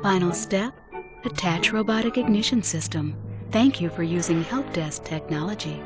Final step, attach robotic ignition system. Thank you for using help desk technology.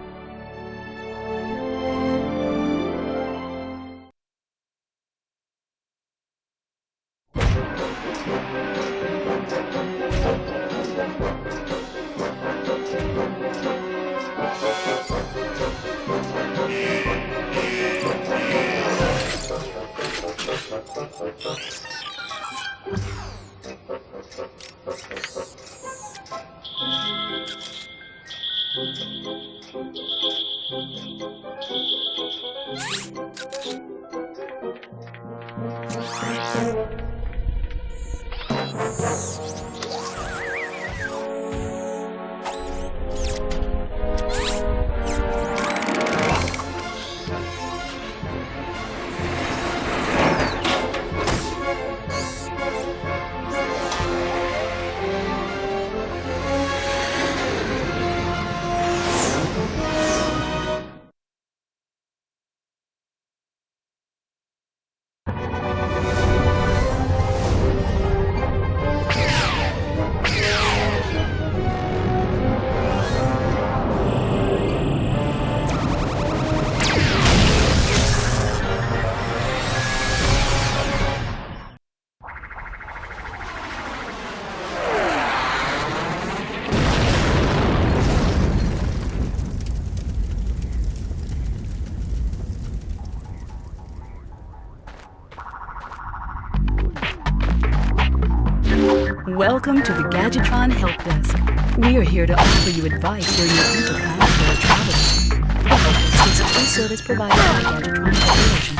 Welcome to the Gadgetron Help Desk. We are here to offer you advice during your interplanetary travels. The Help Desk is a free service provided by Gadgetron Corporation.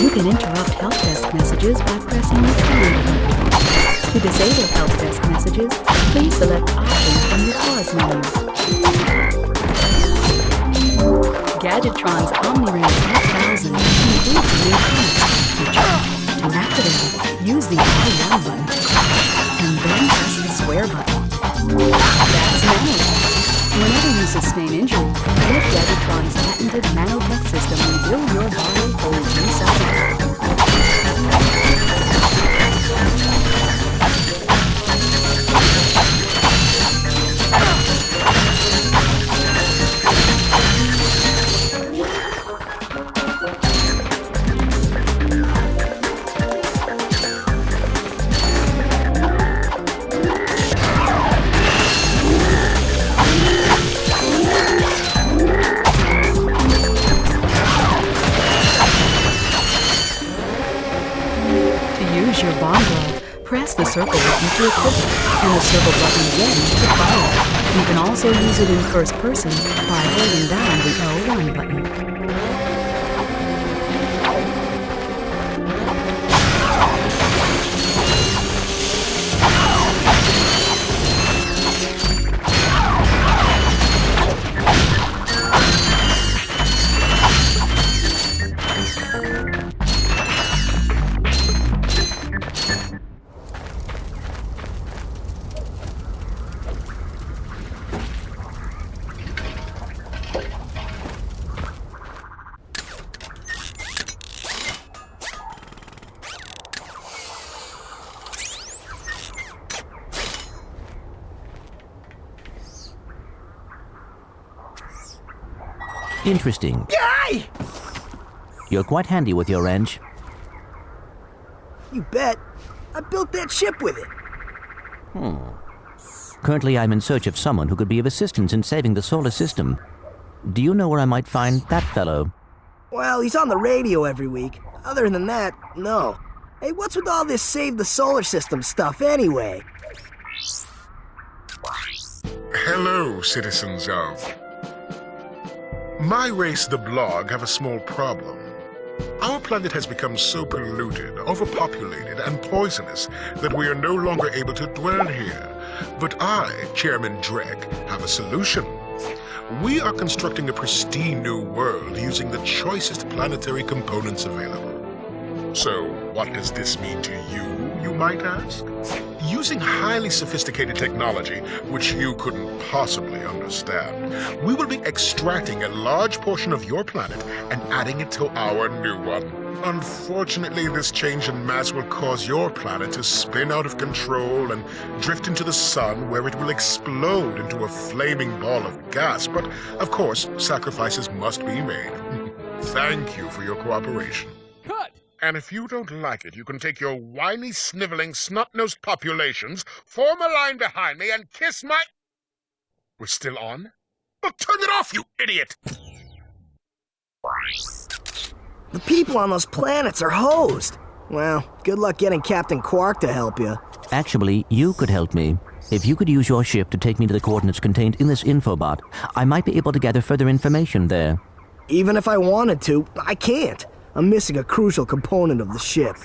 You can interrupt help desk messages by pressing the command button. To disable help desk messages, please select options from the pause menu. Gadgetron's OmniRing 8000 includes a new comics feature. To activate it, use the R1 button, and then press the square button. That's nanotech. Whenever you sustain injury, let Gadgetron's patented nanotech system rebuild your body from the inside out. Your bomb glove, press the circle button to equip it, and the circle button again to fire. You can also use it in first person by holding down the L1 button. Interesting. Yay! You're quite handy with your wrench. You bet. I built that ship with it. Currently, I'm in search of someone who could be of assistance in saving the solar system. Do you know where I might find that fellow? Well, he's on the radio every week. Other than that, no. Hey, what's with all this save the solar system stuff anyway? Hello, citizens of... My race, the Blarg, have a small problem. Our planet has become so polluted, overpopulated, and poisonous that we are no longer able to dwell here. But I, Chairman Drek, have a solution. We are constructing a pristine new world using the choicest planetary components available. So, what does this mean to you might ask? Using highly sophisticated technology, which you couldn't possibly understand, we will be extracting a large portion of your planet and adding it to our new one. Unfortunately, this change in mass will cause your planet to spin out of control and drift into the sun, where it will explode into a flaming ball of gas. But, of course, sacrifices must be made. Thank you for your cooperation. Cut! And if you don't like it, you can take your whiny, sniveling, snot-nosed populations, form a line behind me, and kiss my... We're still on? Well, turn it off, you idiot! The people on those planets are hosed. Well, good luck getting Captain Quark to help you. Actually, you could help me. If you could use your ship to take me to the coordinates contained in this infobot, I might be able to gather further information there. Even if I wanted to, I can't. I'm missing a crucial component of the ship.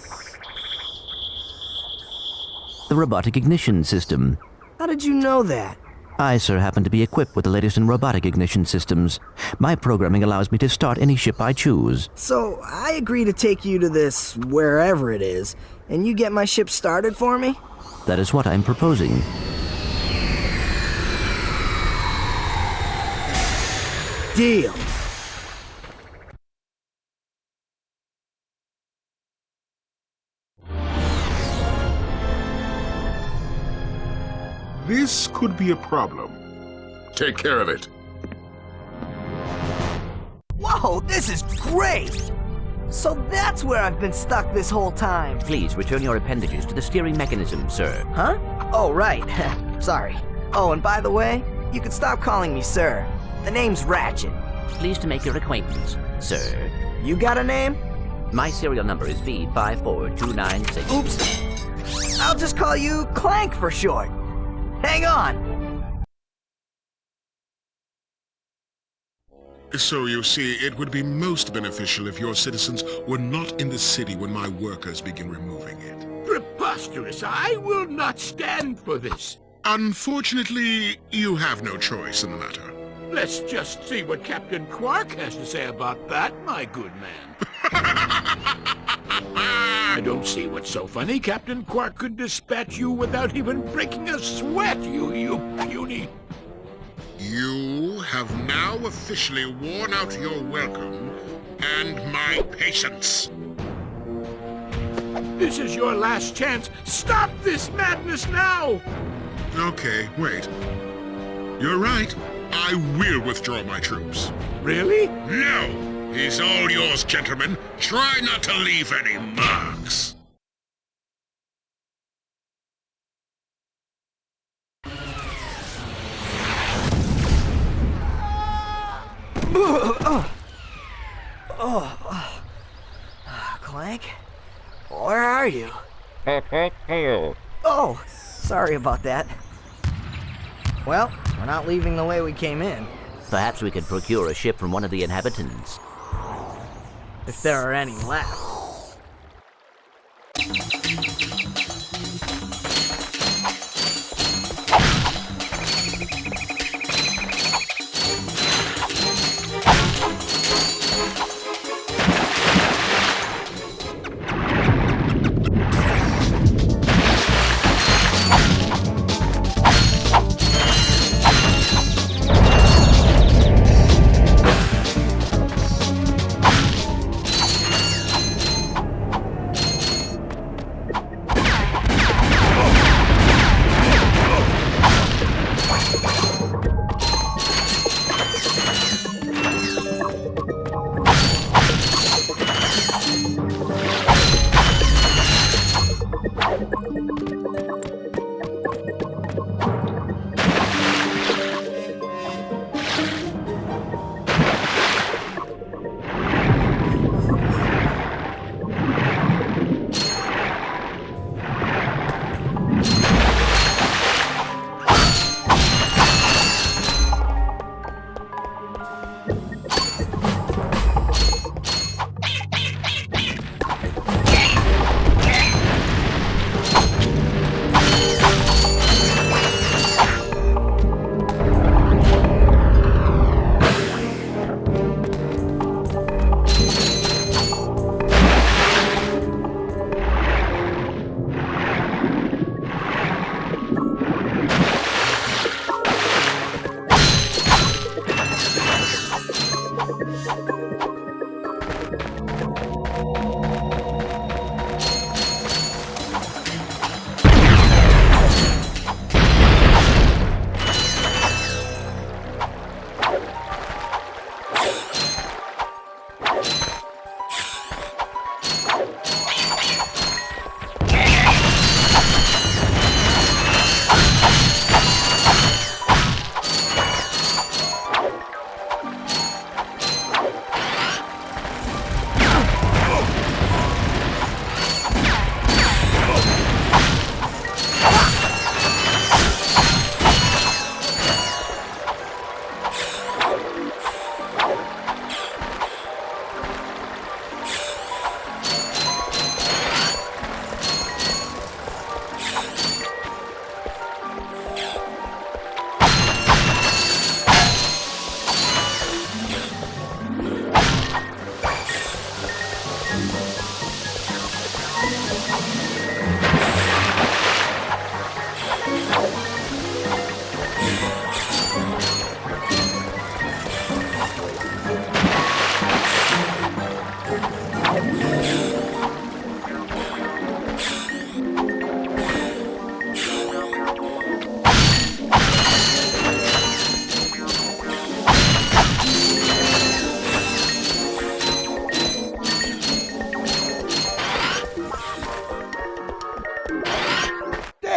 The robotic ignition system. How did you know that? I, sir, happen to be equipped with the latest in robotic ignition systems. My programming allows me to start any ship I choose. So, I agree to take you to this wherever it is, and you get my ship started for me? That is what I'm proposing. Deal. This could be a problem. Take care of it. Whoa, this is great! So that's where I've been stuck this whole time. Please return your appendages to the steering mechanism, sir. Huh? Oh, right. Sorry. Oh, and by the way, you can stop calling me sir. The name's Ratchet. Pleased to make your acquaintance, sir. You got a name? My serial number is V54296. Oops. I'll just call you Clank for short. Hang on! So you see, it would be most beneficial if your citizens were not in the city when my workers begin removing it. Preposterous! I will not stand for this. Unfortunately, you have no choice in the matter. Let's just see what Captain Quark has to say about that, my good man. I don't see what's so funny. Captain Quark could dispatch you without even breaking a sweat, you puny... You have now officially worn out your welcome and my patience. This is your last chance. Stop this madness now! Okay, wait. You're right. I will withdraw my troops. Really? No! He's all yours, gentlemen. Try not to leave any marks. Clank? Where are you? Oh, sorry about that. Well, we're not leaving the way we came in. Perhaps we could procure a ship from one of the inhabitants. If there are any left.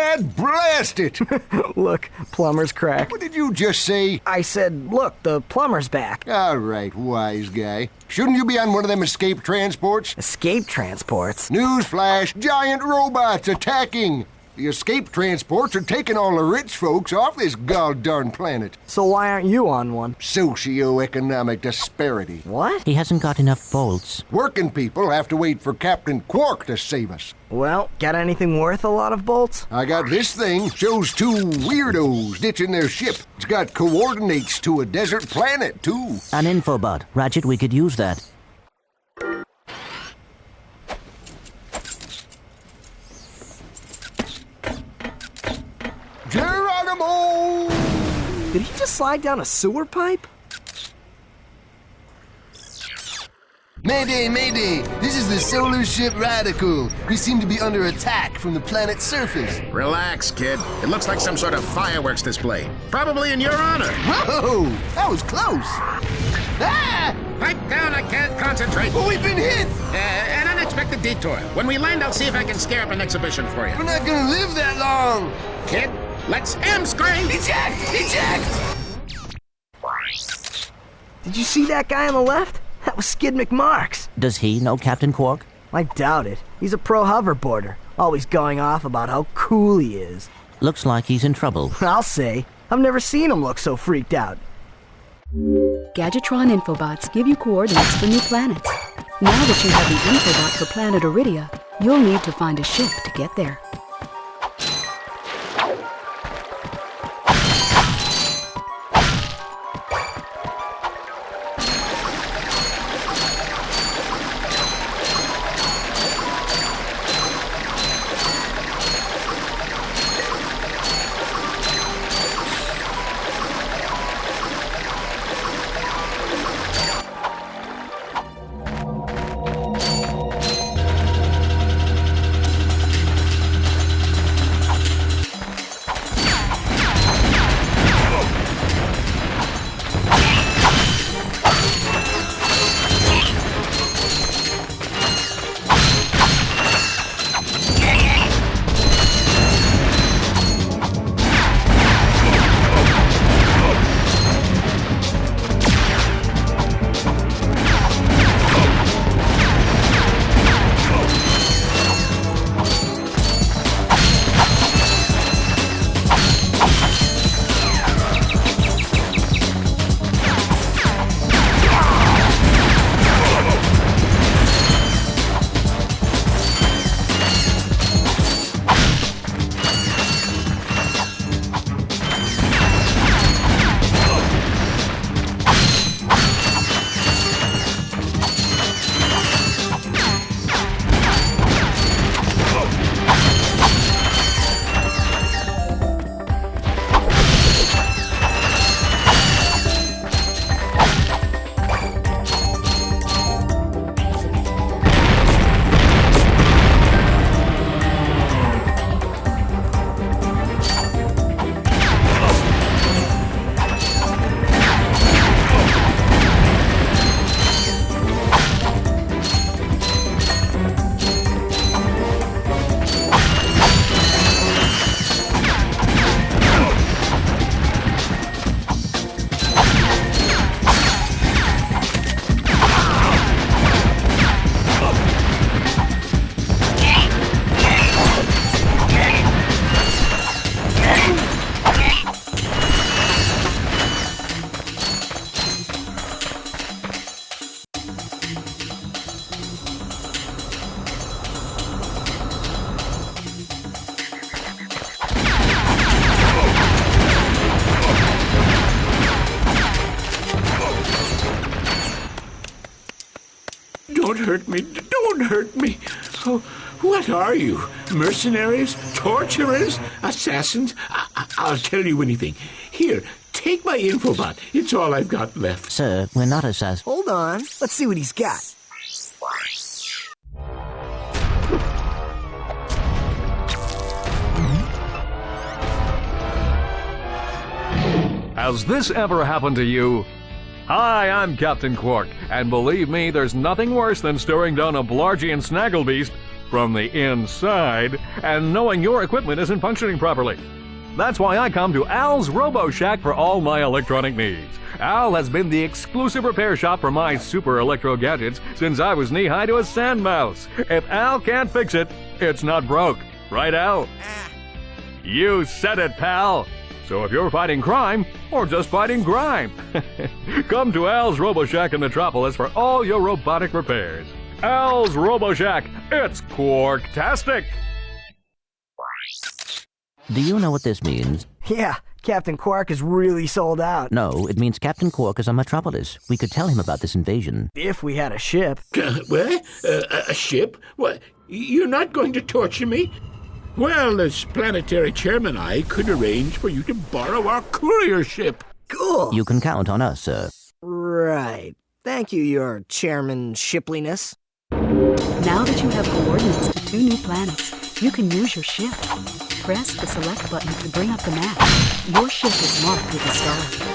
Dad, blast it! Look, plumber's crack. What did you just say? I said, look, the plumber's back. All right, wise guy. Shouldn't you be on one of them escape transports? Escape transports? Newsflash, giant robots attacking! The escape transports are taking all the rich folks off this god-darn planet. So why aren't you on one? Socioeconomic disparity. What? He hasn't got enough bolts. Working people have to wait for Captain Quark to save us. Well, got anything worth a lot of bolts? I got this thing. Shows two weirdos ditching their ship. It's got coordinates to a desert planet, too. An infobot. Ratchet, we could use that. Geronimo! Did he just slide down a sewer pipe? Mayday, mayday! This is the solar ship Radical. We seem to be under attack from the planet's surface. Relax, kid. It looks like some sort of fireworks display. Probably in your honor. Whoa! That was close! Ah! Pipe down, I can't concentrate. But we've been hit! An unexpected detour. When we land, I'll see if I can scare up an exhibition for you. We're not gonna live that long! Kid, let's M-screen! Eject! Eject! Did you see that guy on the left? That was Skid McMarks. Does he know Captain Quark? I doubt it. He's a pro hoverboarder, always going off about how cool he is. Looks like he's in trouble. I'll say. I've never seen him look so freaked out. Gadgetron infobots give you coordinates for new planets. Now that you have the infobot for planet Aridia, you'll need to find a ship to get there. Don't hurt me. Don't hurt me. Oh, what are you? Mercenaries? Torturers? Assassins? I'll tell you anything. Here, take my infobot. It's all I've got left. Sir, we're not assassins. Hold on. Let's see what he's got. Has this ever happened to you? Hi, I'm Captain Quark, and believe me, there's nothing worse than staring down a Blargian snagglebeast from the inside and knowing your equipment isn't functioning properly. That's why I come to Al's Robo Shack for all my electronic needs. Al has been the exclusive repair shop for my super electro gadgets since I was knee-high to a sand mouse. If Al can't fix it, it's not broke. Right, Al? You said it, pal. So if you're fighting crime, or just fighting grime, come to Al's Robo Shack in Metropolis for all your robotic repairs. Al's Robo Shack, it's Quarktastic! Do you know what this means? Yeah, Captain Quark is really sold out. No, it means Captain Quark is on Metropolis. We could tell him about this invasion. If we had a ship. What? A ship? What? You're not going to torture me? Well, as planetary chairman, I could arrange for you to borrow our courier ship. Cool. You can count on us, sir. Right. Thank you, your chairman shipliness. Now that you have coordinates to 2 new planets, you can use your ship. Press the select button to bring up the map. Your ship is marked with a star.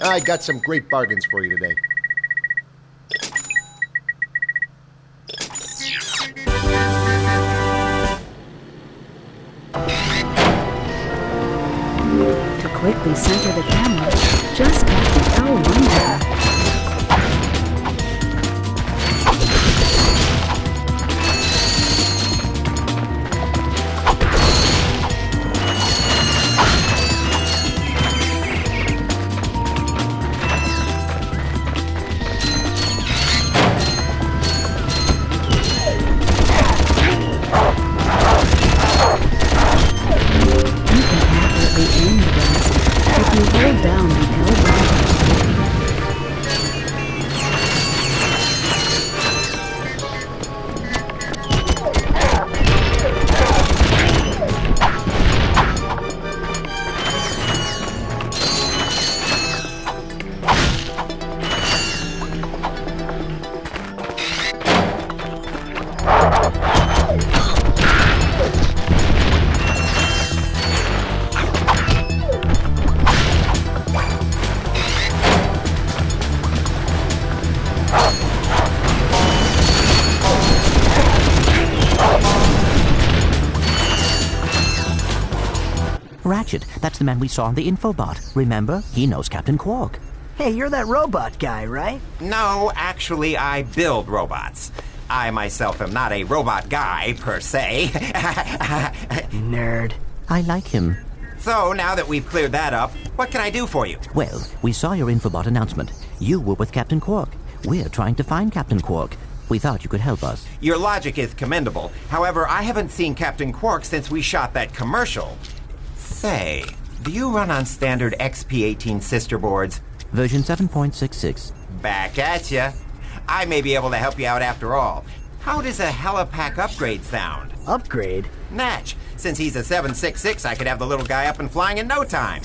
I got some great bargains for you today. To quickly center the camera, just tap the L1 button. Ratchet, that's the man we saw on the infobot. Remember? He knows Captain Quark. Hey, you're that robot guy, right? No, actually, I build robots. I myself am not a robot guy, per se. Nerd. I like him. So, now that we've cleared that up, what can I do for you? Well, we saw your infobot announcement. You were with Captain Quark. We're trying to find Captain Quark. We thought you could help us. Your logic is commendable. However, I haven't seen Captain Quark since we shot that commercial. Say, do you run on standard XP18 sister boards? Version 7.66. Back at ya. I may be able to help you out after all. How does a helipack upgrade sound? Upgrade? Natch. Since he's a 766, I could have the little guy up and flying in no time.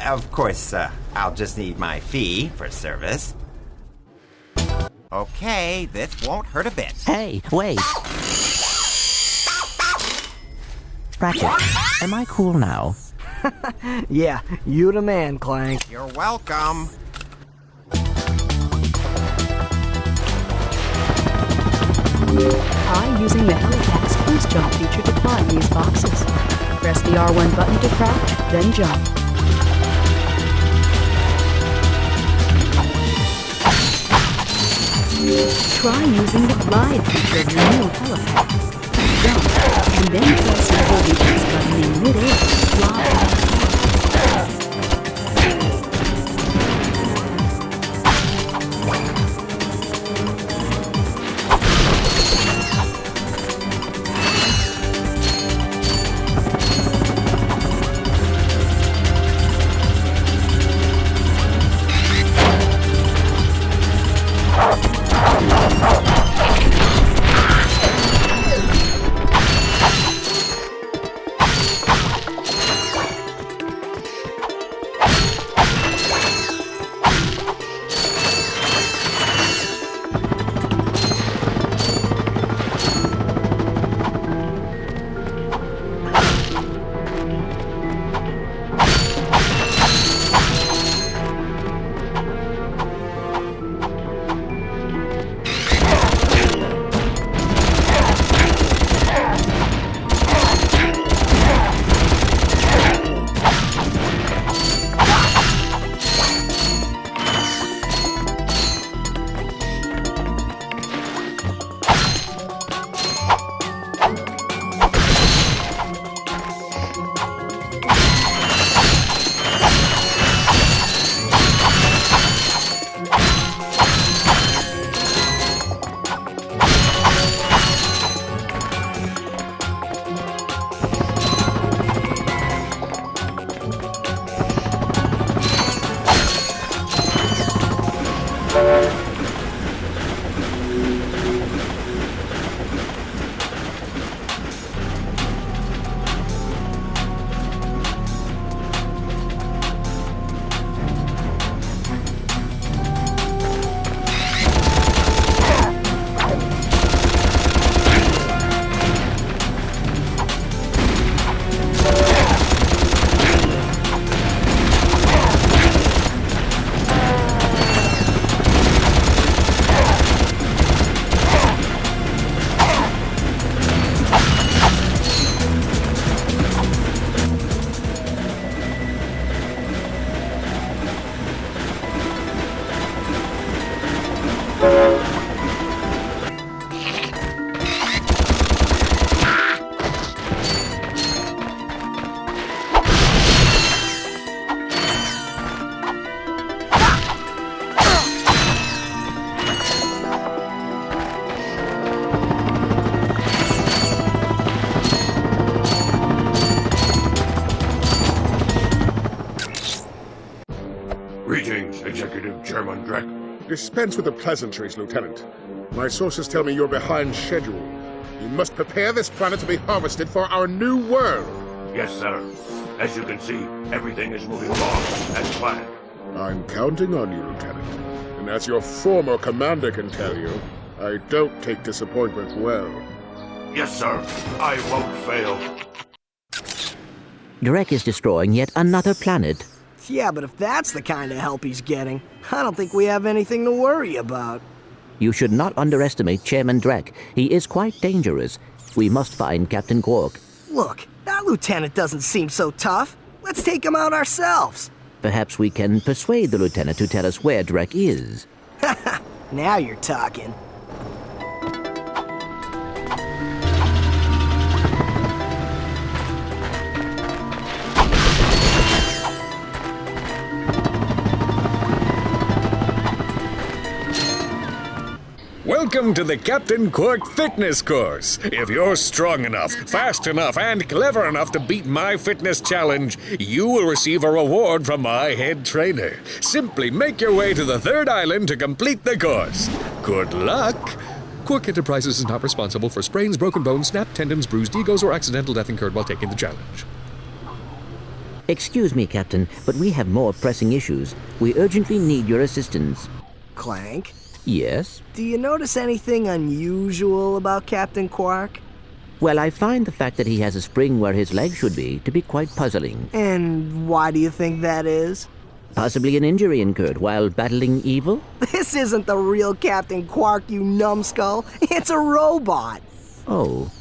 Of course, I'll just need my fee for service. Okay, this won't hurt a bit. Hey, wait. Ratchet, am I cool now? Yeah, you the man, Clank. You're welcome. Try using the Helipack's cruise jump feature to climb these boxes. Press the R1 button to crouch, then jump. Try using the glide feature of your new Helipack. Jump, and then press and hold the X button in mid-air to fly. Chairman Drek. Dispense with the pleasantries, Lieutenant. My sources tell me you're behind schedule. You must prepare this planet to be harvested for our new world. Yes, sir. As you can see, everything is moving along as planned. I'm counting on you, Lieutenant. And as your former commander can tell you, I don't take disappointment well. Yes, sir. I won't fail. Drek is destroying yet another planet. Yeah, but if that's the kind of help he's getting, I don't think we have anything to worry about. You should not underestimate Chairman Drek. He is quite dangerous. We must find Captain Quark. Look, that lieutenant doesn't seem so tough. Let's take him out ourselves. Perhaps we can persuade the lieutenant to tell us where Drek is. Now you're talking. Welcome to the Captain Quark Fitness Course. If you're strong enough, fast enough, and clever enough to beat my fitness challenge, you will receive a reward from my head trainer. Simply make your way to the third island to complete the course. Good luck! Quark Enterprises is not responsible for sprains, broken bones, snapped tendons, bruised egos, or accidental death incurred while taking the challenge. Excuse me, Captain, but we have more pressing issues. We urgently need your assistance. Clank? Yes? Do you notice anything unusual about Captain Quark? Well, I find the fact that he has a spring where his leg should be to be quite puzzling. And why do you think that is? Possibly an injury incurred while battling evil? This isn't the real Captain Quark, you numbskull. It's a robot. Oh.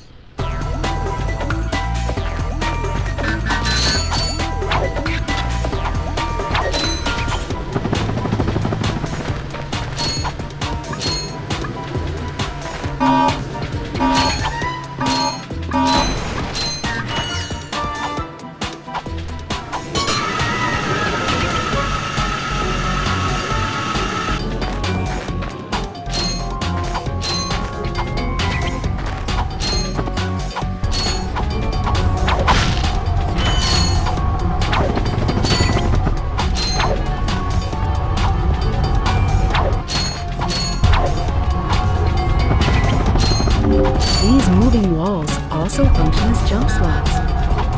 These moving walls also function as jump slots.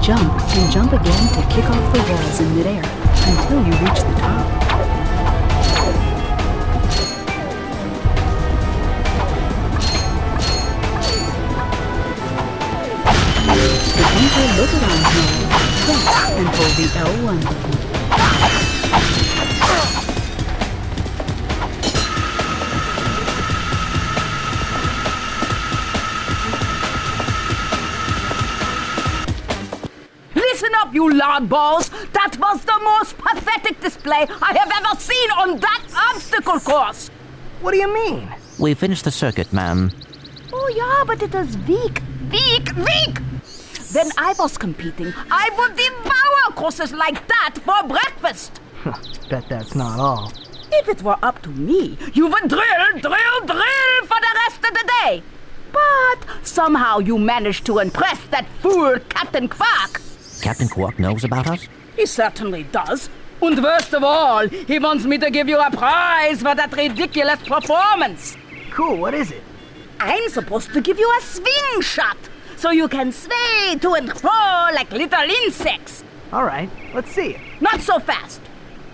Jump and jump again to kick off the walls in midair until you reach the top. To enter look-around mode, press and hold the L1 button. Listen up, you loudballs! That was the most pathetic display I have ever seen on that obstacle course! What do you mean? We finished the circuit, ma'am. Oh yeah, but it was weak. When I was competing, I would devour courses like that for breakfast. Bet that's not all. If it were up to me, you would drill for the rest of the day. But somehow you managed to impress that fool Captain Quark. Captain Quark knows about us? He certainly does. And worst of all, he wants me to give you a prize for that ridiculous performance. Cool, what is it? I'm supposed to give you a swing shot, so you can sway to and fro like little insects. All right, let's see it. Not so fast.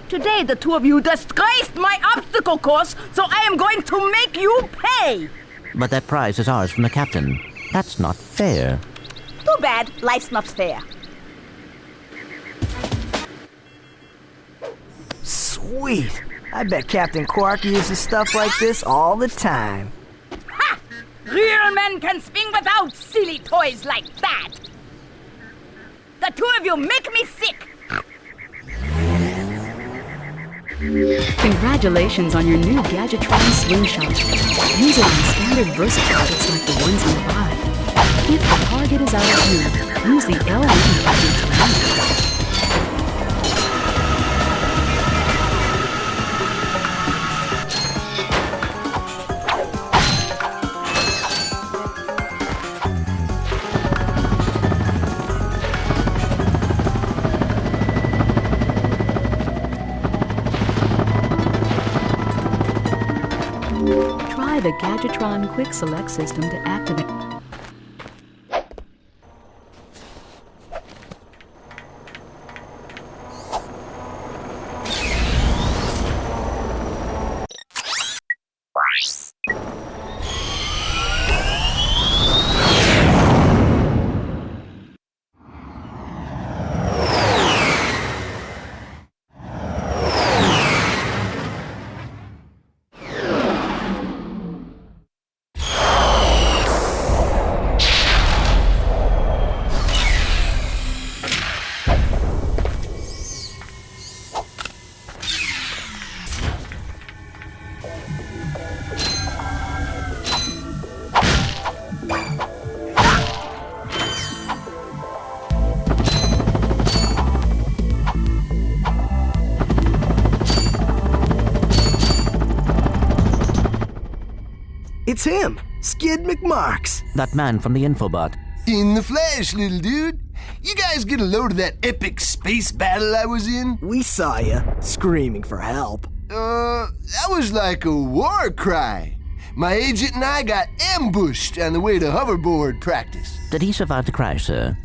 Today the two of you disgraced my obstacle course, so I am going to make you pay. But that prize is ours from the captain. That's not fair. Too bad life's not fair. Sweet. I bet Captain Quark uses stuff like this all the time. Ha! Real men can swing without silly toys like that. The two of you make me sick. Congratulations on your new Gadgetron Slingshot. Use it on standard burst targets like the ones nearby. If the target is out of view, use the L1 button to move. The Gadgetron Quick Select system to activate. It's him, Skid McMarks. That man from the infobot. In the flesh, little dude. You guys get a load of that epic space battle I was in? We saw you, screaming for help. That was like a war cry. My agent and I got ambushed on the way to hoverboard practice. Did he survive the crash, sir?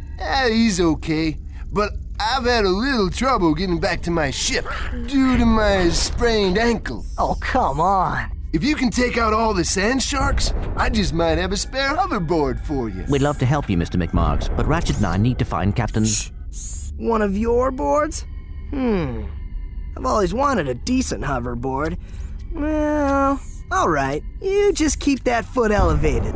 He's okay, but I've had a little trouble getting back to my ship due to my sprained ankle. Oh, come on. If you can take out all the sand sharks, I just might have a spare hoverboard for you. We'd love to help you, Mr. McMarks, but Ratchet and I need to find Captain... One of your boards? I've always wanted a decent hoverboard. Well, alright. You just keep that foot elevated.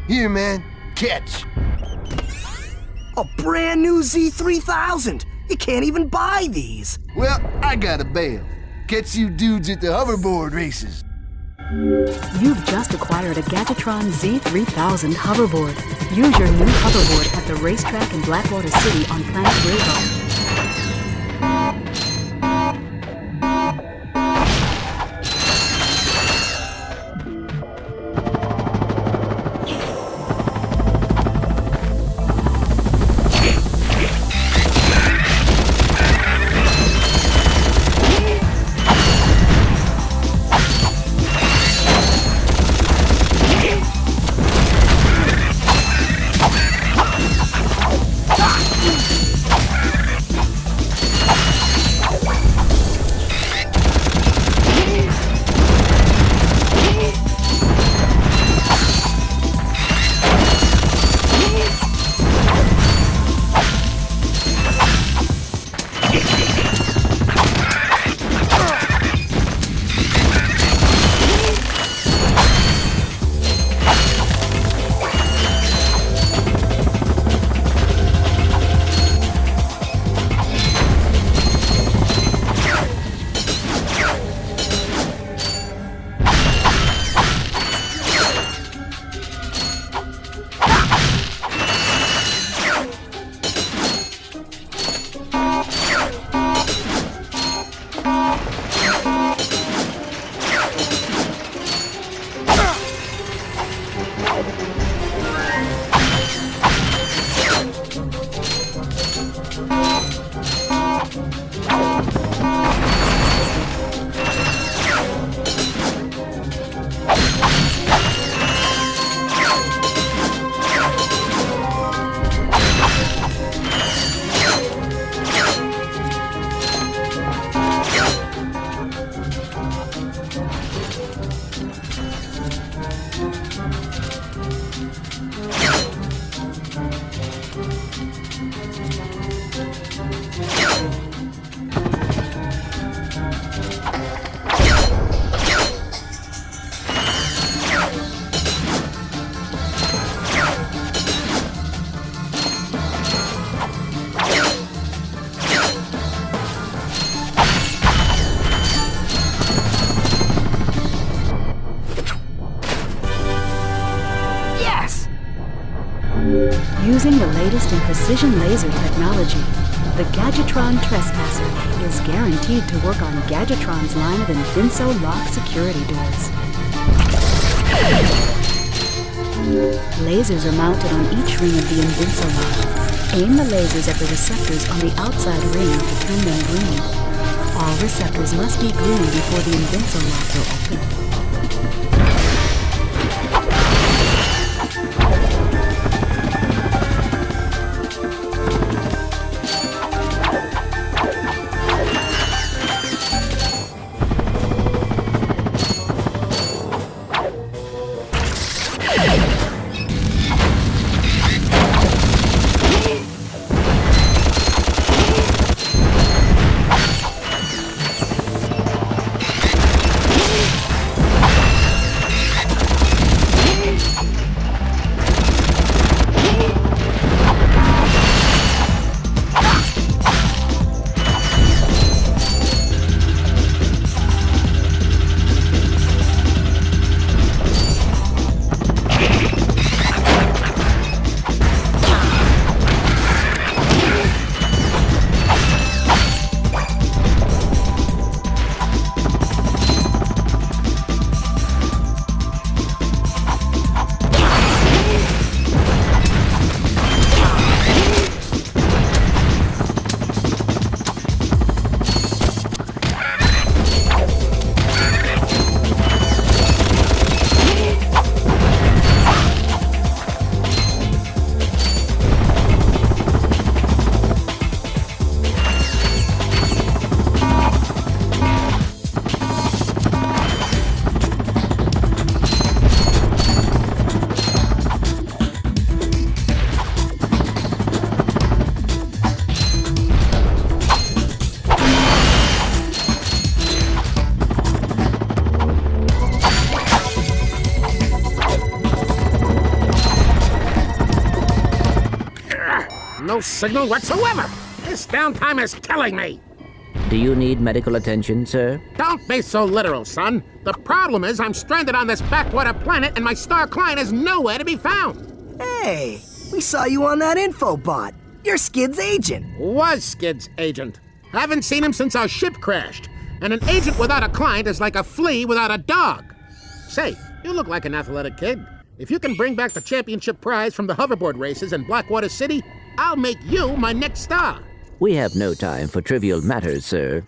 Here, man. Catch. A brand new Z3000! You can't even buy these! Well, I got a bail. Catch you dudes at the hoverboard races. You've just acquired a Gadgetron Z3000 hoverboard. Use your new hoverboard at the racetrack in Blackwater City on planet Rilgar. precision laser technology, the Gadgetron Trespasser is guaranteed to work on Gadgetron's line of Invinso lock security doors. Lasers are mounted on each ring of the Invinso lock. Aim the lasers at the receptors on the outside ring to turn them green. All receptors must be green before the Invinso lock will open. No signal whatsoever. This downtime is killing me. Do you need medical attention, sir? Don't be so literal, son. The problem is I'm stranded on this backwater planet and my star client is nowhere to be found. Hey, we saw you on that infobot. You're Skid's agent. Was Skid's agent. Haven't seen him since our ship crashed. And an agent without a client is like a flea without a dog. Say, you look like an athletic kid. If you can bring back the championship prize from the hoverboard races in Blackwater City, I'll make you my next star. We have no time for trivial matters, sir.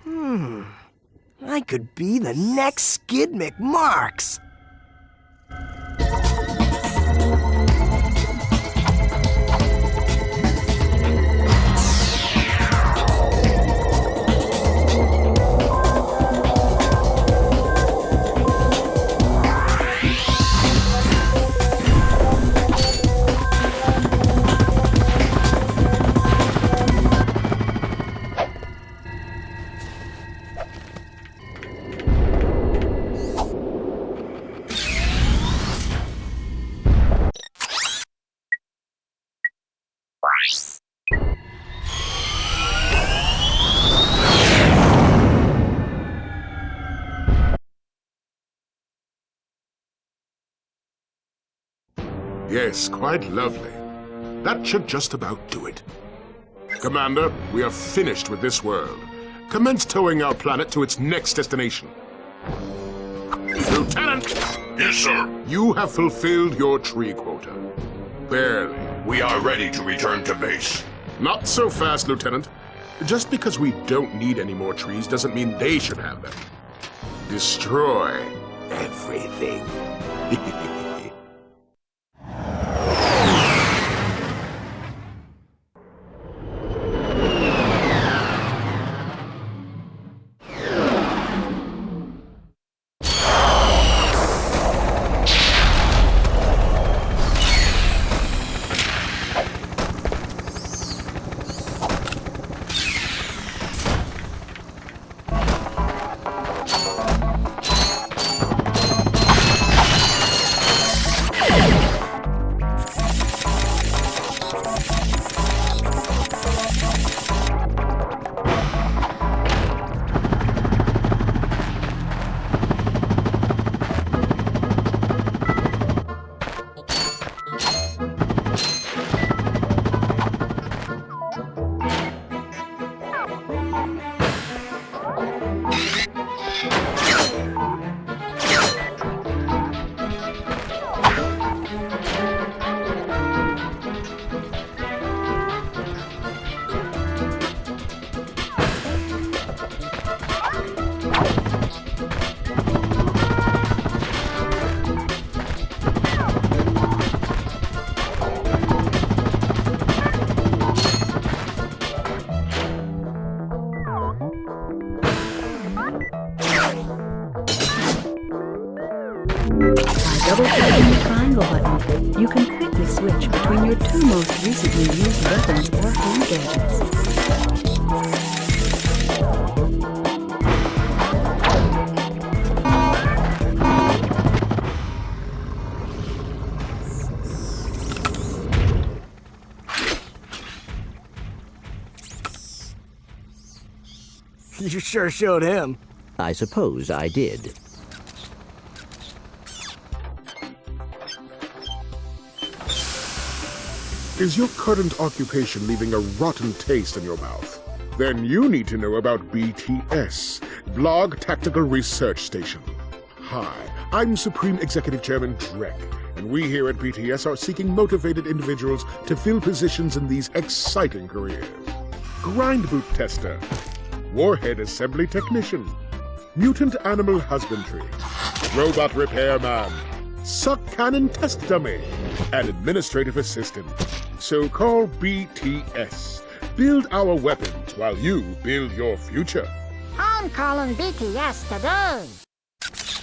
I could be the next Skid McMarks. Yes, quite lovely. That should just about do it. Commander, we are finished with this world. Commence towing our planet to its next destination. Lieutenant! Yes, sir. You have fulfilled your tree quota. Barely. We are ready to return to base. Not so fast, Lieutenant. Just because we don't need any more trees doesn't mean they should have them. Destroy everything. triangle button, you can quickly switch between your two most recently used weapons or home gadgets. You sure showed him. I suppose I did. Is your current occupation leaving a rotten taste in your mouth? Then you need to know about BTS, Blarg Tactical Research Station. Hi, I'm Supreme Executive Chairman Drek, and we here at BTS are seeking motivated individuals to fill positions in these exciting careers. Grind boot tester, warhead assembly technician, mutant animal husbandry, robot repairman, suck cannon test dummy, and administrative assistant. So call BTS. Build our weapons while you build your future. I'm calling BTS today.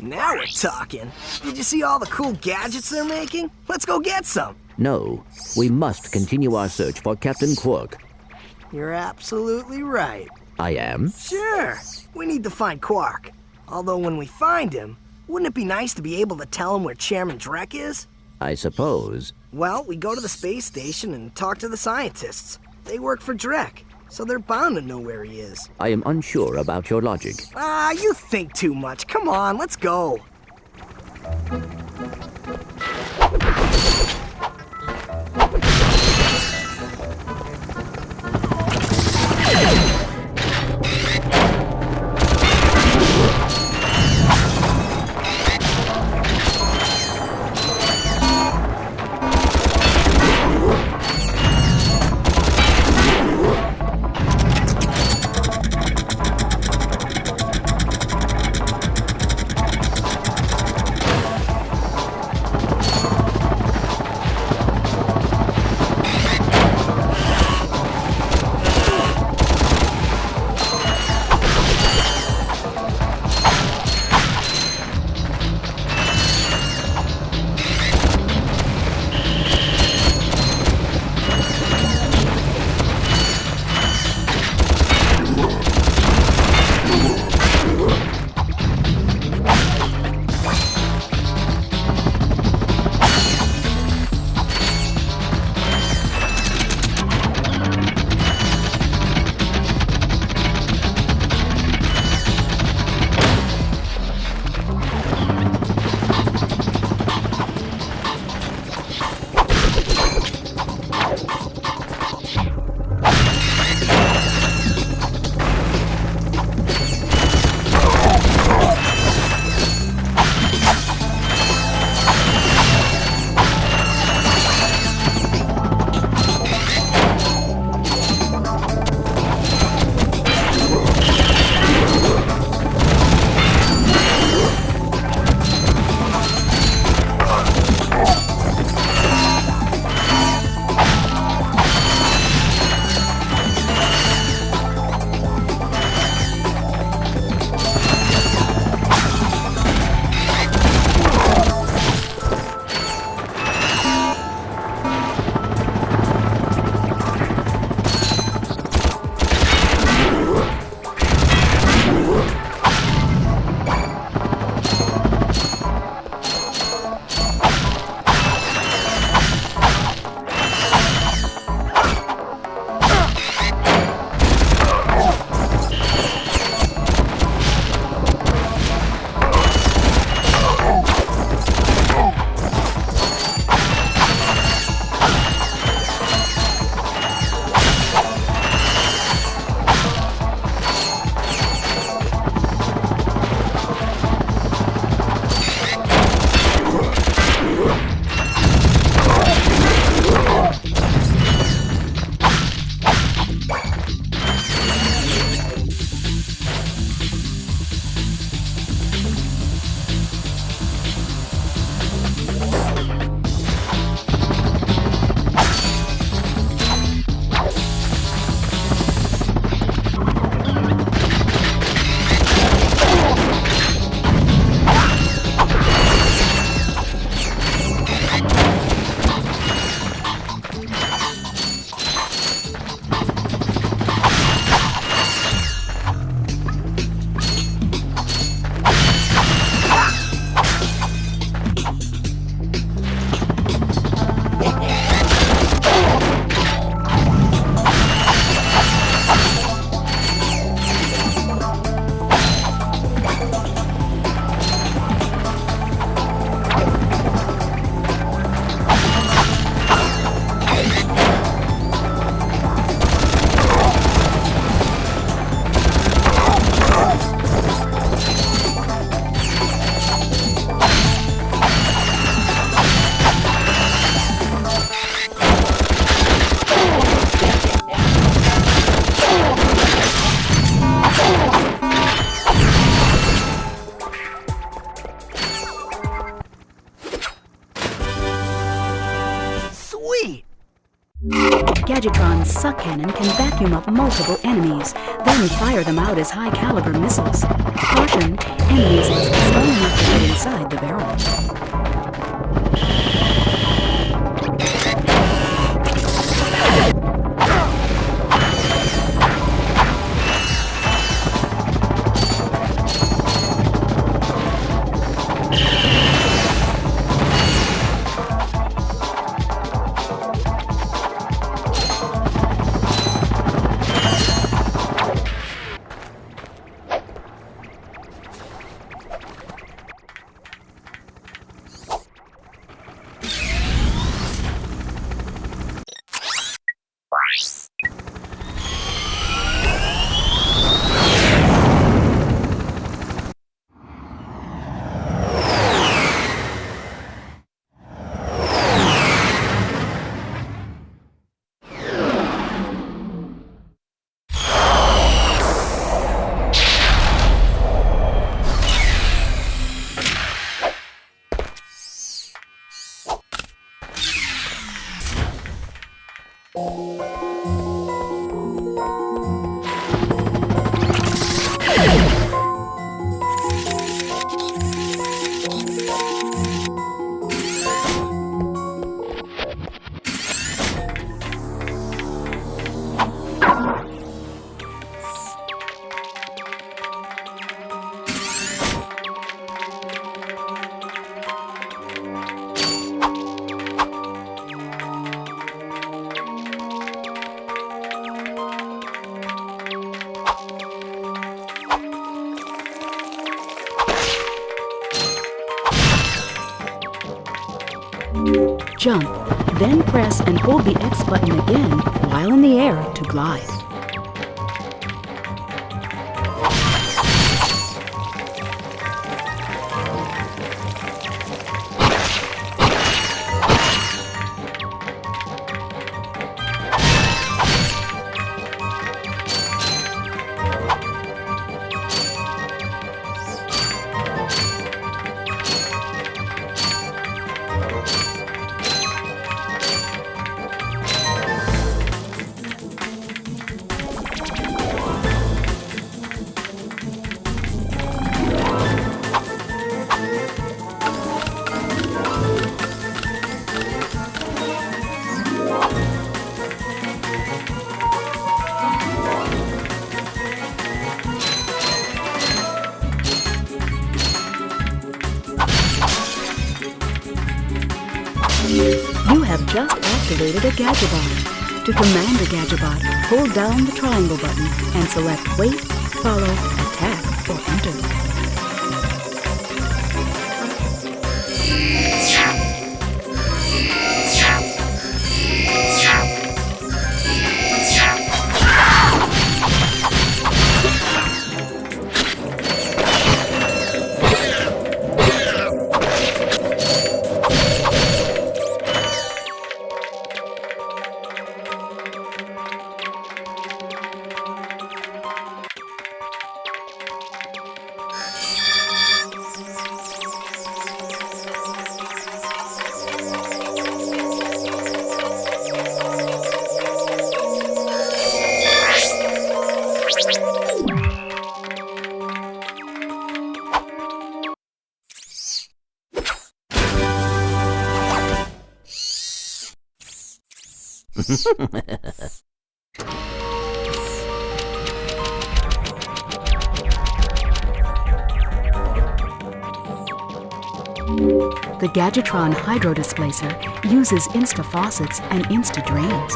Now we're talking. Did you see all the cool gadgets they're making? Let's go get some. No, we must continue our search for Captain Quark. You're absolutely right. I am? Sure. We need to find Quark. Although when we find him, wouldn't it be nice to be able to tell him where Chairman Drek is? I suppose. Well, we go to the space station and talk to the scientists. They work for Drek, so they're bound to know where he is. I am unsure about your logic. You think too much. Come on, let's go. Gadgetron's suck cannon can vacuum up multiple enemies, then fire them out as high-caliber missiles. Caution, enemies must be small enough to get inside the barrel. Jump, then press and hold the X button again while in the air to glide. You have just activated a Gadgetbot. To command a Gadgetbot, hold down the triangle button and select Wait, Follow, Attack, or Enter. The Gadgetron Hydro Displacer uses insta-faucets and insta-drains.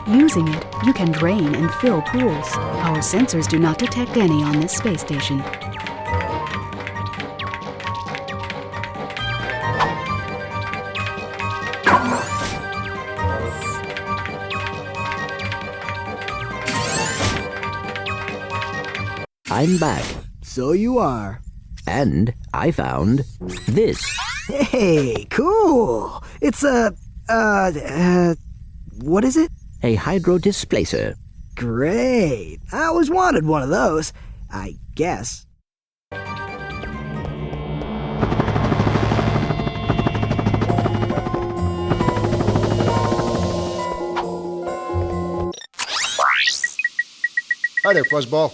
Using it, you can drain and fill pools. Our sensors do not detect any on this space station. I'm back. So you are. And I found this. Hey, cool. It's a, what is it? A hydro displacer. Great. I always wanted one of those, I guess. Hi there, Fuzzball.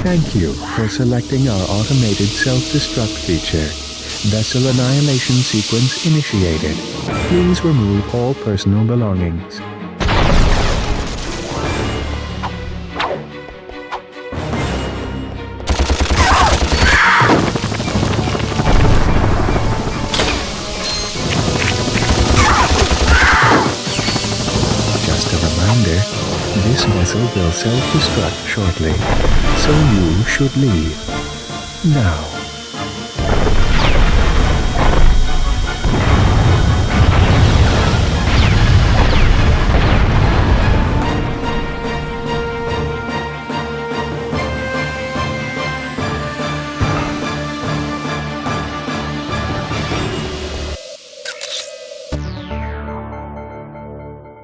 Thank you for selecting our automated self-destruct feature. Vessel annihilation sequence initiated. Please remove all personal belongings. Just a reminder, this vessel will self-destruct shortly, so you should leave. Now.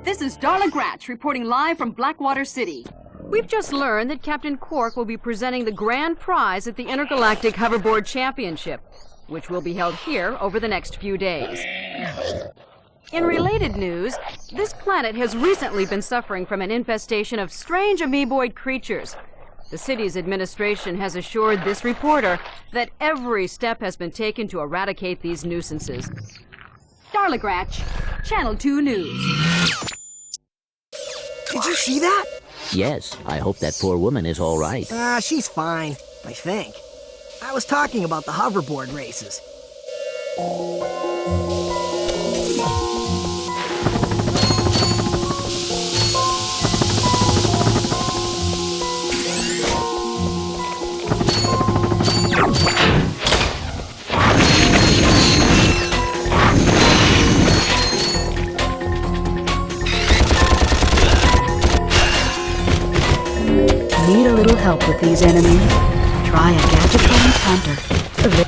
This is Darla Gratch reporting live from Blackwater City. We've just learned that Captain Quark will be presenting the grand prize at the Intergalactic Hoverboard Championship, which will be held here over the next few days. In related news, this planet has recently been suffering from an infestation of strange amoeboid creatures. The city's administration has assured this reporter that every step has been taken to eradicate these nuisances. Darla Gratch, Channel 2 News. Did you see that? Yes, I hope that poor woman is all right. She's fine, I think. I was talking about the hoverboard races. Need a little help with these enemies? Try a Gadget Hunter.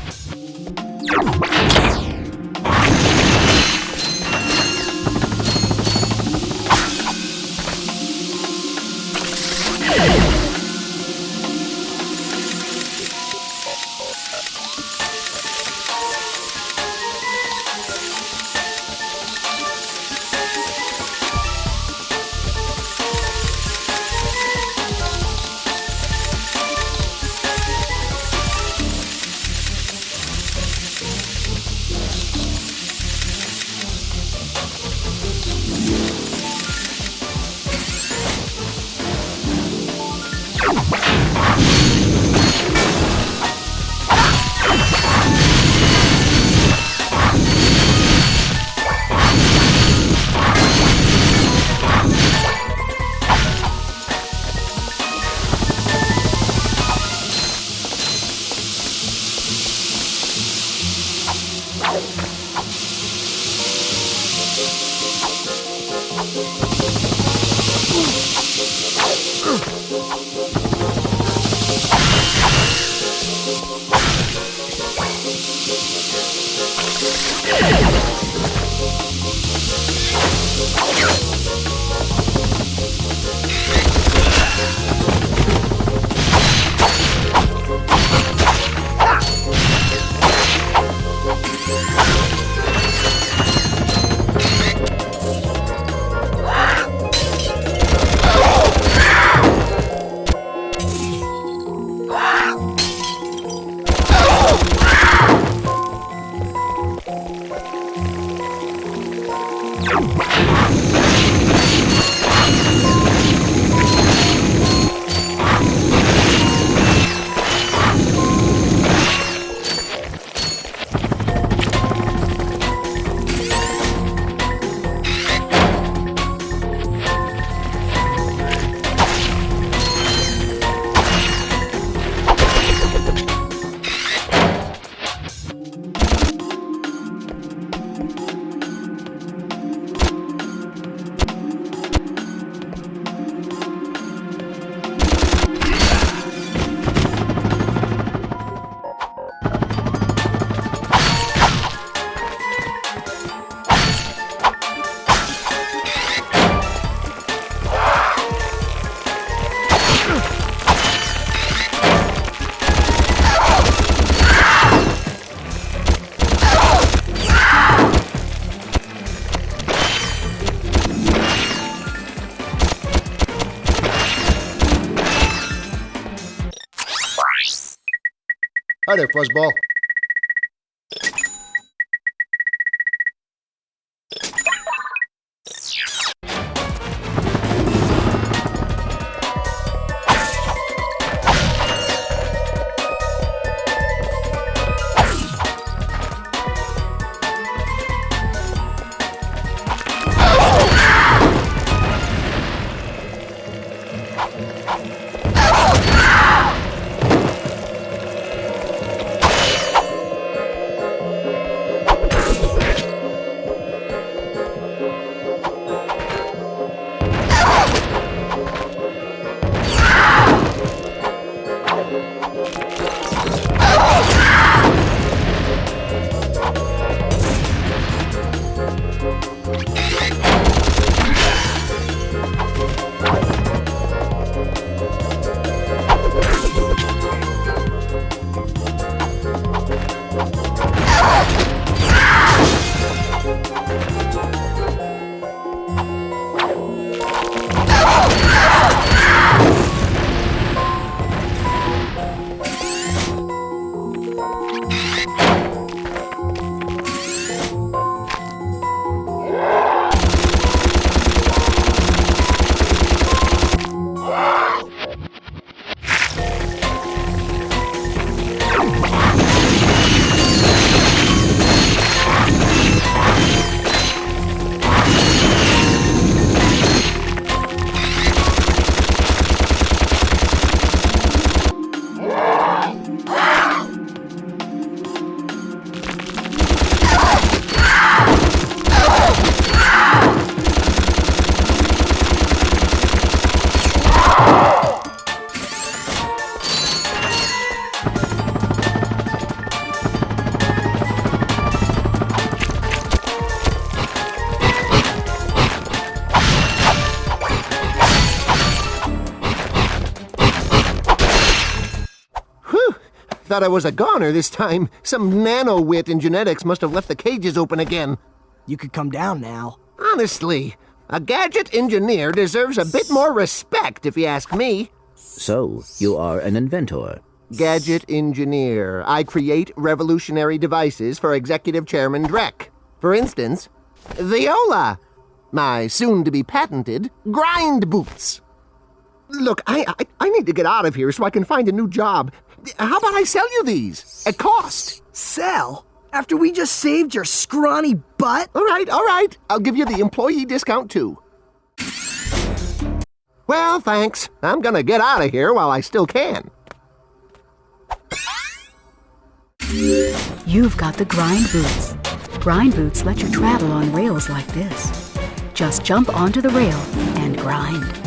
Hi there, Fuzzball. Thought I was a goner this time. Some nano-wit in genetics must have left the cages open again. You could come down now. Honestly, a gadget engineer deserves a bit more respect, if you ask me. So, you are an inventor. Gadget engineer. I create revolutionary devices for Executive Chairman Drek. For instance, Viola. My soon-to-be patented grind boots. Look, I need to get out of here so I can find a new job. How about I sell you these? At cost. Sell? After we just saved your scrawny butt? All right. I'll give you the employee discount, too. Well, thanks. I'm gonna get out of here while I still can. You've got the grind boots. Grind boots let you travel on rails like this. Just jump onto the rail and grind.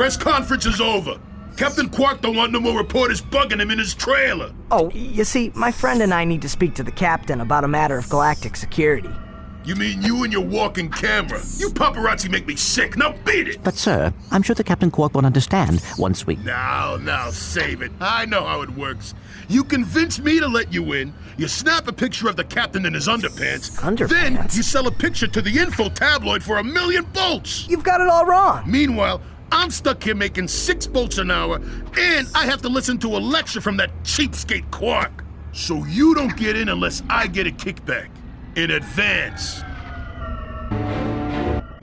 Press conference is over. Captain Quark don't want no more reporters bugging him in his trailer. Oh, you see, my friend and I need to speak to the captain about a matter of galactic security. You mean you and your walking camera? You paparazzi make me sick. Now beat it! But, sir, I'm sure the Captain Quark will understand once we... Now, save it. I know how it works. You convince me to let you in, you snap a picture of the captain in his underpants, then you sell a picture to the info tabloid for $1 million bolts! You've got it all wrong! Meanwhile, I'm stuck here making 6 bolts an hour, and I have to listen to a lecture from that cheapskate Quark. So you don't get in unless I get a kickback. In advance.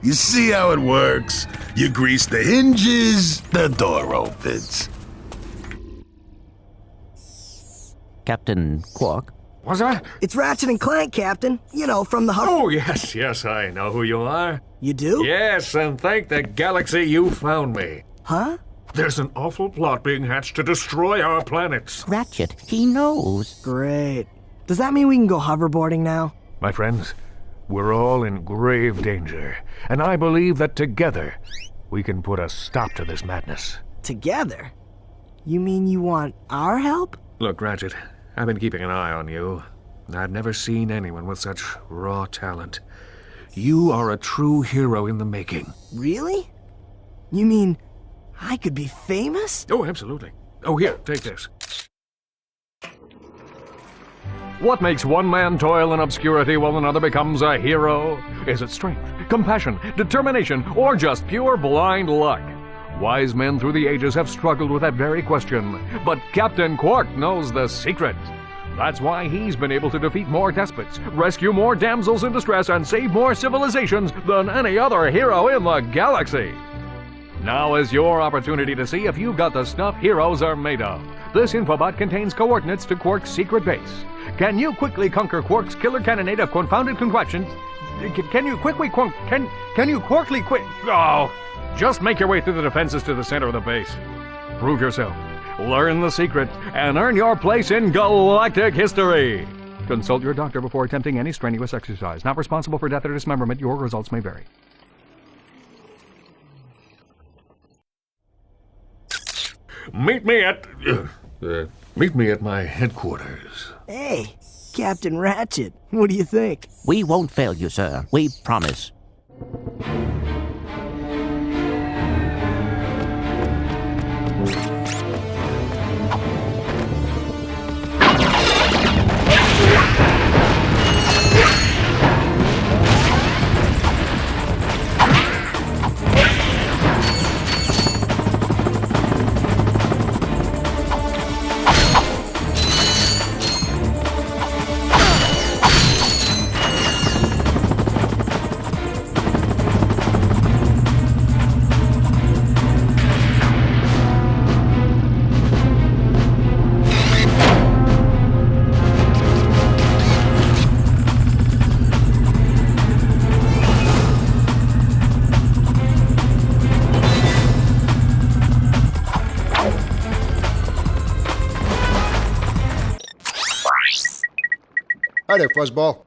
You see how it works? You grease the hinges, the door opens. Captain Quark? What's that? It's Ratchet and Clank, Captain. You know, from the... Oh, yes, I know who you are. You do? Yes, and thank the galaxy you found me. Huh? There's an awful plot being hatched to destroy our planets. Ratchet, he knows. Great. Does that mean we can go hoverboarding now? My friends, we're all in grave danger, and I believe that together we can put a stop to this madness. Together? You mean you want our help? Look, Ratchet, I've been keeping an eye on you. I've never seen anyone with such raw talent. You are a true hero in the making. Really? You mean I could be famous? Oh, absolutely. Oh, here, take this. What makes one man toil in obscurity while another becomes a hero? Is it strength, compassion, determination, or just pure blind luck? Wise men through the ages have struggled with that very question, but Captain Quark knows the secret. That's why he's been able to defeat more despots, rescue more damsels in distress, and save more civilizations than any other hero in the galaxy. Now is your opportunity to see if you've got the stuff heroes are made of. This infobot contains coordinates to Quark's secret base. Can you quickly conquer Quark's killer cannonade of confounded contraptions? Can you Quarkly quick? Oh, just make your way through the defenses to the center of the base. Prove yourself, learn the secret, and earn your place in galactic history. Consult your doctor before attempting any strenuous exercise. Not responsible for death or dismemberment. Your results may vary. Meet me at my headquarters. Hey, Captain Ratchet, what do you think? We won't fail you, sir. We promise. Hi there, Fuzzball.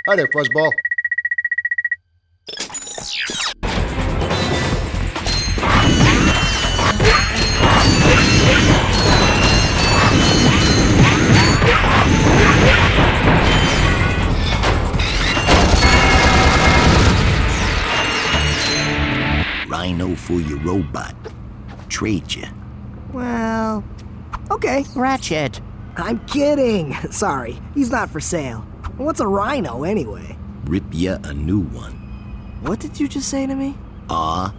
Hi there, Fuzzball. Rhino for your robot. Trade you. Well, okay. Ratchet. I'm kidding. Sorry, he's not for sale. What's a rhino anyway? Rip ya a new one. What did you just say to me? R-Y-N-O.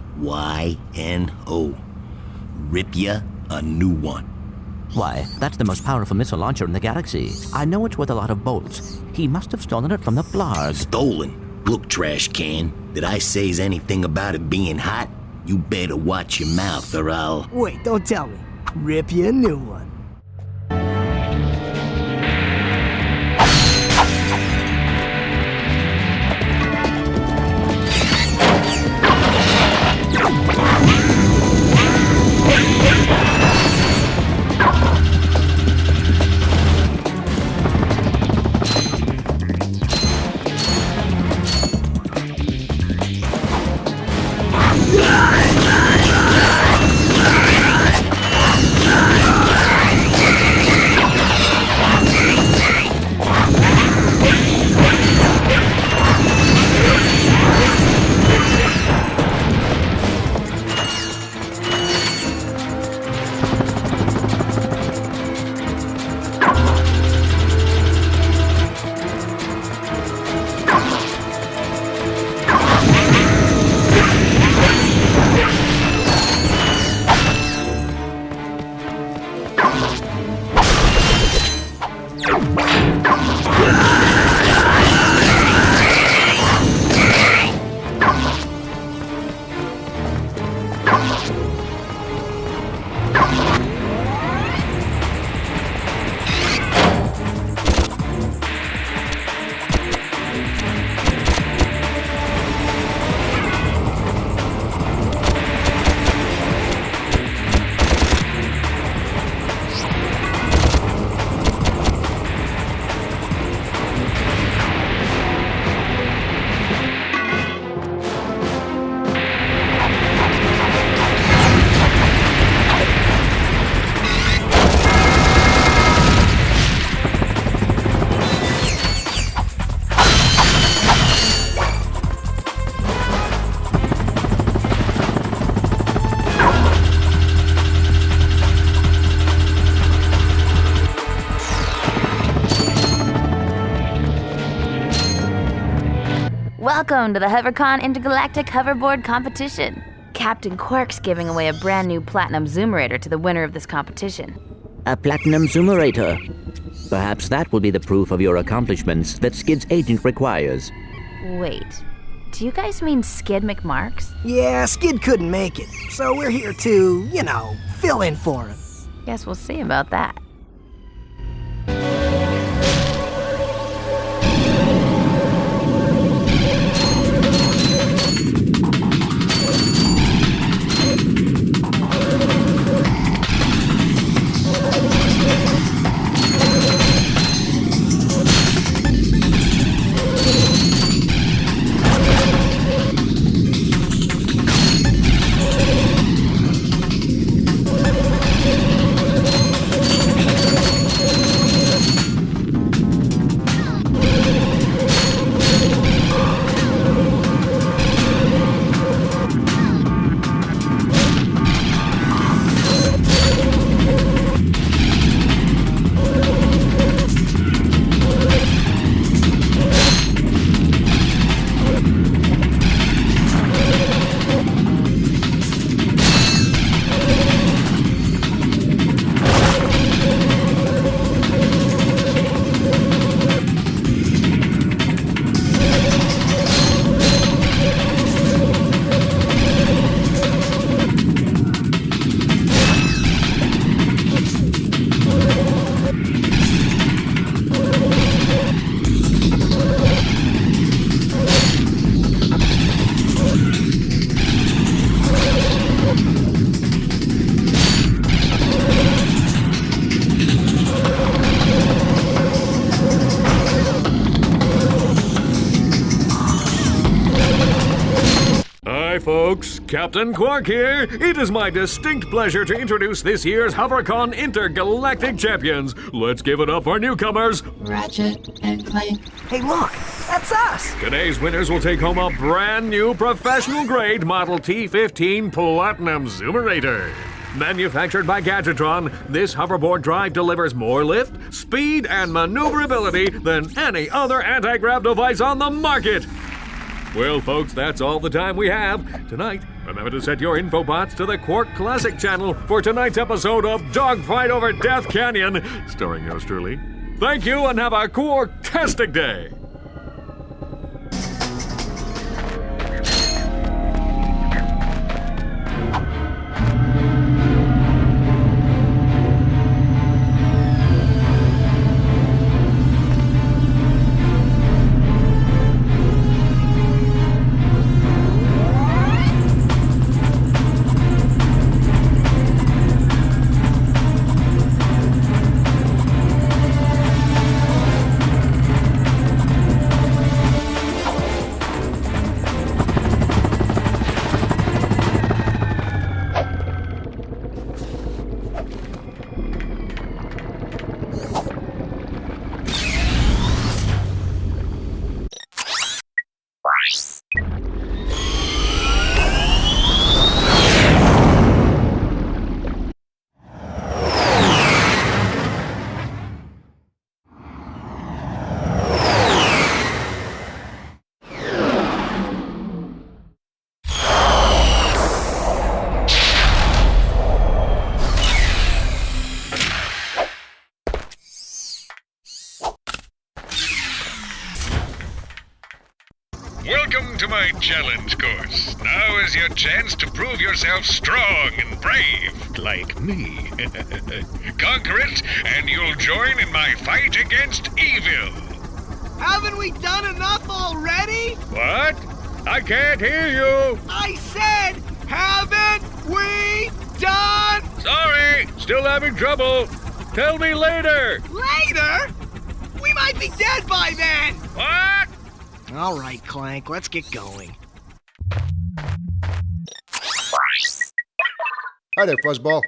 Rip ya a new one. Why, that's the most powerful missile launcher in the galaxy. I know it's worth a lot of bolts. He must have stolen it from the Blarg. Stolen? Look, trash can. Did I say's anything about it being hot? You better watch your mouth or I'll... Wait, don't tell me. Rip you a new one. Welcome to the HoverCon Intergalactic Hoverboard Competition. Captain Quark's giving away a brand new Platinum Zoomerator to the winner of this competition. A Platinum Zoomerator. Perhaps that will be the proof of your accomplishments that Skid's agent requires. Wait, do you guys mean Skid McMarks? Yeah, Skid couldn't make it, so we're here to, fill in for him. Guess we'll see about that. Hi, folks. Captain Quark here. It is my distinct pleasure to introduce this year's HoverCon Intergalactic Champions. Let's give it up for newcomers. Ratchet and Clank. Hey, look, that's us. Today's winners will take home a brand new professional-grade Model T15 Platinum Zoomerator. Manufactured by Gadgetron, this hoverboard drive delivers more lift, speed, and maneuverability than any other anti-grav device on the market. Well, folks, that's all the time we have. Tonight, remember to set your infobots to the Quark Classic channel for tonight's episode of Dogfight Over Death Canyon, starring yours truly. Thank you and have a Quark-tastic day. Welcome to my challenge course. Now is your chance to prove yourself strong and brave, like me. Conquer it, and you'll join in my fight against evil. Haven't we done enough already? What? I can't hear you. I said, haven't we done? Sorry, still having trouble. Tell me later. Later? We might be dead by then. What? All right, Clank, let's get going. Hi there, Fuzzball.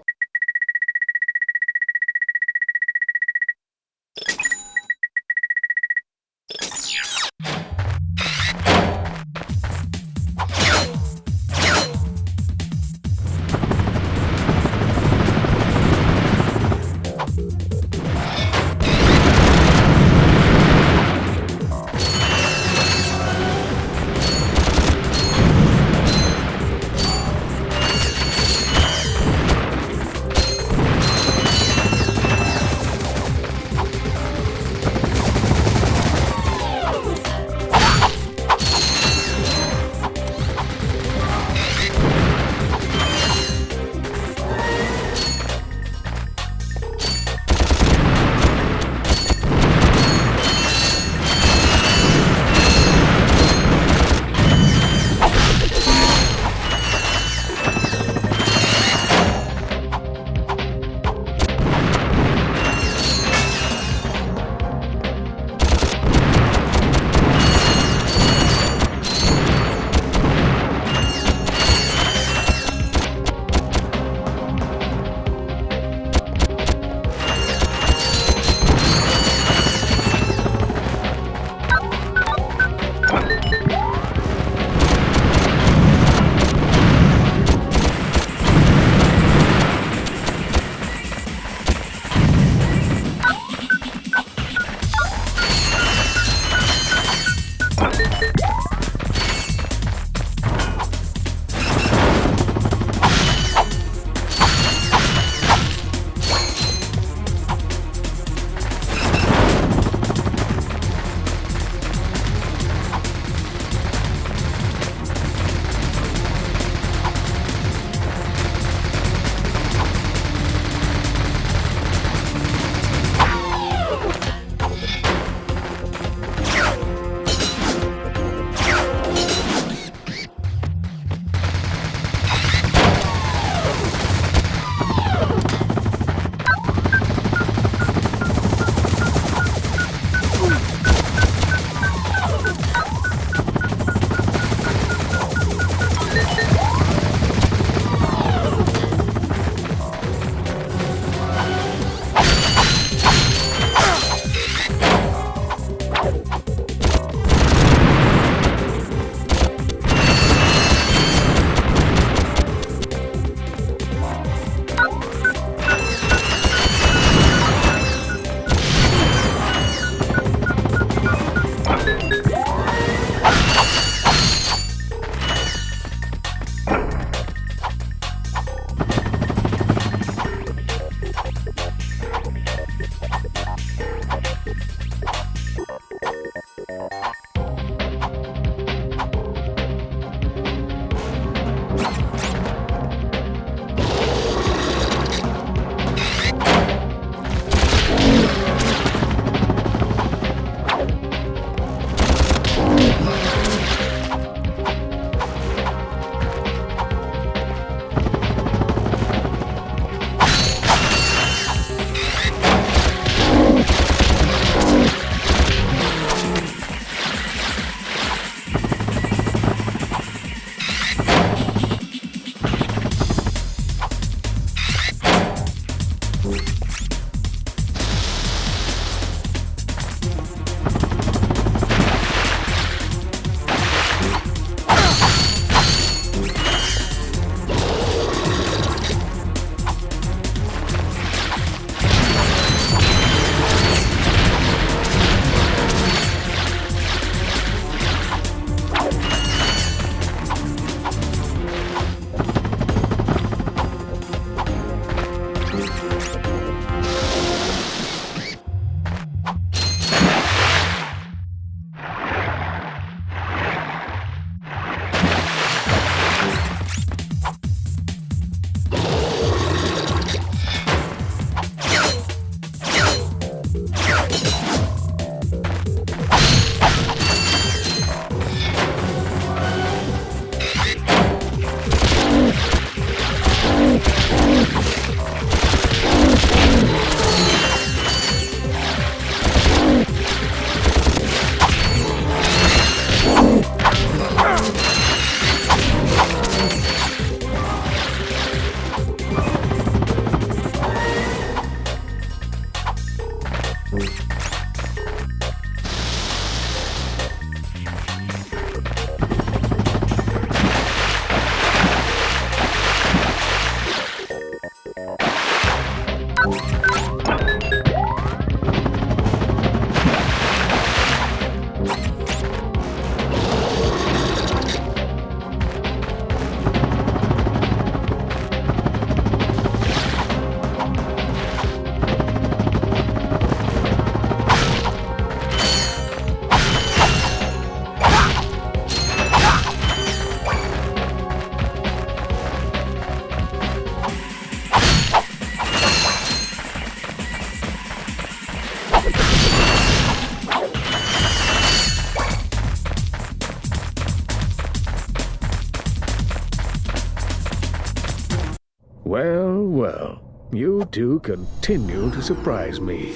Well, well. You two continue to surprise me.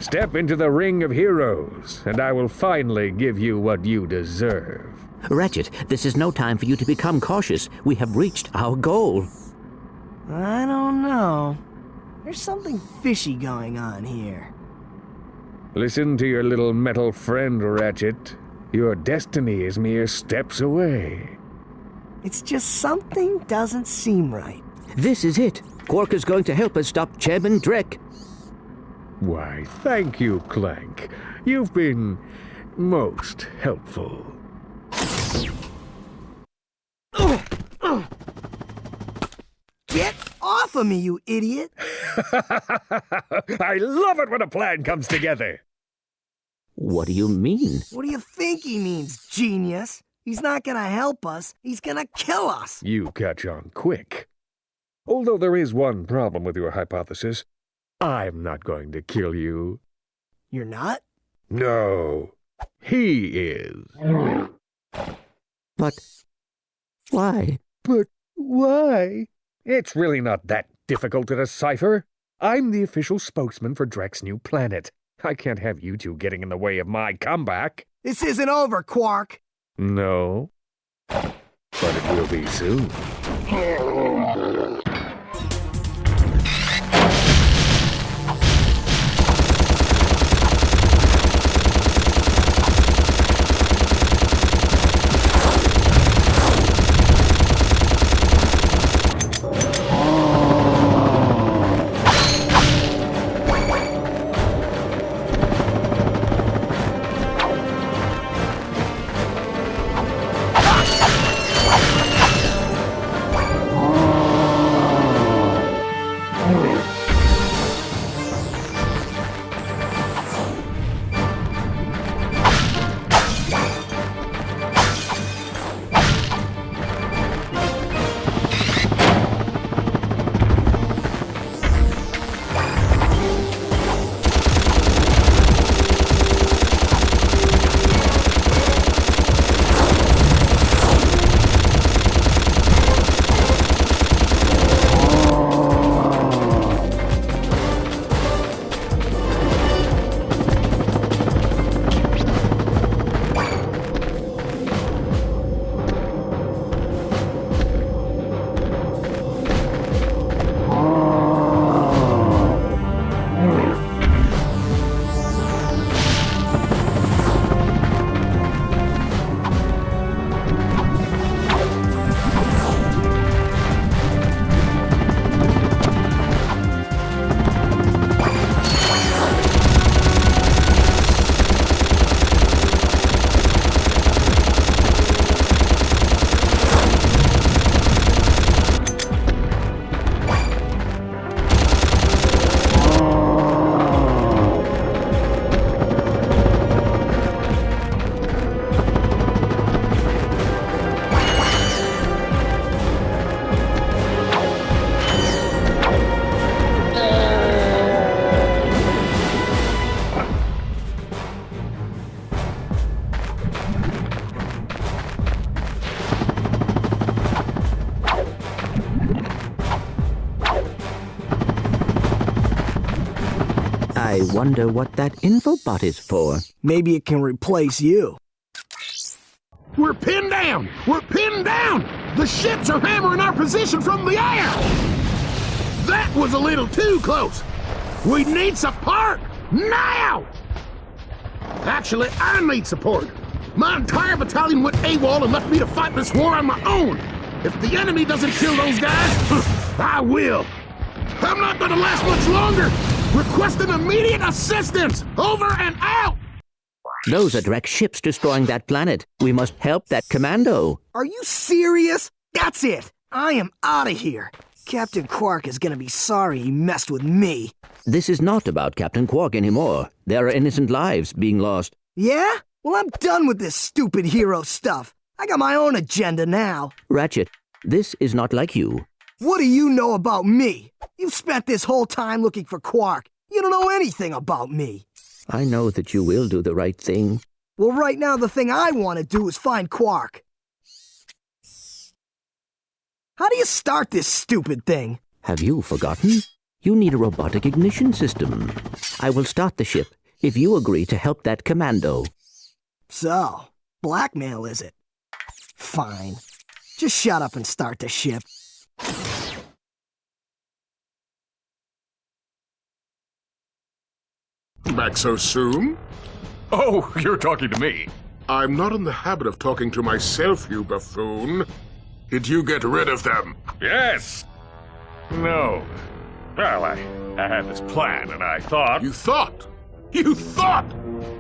Step into the ring of heroes, and I will finally give you what you deserve. Ratchet, this is no time for you to become cautious. We have reached our goal. I don't know. There's something fishy going on here. Listen to your little metal friend, Ratchet. Your destiny is mere steps away. It's just something doesn't seem right. This is it. Quark is going to help us stop Chairman Drek. Why, thank you, Clank. You've been most helpful. Get off of me, you idiot! I love it when a plan comes together. What do you mean? What do you think he means, genius? He's not gonna help us. He's gonna kill us. You catch on quick. Although there is one problem with your hypothesis. I'm not going to kill you. You're not? No. He is. But why? But why? It's really not that difficult to decipher. I'm the official spokesman for Drek's new planet. I can't have you two getting in the way of my comeback. This isn't over, Quark. No. But it will be soon. I wonder what that infobot is for. Maybe it can replace you. We're pinned down! We're pinned down! The ships are hammering our position from the air! That was a little too close! We need support! Now! Actually, I need support. My entire battalion went AWOL and left me to fight this war on my own. If the enemy doesn't kill those guys, I will. I'm not gonna last much longer! Requesting immediate assistance! Over and out! Those are Drek's ships destroying that planet. We must help that commando. Are you serious? That's it! I am out of here! Captain Quark is gonna be sorry he messed with me. This is not about Captain Quark anymore. There are innocent lives being lost. Yeah? Well, I'm done with this stupid hero stuff. I got my own agenda now. Ratchet, this is not like you. What do you know about me? You've spent this whole time looking for Quark. You don't know anything about me. I know that you will do the right thing. Well, right now the thing I want to do is find Quark. How do you start this stupid thing? Have you forgotten? You need a robotic ignition system. I will start the ship if you agree to help that commando. So, blackmail is it? Fine. Just shut up and start the ship. Back so soon? Oh, you're talking to me. I'm not in the habit of talking to myself, you buffoon. Did you get rid of them? Yes. No. Well, I had this plan, and I thought... You thought? You thought!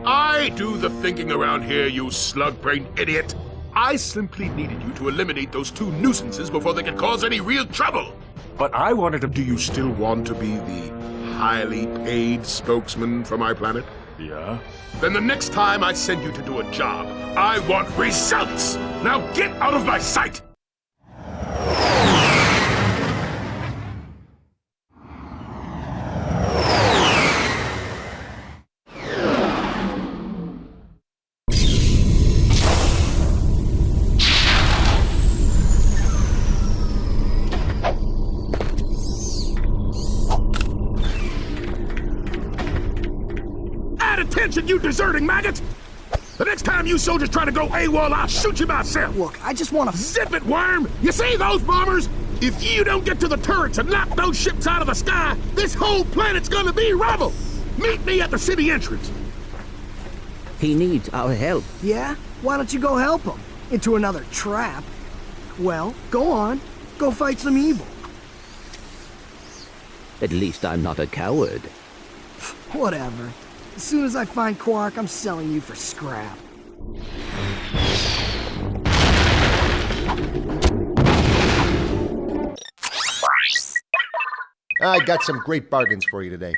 I do the thinking around here, you slug-brained idiot. I simply needed you to eliminate those two nuisances before they could cause any real trouble. But I wanted to... Do you still want to be the highly paid spokesman for my planet? Yeah? Then the next time I send you to do a job, I want results! Now get out of my sight! Attention, you deserting maggot! The next time you soldiers try to go AWOL, I'll shoot you myself! Look, I just want to... Zip it, worm! You see those bombers? If you don't get to the turrets and knock those ships out of the sky, this whole planet's gonna be rubble! Meet me at the city entrance! He needs our help. Yeah? Why don't you go help him? Into another trap. Well, go on. Go fight some evil. At least I'm not a coward. Whatever. As soon as I find Quark, I'm selling you for scrap. I got some great bargains for you today.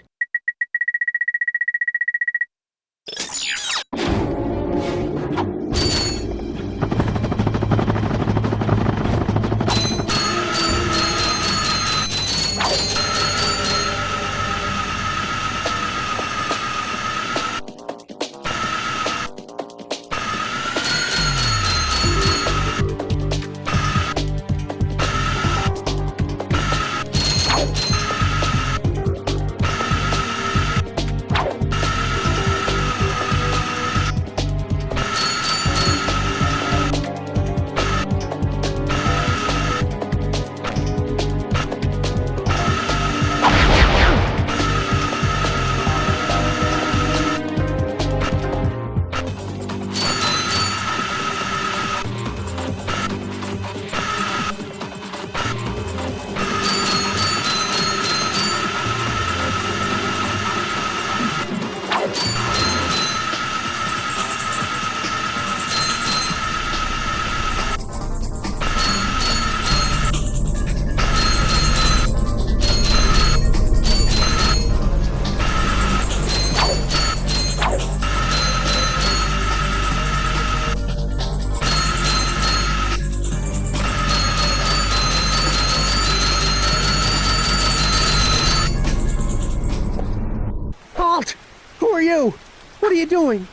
What are you doing?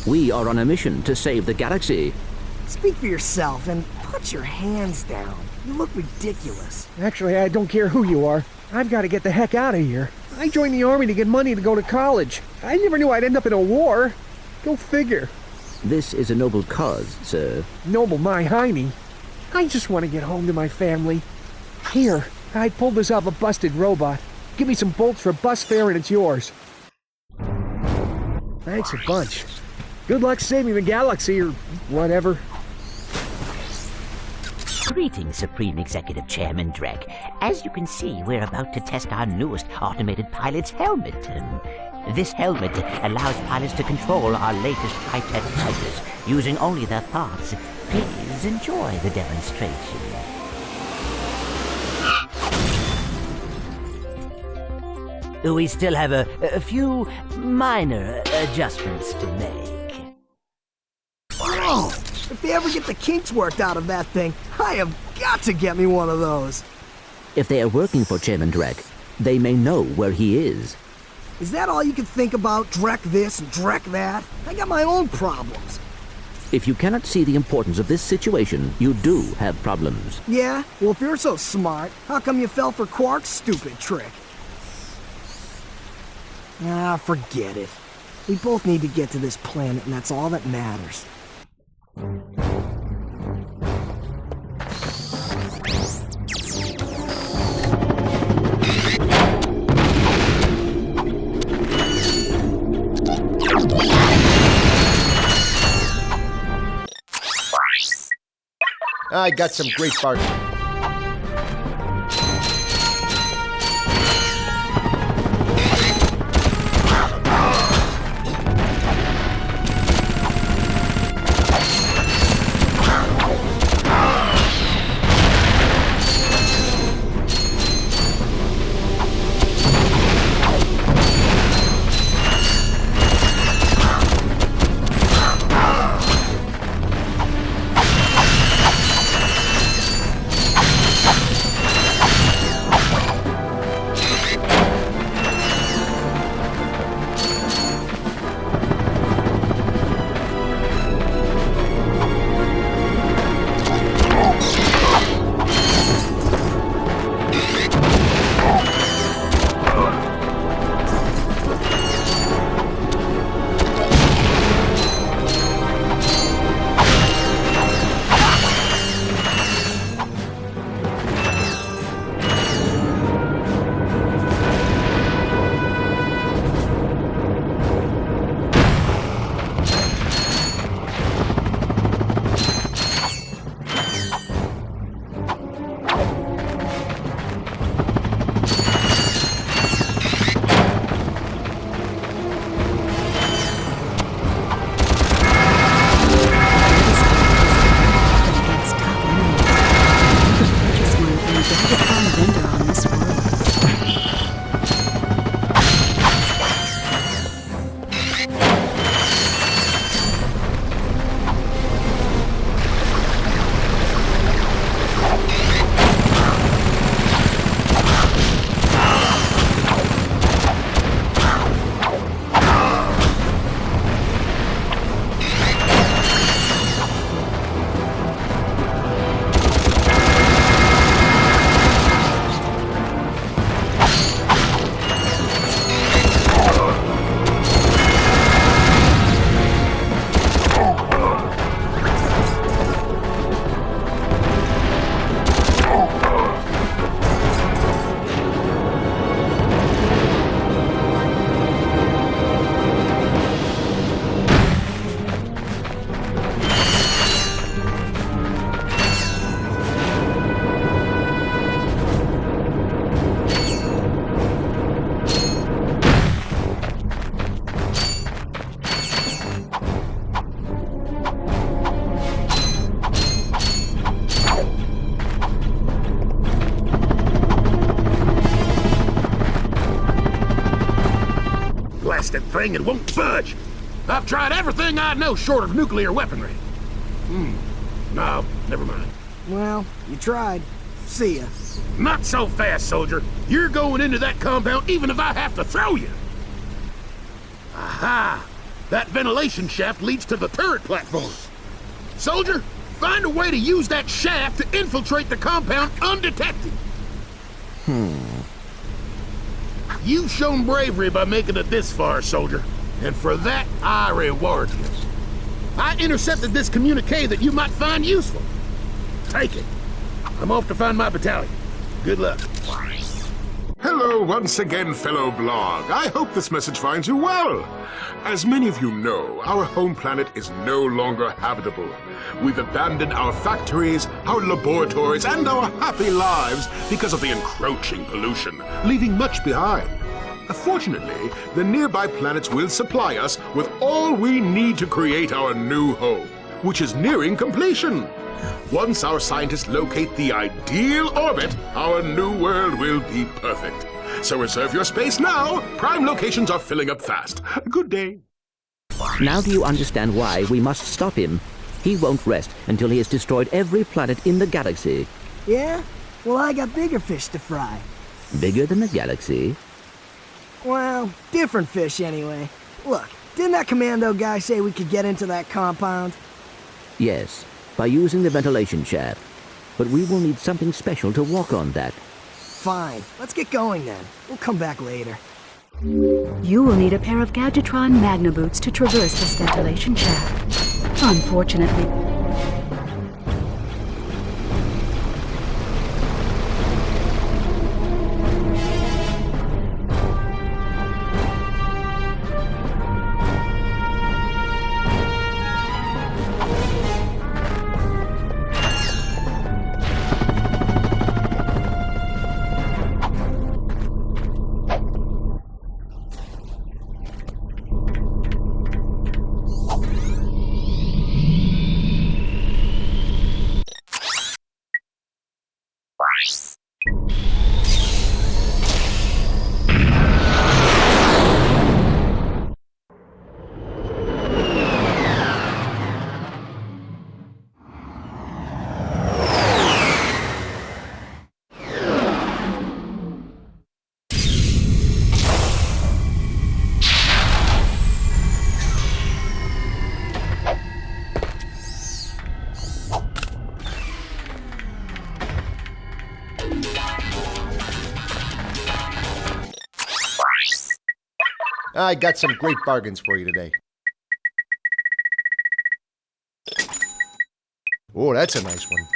We are on a mission to save the galaxy. Speak for yourself and put your hands down. You look ridiculous. Actually, I don't care who you are. I've got to get the heck out of here. I joined the army to get money to go to college. I never knew I'd end up in a war. Go figure. This is a noble cause, sir. Noble my hiney. I just want to get home to my family. Here, I pulled this off a busted robot. Give me some bolts for bus fare and it's yours. Thanks a bunch. Good luck saving the galaxy or whatever. Greetings, Supreme Executive Chairman Drek. As you can see, we're about to test our newest automated pilot's helmet. This helmet allows pilots to control our latest flight test fighters using only their thoughts. Please enjoy the demonstration. We still have a few minor adjustments to make. Whoa! If they ever get the kinks worked out of that thing, I have got to get me one of those. If they are working for Chairman Drek, they may know where he is. Is that all you can think about? Drek this and Drek that? I got my own problems. If you cannot see the importance of this situation, you do have problems. Yeah? Well, if you're so smart, how come you fell for Quark's stupid trick? Ah, forget it. We both need to get to this planet, and that's all that matters. I got some great bargain. Blasted thing, it won't budge. I've tried everything I know short of nuclear weaponry. No, never mind. Well, you tried. See ya. Not so fast, soldier. You're going into that compound even if I have to throw you. Aha! That ventilation shaft leads to the turret platform. Soldier, find a way to use that shaft to infiltrate the compound undetected. You've shown bravery by making it this far, soldier. And for that, I reward you. I intercepted this communique that you might find useful. Take it. I'm off to find my battalion. Good luck. Hello once again, fellow Blarg. I hope this message finds you well. As many of you know, our home planet is no longer habitable. We've abandoned our factories, our laboratories, and our happy lives because of the encroaching pollution, leaving much behind. Fortunately, the nearby planets will supply us with all we need to create our new home, which is nearing completion. Once our scientists locate the ideal orbit, our new world will be perfect. So reserve your space now. Prime locations are filling up fast. Good day. Now do you understand why we must stop him? He won't rest until he has destroyed every planet in the galaxy. Yeah? Well, I got bigger fish to fry. Bigger than the galaxy? Well, different fish anyway. Look, didn't that commando guy say we could get into that compound? Yes, by using the ventilation shaft. But we will need something special to walk on that. Fine. Let's get going then. We'll come back later. You will need a pair of Gadgetron Magna Boots to traverse this ventilation shaft. Unfortunately. I got some great bargains for you today. Oh, that's a nice one.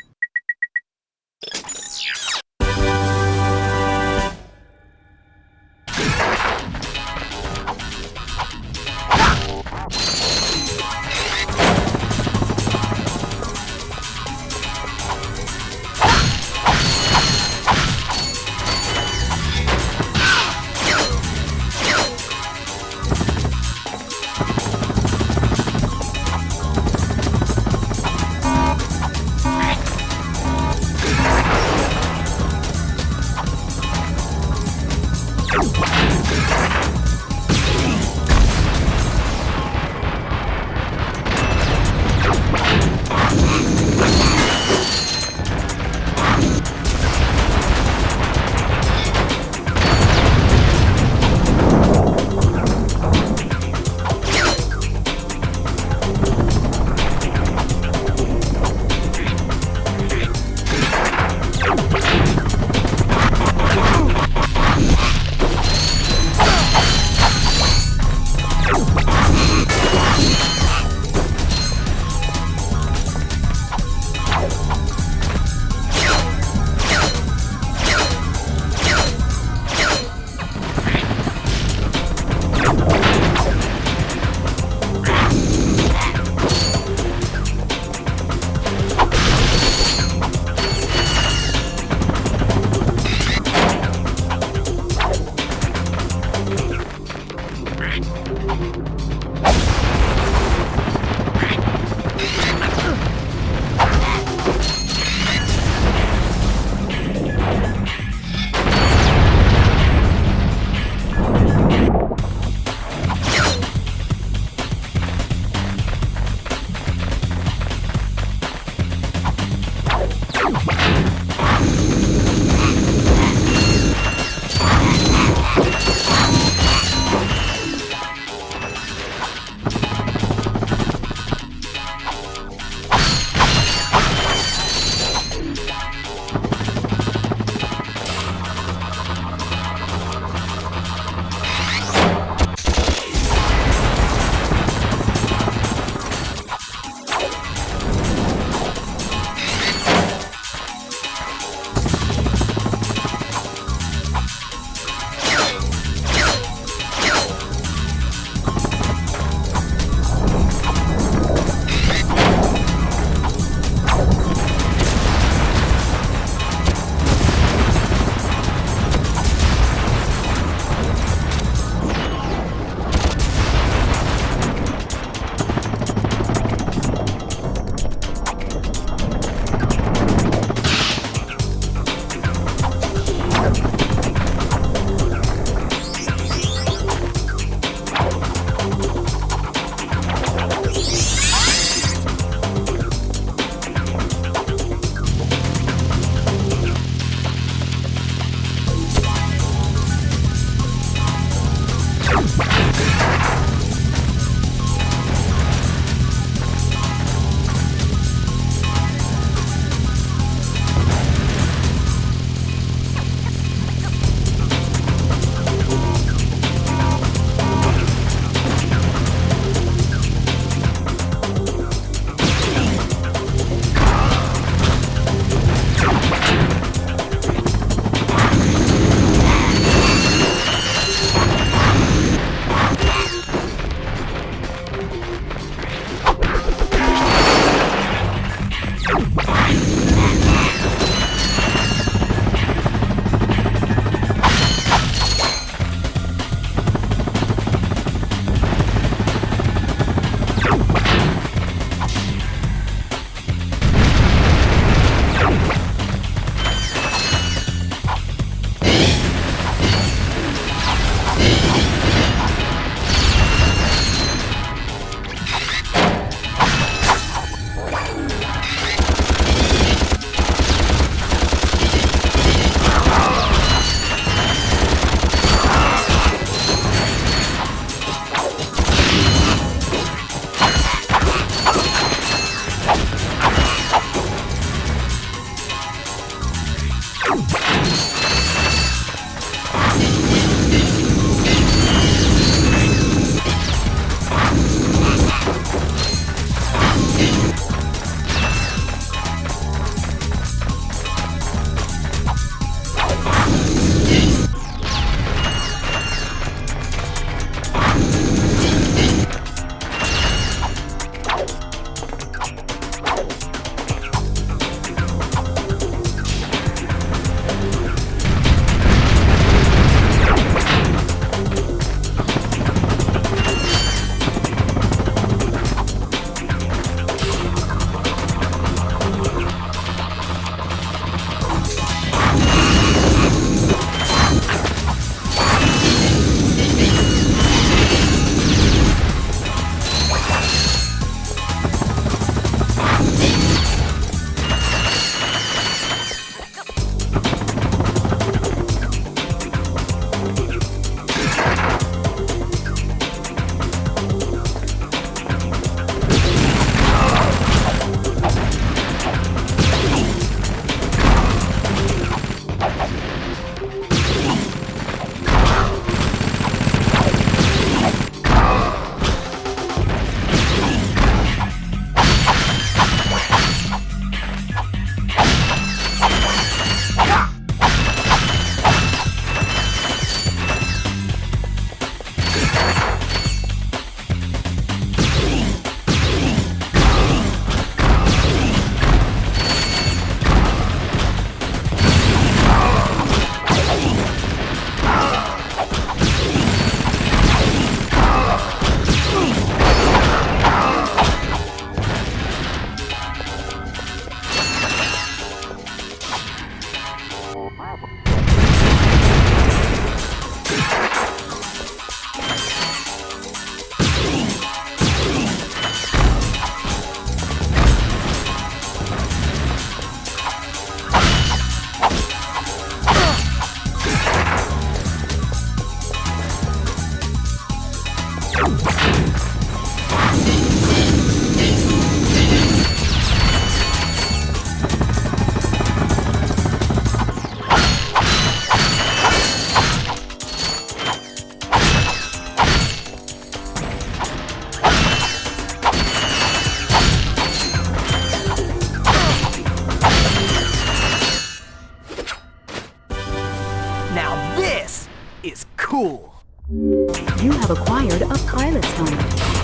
cool. You have acquired a pilot's helmet,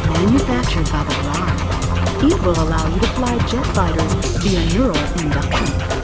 manufactured by the Blarg. It will allow you to fly jet fighters via neural induction.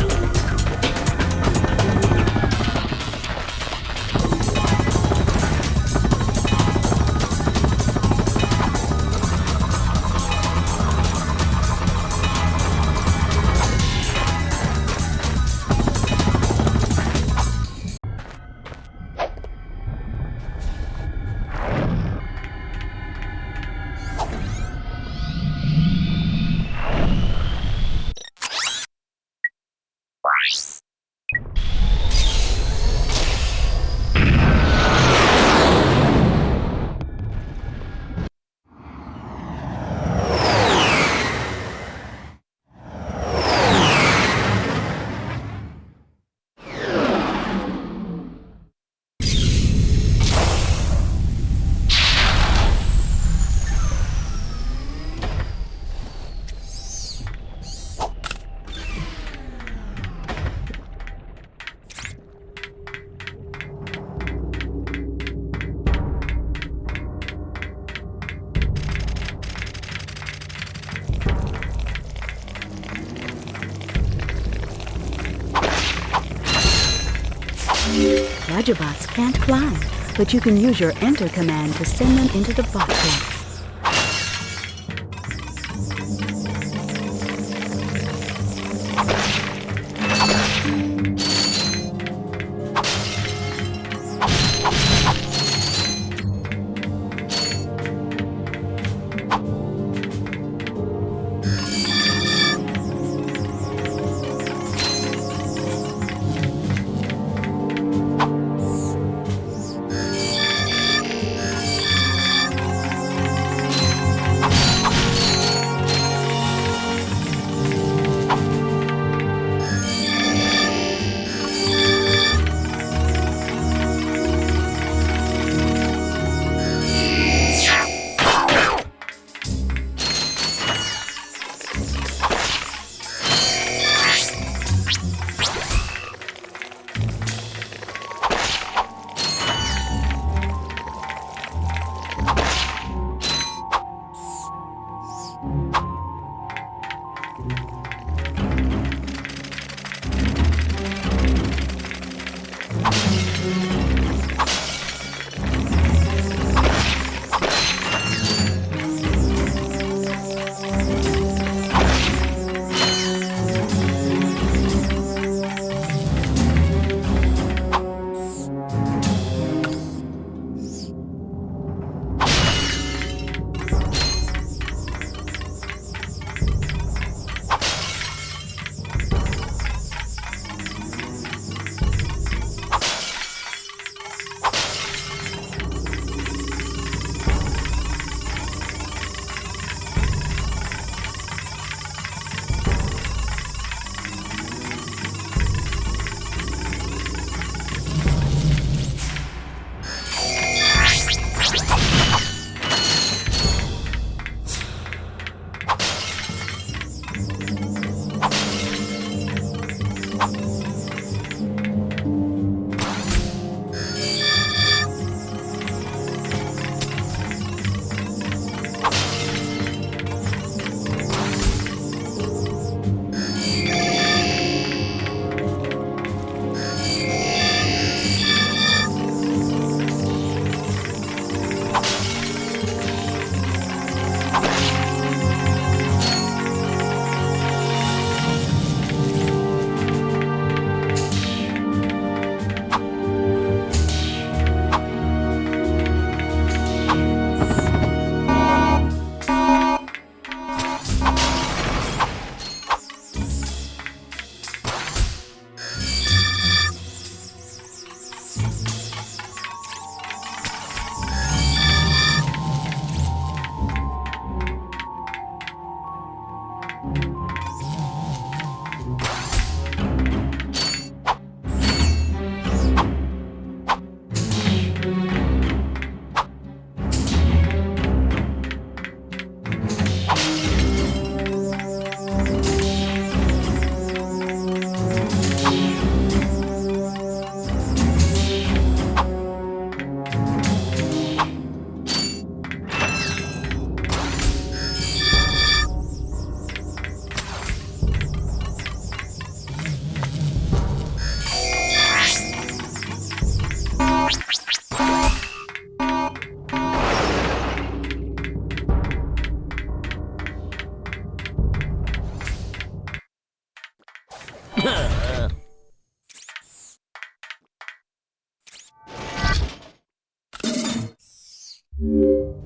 Rajabots can't climb, but you can use your enter command to send them into the bot box.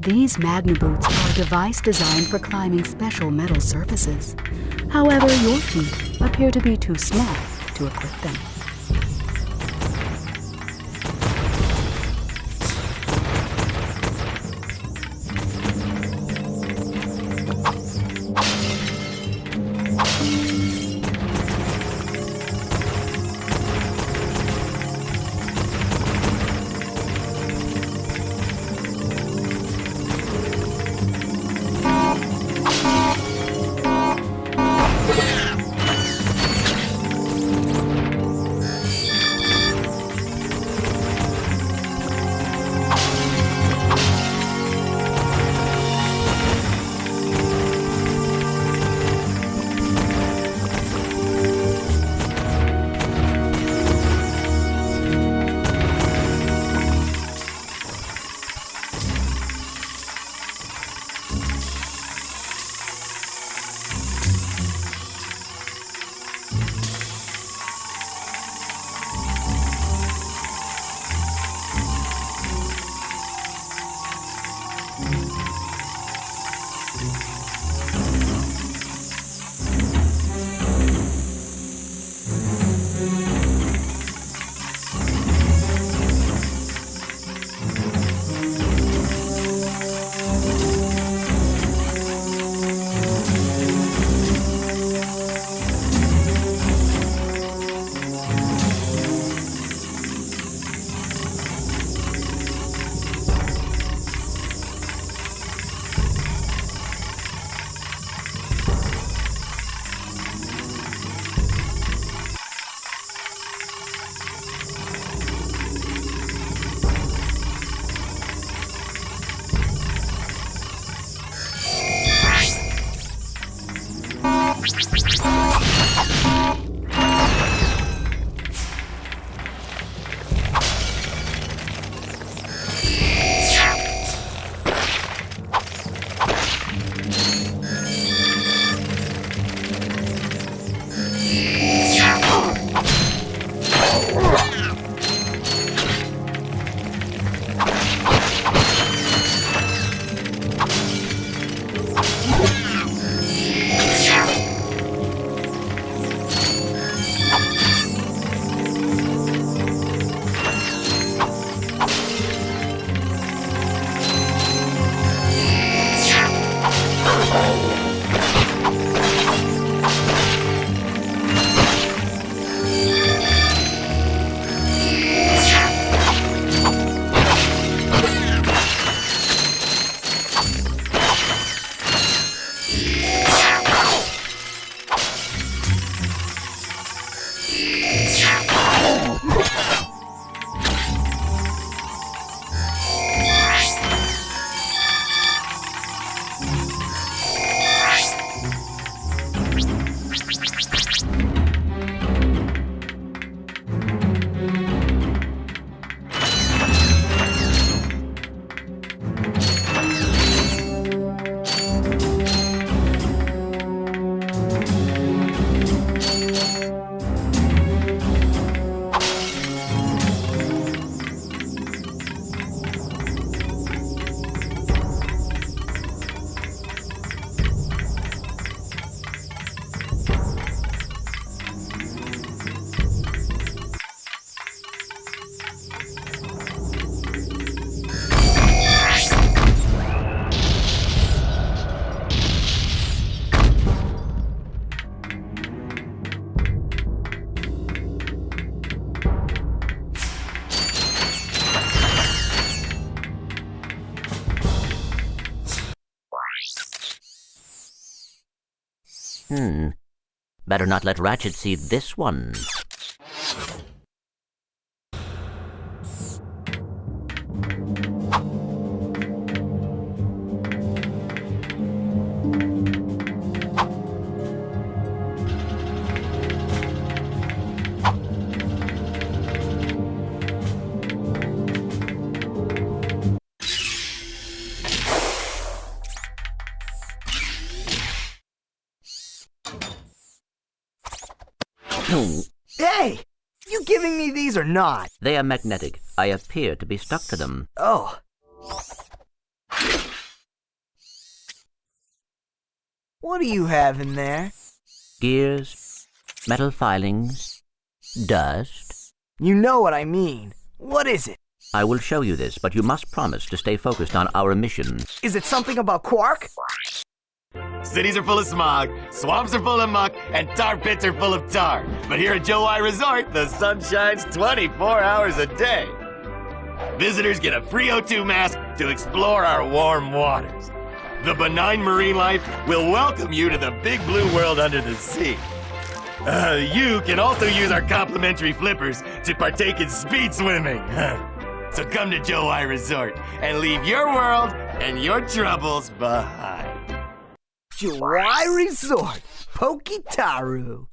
These Magnaboots are a device designed for climbing special metal surfaces. However, your feet appear to be too small to equip them. Better not let Ratchet see this one. Hey! You giving me these or not? They are magnetic. I appear to be stuck to them. Oh. What do you have in there? Gears, metal filings, dust. You know what I mean. What is it? I will show you this, but you must promise to stay focused on our mission. Is it something about Quark? Cities are full of smog, swamps are full of muck, and tar pits are full of tar. But here at Joe I Resort, the sun shines 24 hours a day. Visitors get a free O2 mask to explore our warm waters. The benign marine life will welcome you to the big blue world under the sea. You can also use our complimentary flippers to partake in speed swimming. So come to Joe I Resort and leave your world and your troubles behind. Joe I Resort, Pokitaru.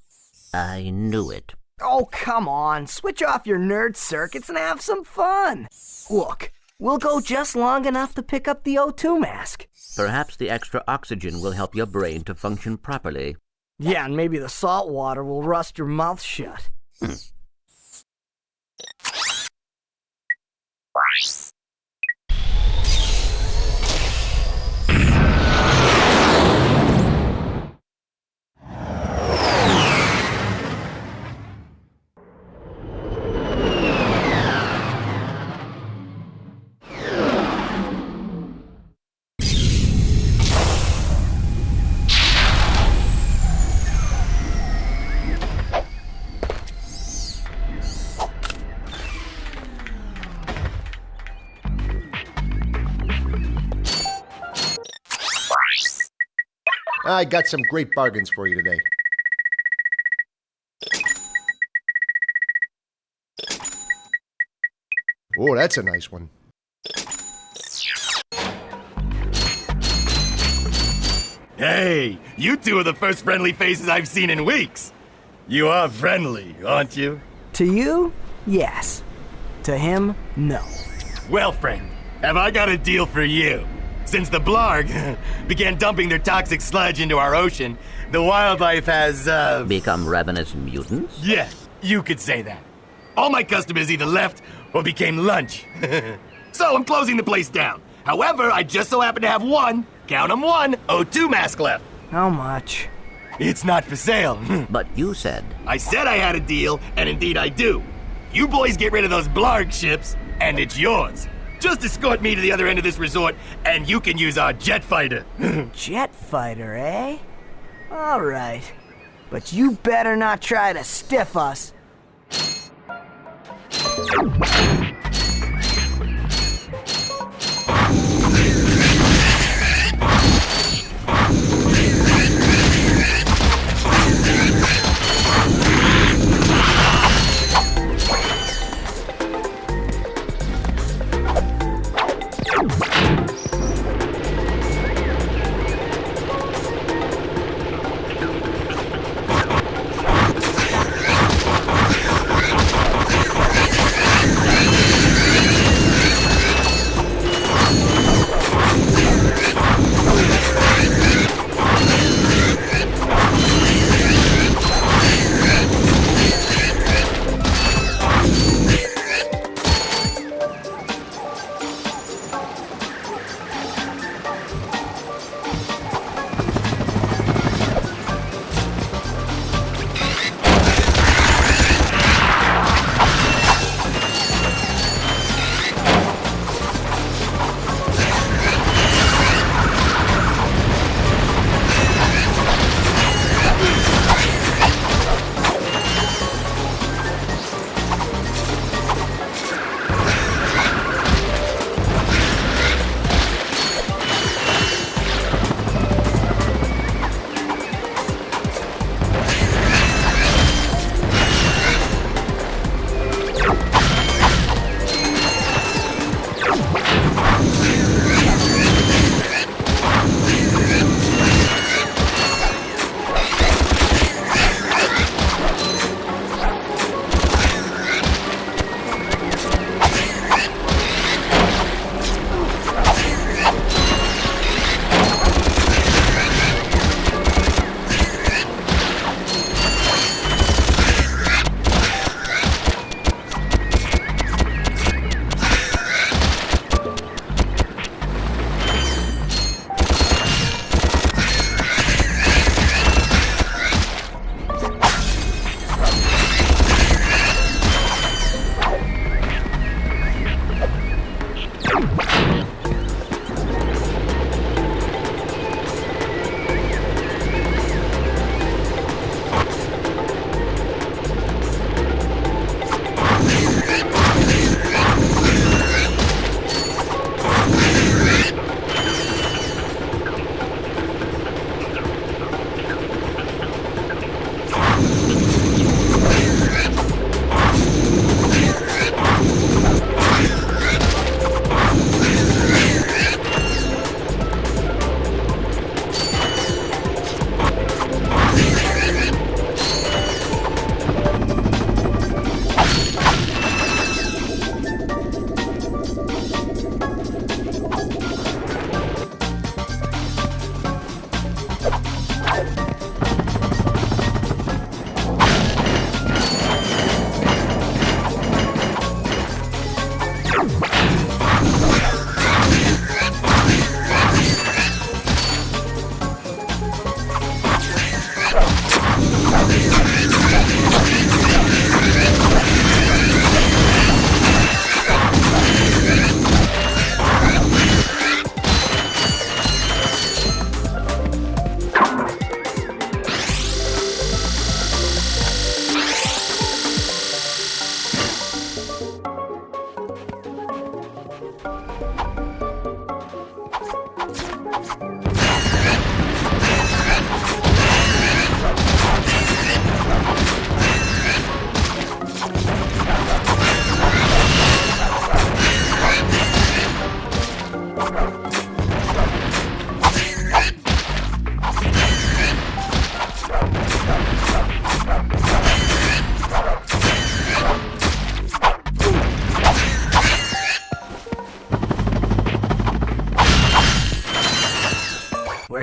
I knew it. Oh, come on. Switch off your nerd circuits and have some fun. Look, we'll go just long enough to pick up the O2 mask. Perhaps the extra oxygen will help your brain to function properly. Yeah, and maybe the salt water will rust your mouth shut. I got some great bargains for you today. Oh, that's a nice one. Hey, you two are the first friendly faces I've seen in weeks. You are friendly, aren't you? To you, yes. To him, no. Well, friend, have I got a deal for you? Since the Blarg began dumping their toxic sludge into our ocean, the wildlife has, become ravenous mutants? Yeah, you could say that. All my customers either left or became lunch. So I'm closing the place down. However, I just so happen to have one, count 'em one, O2 mask left. How much? It's not for sale. But you said... I said I had a deal, and indeed I do. You boys get rid of those Blarg ships, and it's yours. Just escort me to the other end of this resort, and you can use our jet fighter. Jet fighter, eh? All right. But you better not try to stiff us.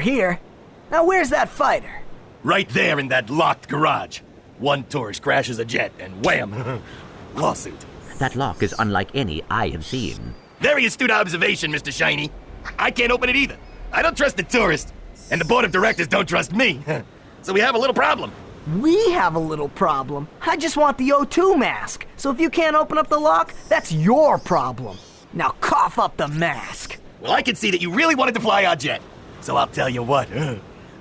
here. Now where's that fighter? Right there in that locked garage. One tourist crashes a jet and wham! Lawsuit. That lock is unlike any I have seen. Very astute observation, Mr. Shiny. I can't open it either. I don't trust the tourist, and the board of directors don't trust me. So we have a little problem. We have a little problem. I just want the O2 mask. So if you can't open up the lock, that's your problem. Now cough up the mask. Well, I can see that you really wanted to fly our jet. So I'll tell you what.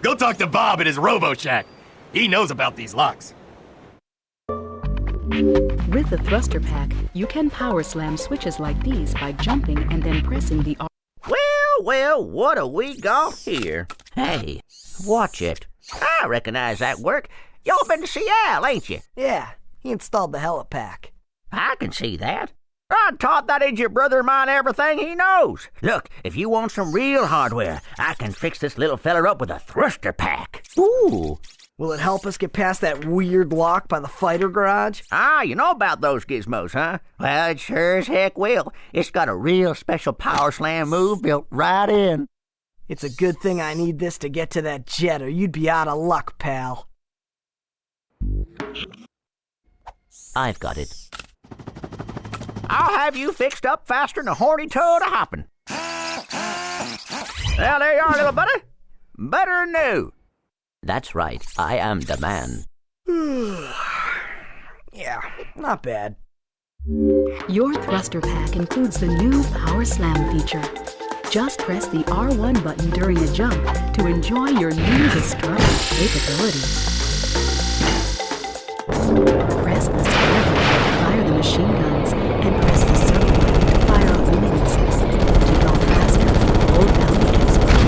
Go talk to Bob at his Robo Shack. He knows about these locks. With the thruster pack, you can power slam switches like these by jumping and then pressing the R. Well, what do we got here? Hey, watch it. I recognize that work. Y'all been to see Al, ain't you? Yeah, he installed the helipack. I can see that. I taught that idiot brother of mine everything he knows. Look, if you want some real hardware, I can fix this little feller up with a thruster pack. Ooh. Will it help us get past that weird lock by the fighter garage? Ah, you know about those gizmos, huh? Well, it sure as heck will. It's got a real special power slam move built right in. It's a good thing I need this to get to that jet, or you'd be out of luck, pal. I've got it. I'll have you fixed up faster than a horny toad a-hoppin'. Well, there you are, little buddy. Better than new. That's right. I am the man. Yeah, not bad. Your thruster pack includes the new Power Slam feature. Just press the R1 button during a jump to enjoy your new destructive capabilities. Press the square button to fire the machine guns, and press the circle button to fire up the missiles. To go faster, hold down the X button.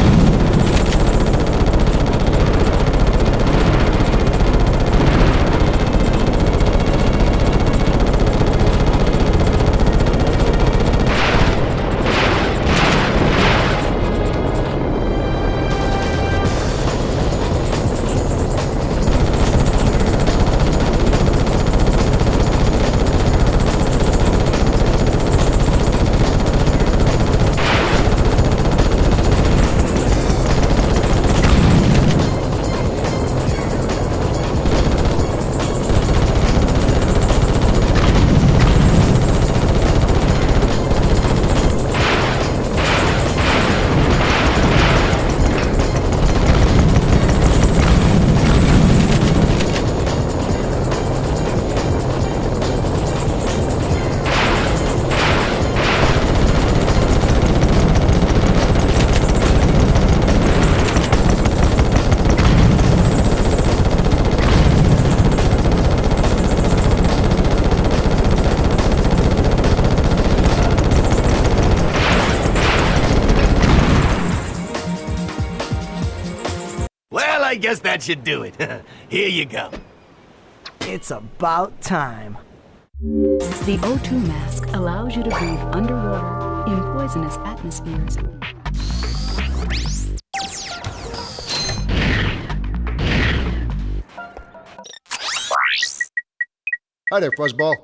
I guess that should do it. Here you go. It's about time. The O2 mask allows you to breathe underwater in poisonous atmospheres. Hi there, Fuzzball.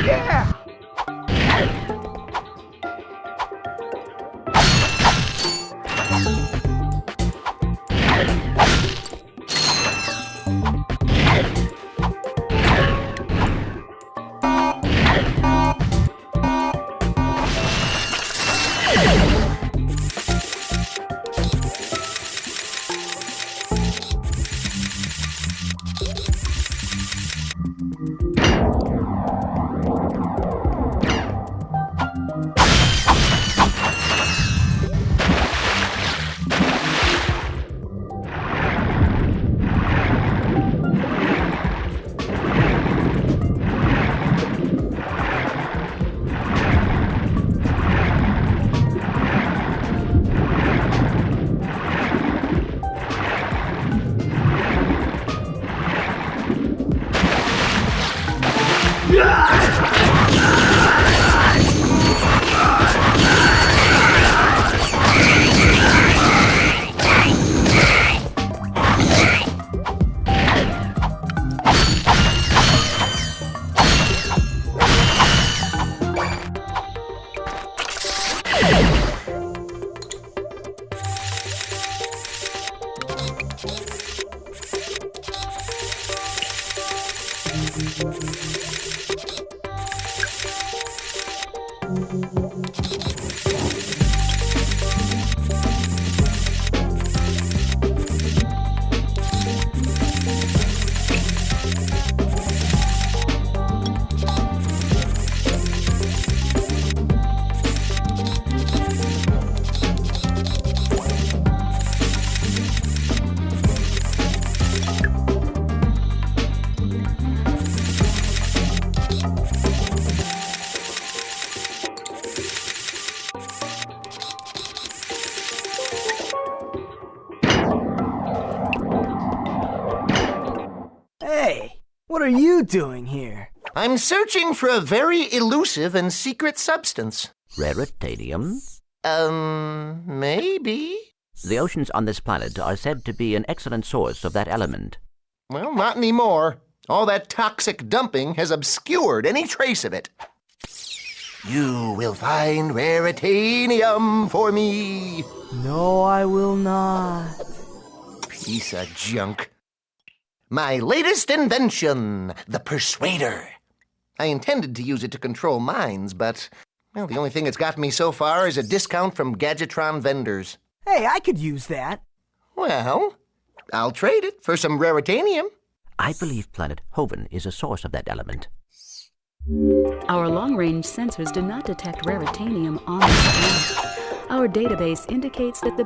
Yeah! What are you doing here? I'm searching for a very elusive and secret substance. Raritanium? Maybe? The oceans on this planet are said to be an excellent source of that element. Well, not anymore. All that toxic dumping has obscured any trace of it. You will find raritanium for me. No, I will not. Piece of junk. My latest invention, the Persuader. I intended to use it to control minds, but, well, the only thing it's got me so far is a discount from Gadgetron vendors. Hey, I could use that. Well, I'll trade it for some raritanium. I believe planet Hoven is a source of that element. Our long-range sensors do not detect raritanium on this planet. Our database indicates that the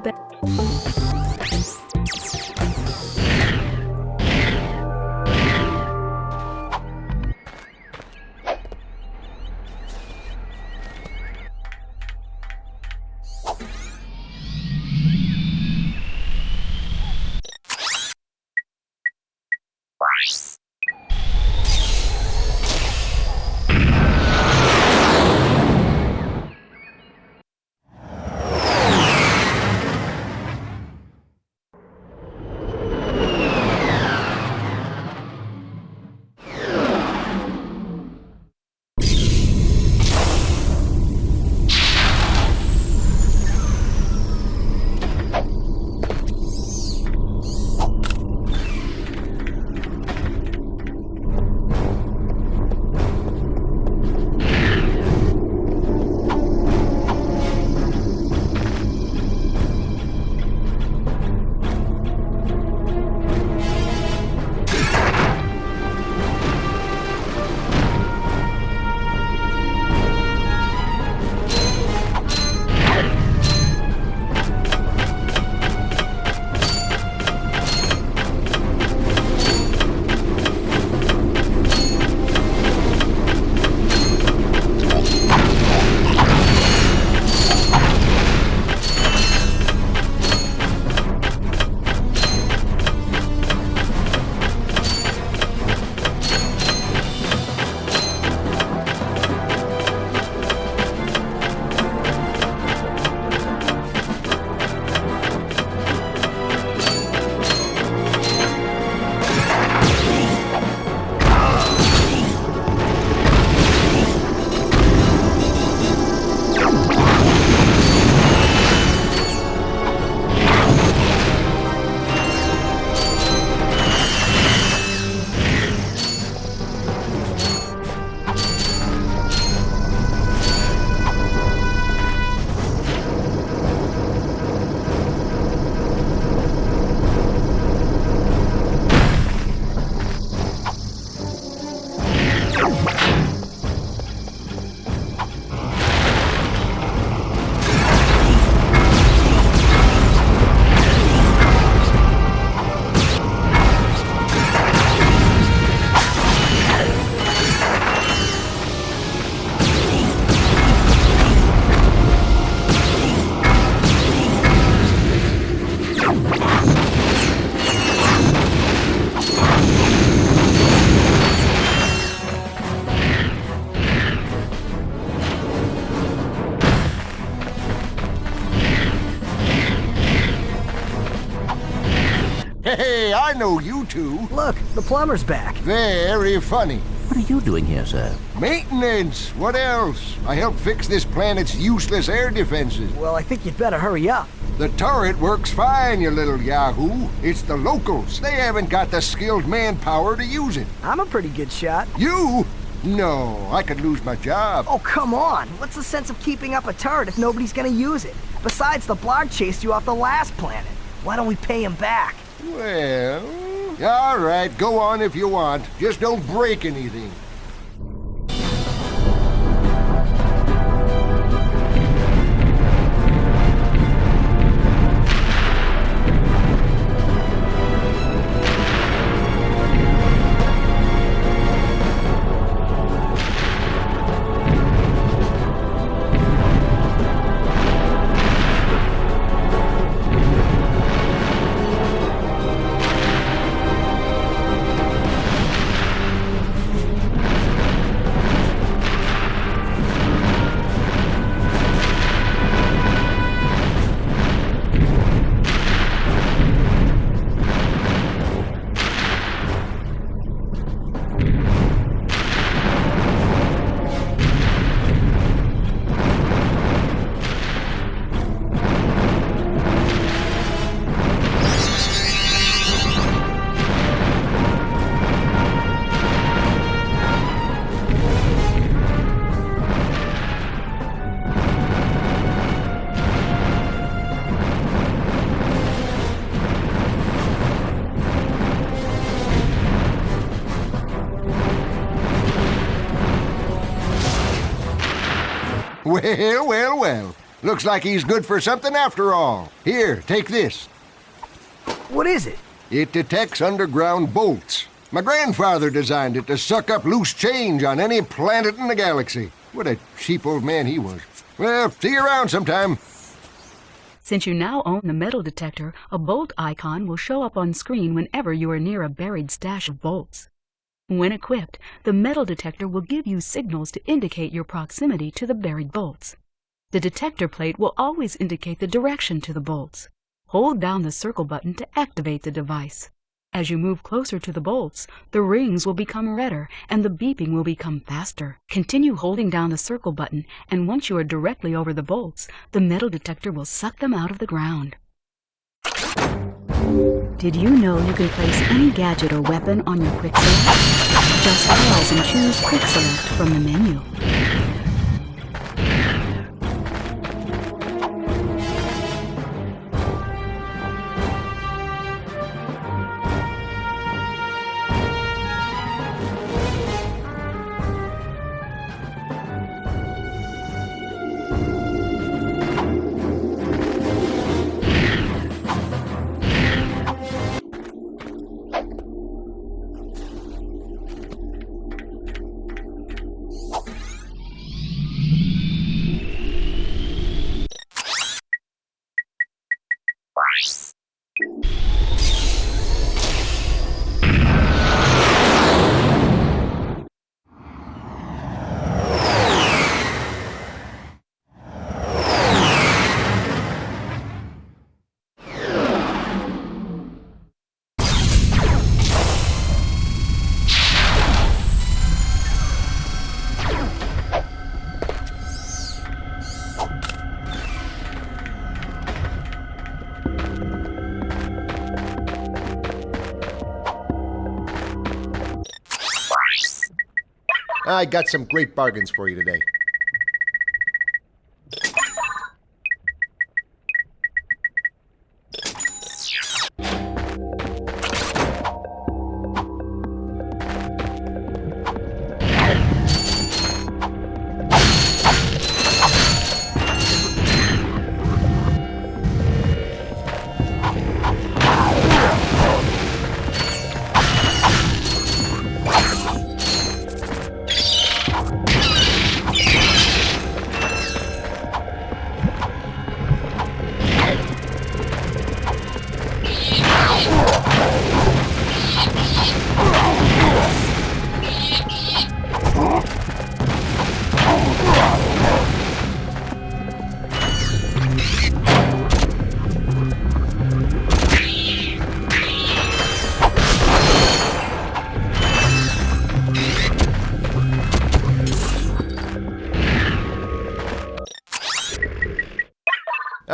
I know you two. Look, the plumber's back. Very funny. What are you doing here, sir? Maintenance. What else? I helped fix this planet's useless air defenses. Well, I think you'd better hurry up. The turret works fine, you little yahoo. It's the locals. They haven't got the skilled manpower to use it. I'm a pretty good shot. You? No, I could lose my job. Oh, come on. What's the sense of keeping up a turret if nobody's gonna use it? Besides, the Blarg chased you off the last planet. Why don't we pay him back? Well, all right, go on if you want. Just don't break anything. Well. Looks like he's good for something after all. Here, take this. What is it? It detects underground bolts. My grandfather designed it to suck up loose change on any planet in the galaxy. What a cheap old man he was. Well, see you around sometime. Since you now own the metal detector, a bolt icon will show up on screen whenever you are near a buried stash of bolts. When equipped, the metal detector will give you signals to indicate your proximity to the buried bolts. The detector plate will always indicate the direction to the bolts. Hold down the circle button to activate the device. As you move closer to the bolts, the rings will become redder and the beeping will become faster. Continue holding down the circle button, and once you are directly over the bolts, the metal detector will suck them out of the ground. Did you know you can place any gadget or weapon on your quick select? Just pause and choose quick select from the menu. I got some great bargains for you today.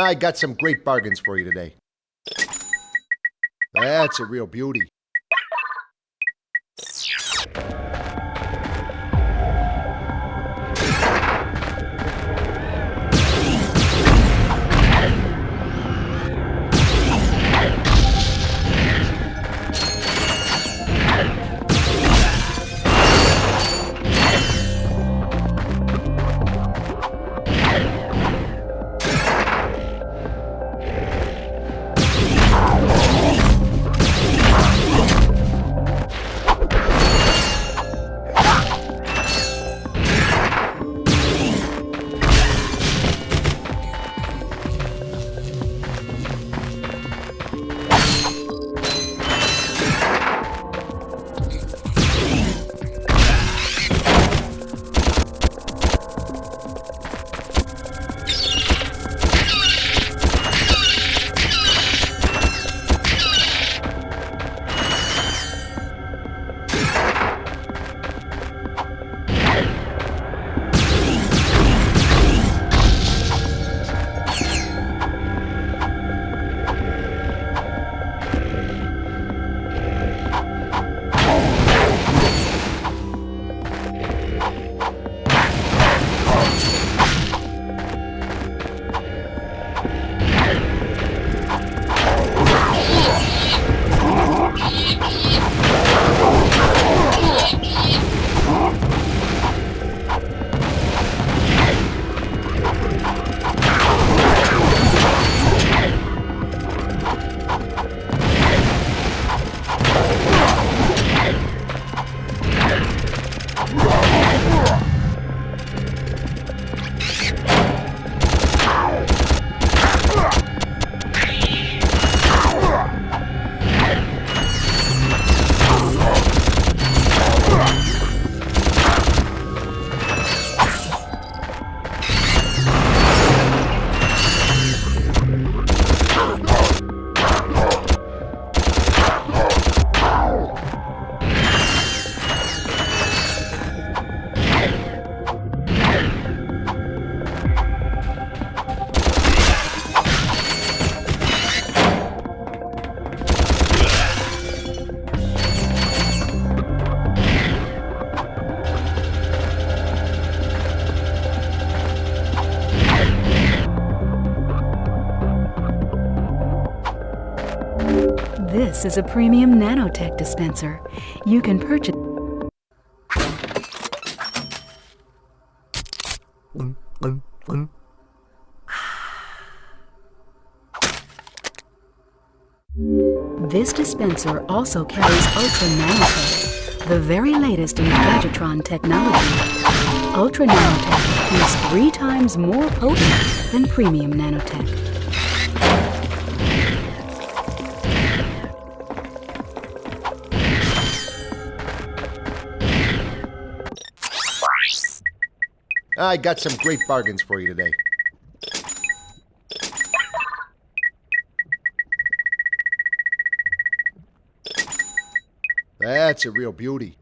I got some great bargains for you today. That's a real beauty. This is a premium nanotech dispenser. You can purchase. This dispenser also carries Ultra Nanotech, the very latest in Gadgetron technology. Ultra Nanotech is 3 times more potent than premium nanotech. I got some great bargains for you today. That's a real beauty.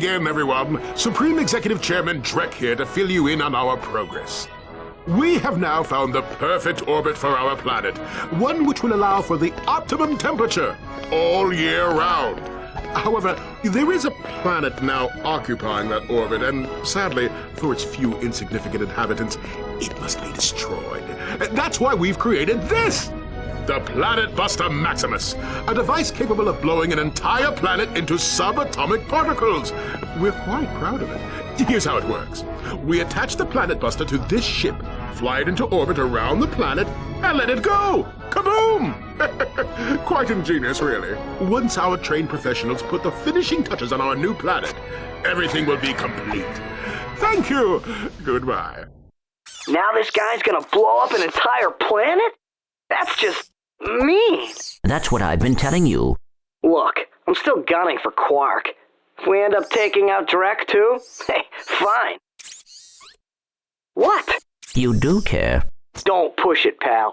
again, everyone. Supreme Executive Chairman Drek here to fill you in on our progress. We have now found the perfect orbit for our planet, one which will allow for the optimum temperature all year round. However, there is a planet now occupying that orbit, and sadly, for its few insignificant inhabitants, it must be destroyed. That's why we've created this! The Planet Buster Maximus, a device capable of blowing an entire planet into subatomic particles. We're quite proud of it. Here's how it works. We attach the Planet Buster to this ship, fly it into orbit around the planet, and let it go! Kaboom! Quite ingenious, really. Once our trained professionals put the finishing touches on our new planet, everything will be complete. Thank you! Goodbye. Now this guy's gonna blow up an entire planet? That's just mean. That's what I've been telling you. Look, I'm still gunning for Quark. If we end up taking out Drek too, hey, fine. What? You do care. Don't push it, pal.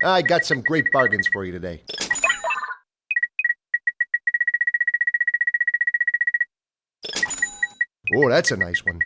I got some great bargains for you today. Oh, that's a nice one.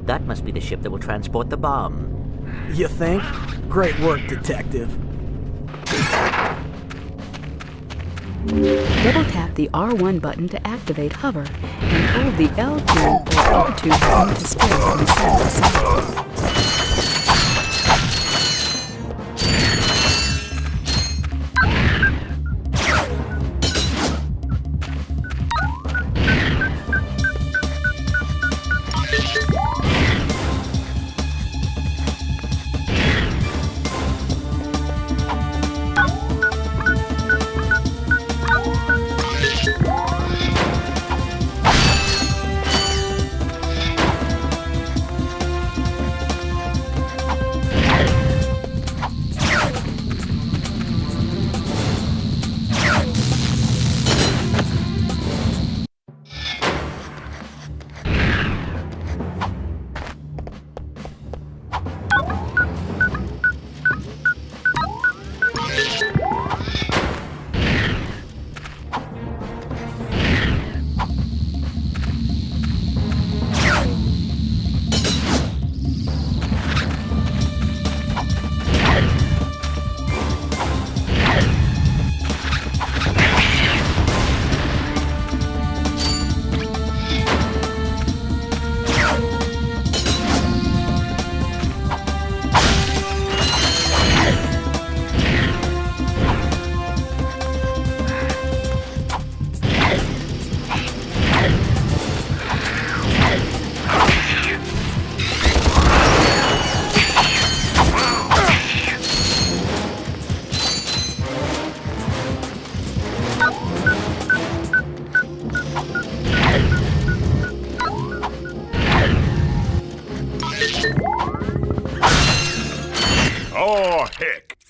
That must be the ship that will transport the bomb. You think? Great work, Detective. Double tap the R1 button to activate hover, and hold the L2 or R2 button to scale from side to side.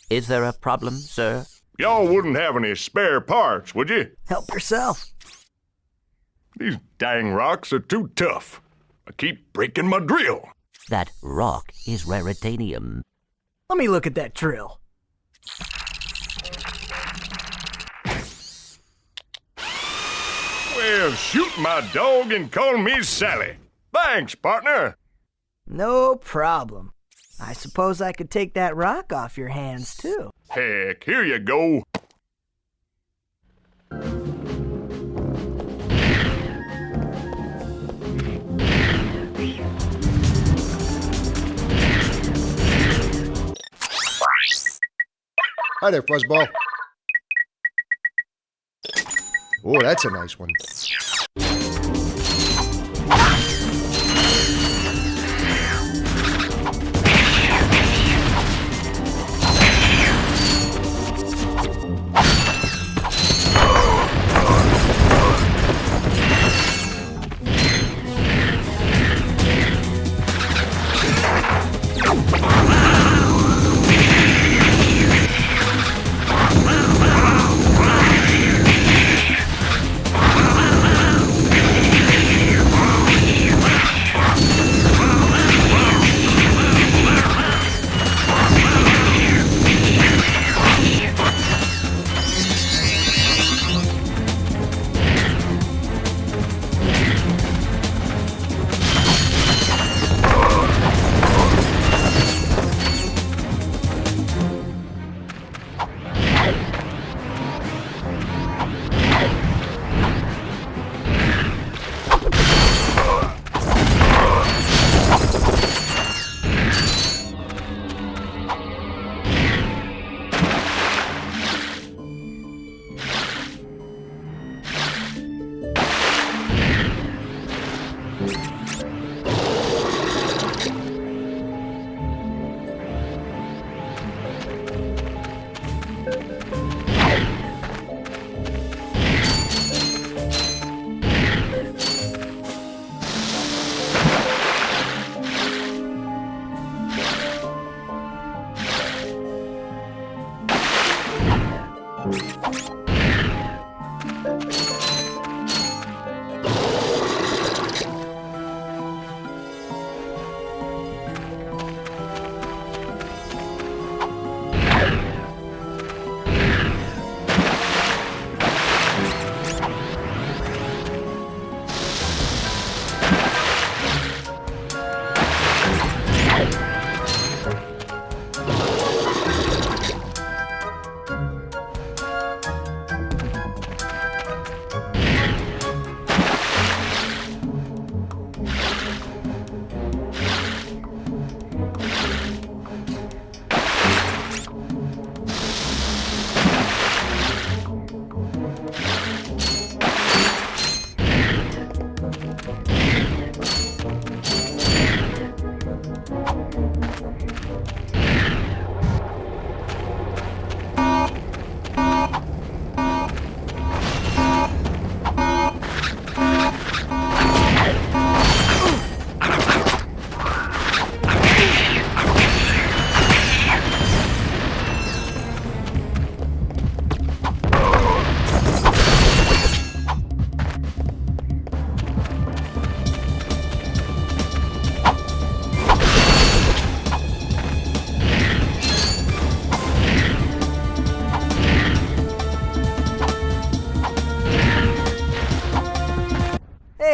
Is there a problem, sir? Y'all wouldn't have any spare parts, would you? Help yourself. These dang rocks are too tough. I keep breaking my drill. That rock is raritanium. Let me look at that drill. Well, shoot my dog and call me Sally. Thanks, partner. No problem. I suppose I could take that rock off your hands, too. Heck, here you go. Hi there, Fuzzball. Oh, that's a nice one.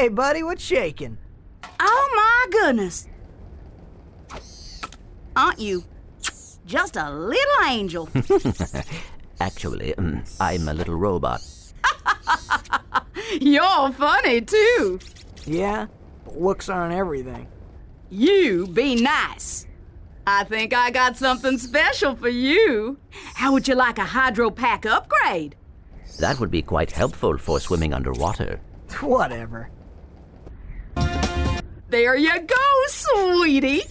Hey, buddy, what's shaking? Oh, my goodness. Aren't you just a little angel? Actually, I'm a little robot. You're funny, too. Yeah? But looks aren't everything. You be nice. I think I got something special for you. How would you like a hydro pack upgrade? That would be quite helpful for swimming underwater. Whatever. There you go, sweetie.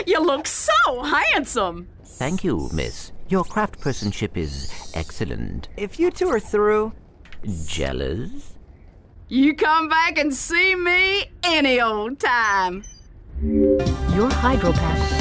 You look so handsome. Thank you, miss. Your craftspersonship is excellent. If you two are through... Jealous? You come back and see me any old time. Your hydro pack.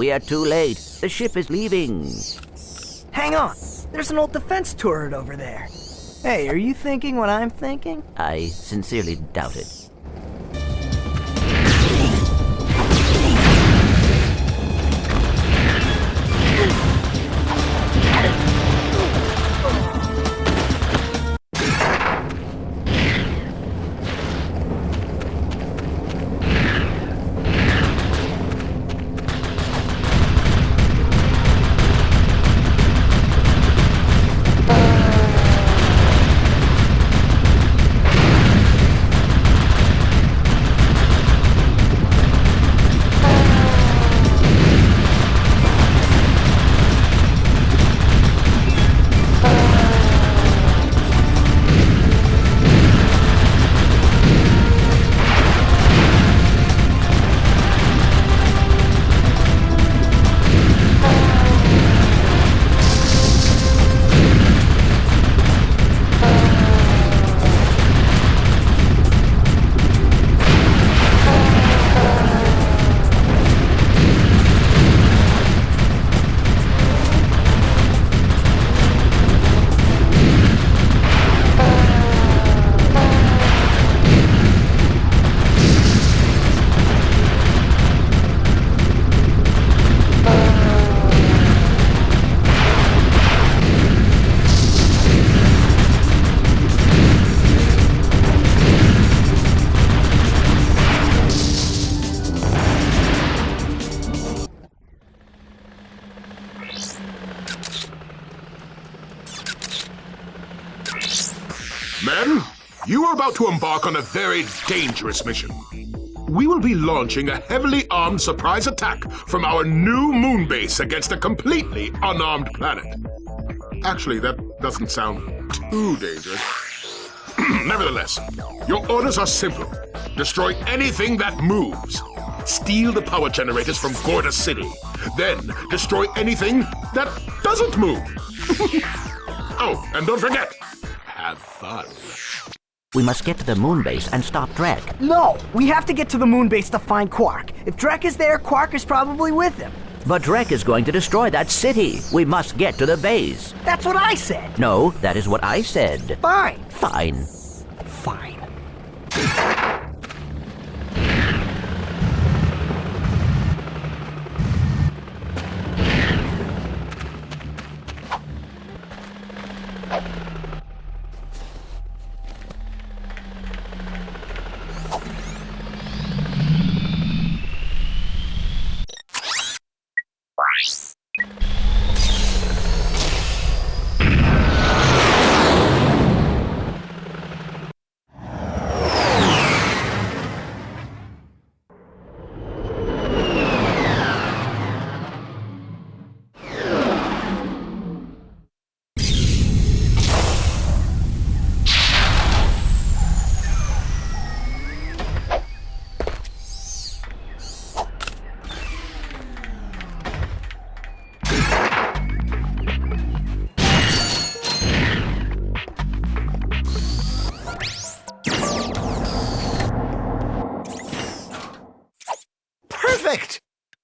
We are too late. The ship is leaving. Hang on. There's an old defense turret over there. Hey, are you thinking what I'm thinking? I sincerely doubt it. Men, you are about to embark on a very dangerous mission. We will be launching a heavily armed surprise attack from our new moon base against a completely unarmed planet. Actually, that doesn't sound too dangerous. Nevertheless, your orders are simple. Destroy anything that moves. Steal the power generators from Gorda City. Then destroy anything that doesn't move. Oh, and don't forget, have fun. We must get to the moon base and stop Drek. No! We have to get to the moon base to find Quark. If Drek is there, Quark is probably with him. But Drek is going to destroy that city. We must get to the base. That's what I said. No, that is what I said. Fine. Fine. Fine.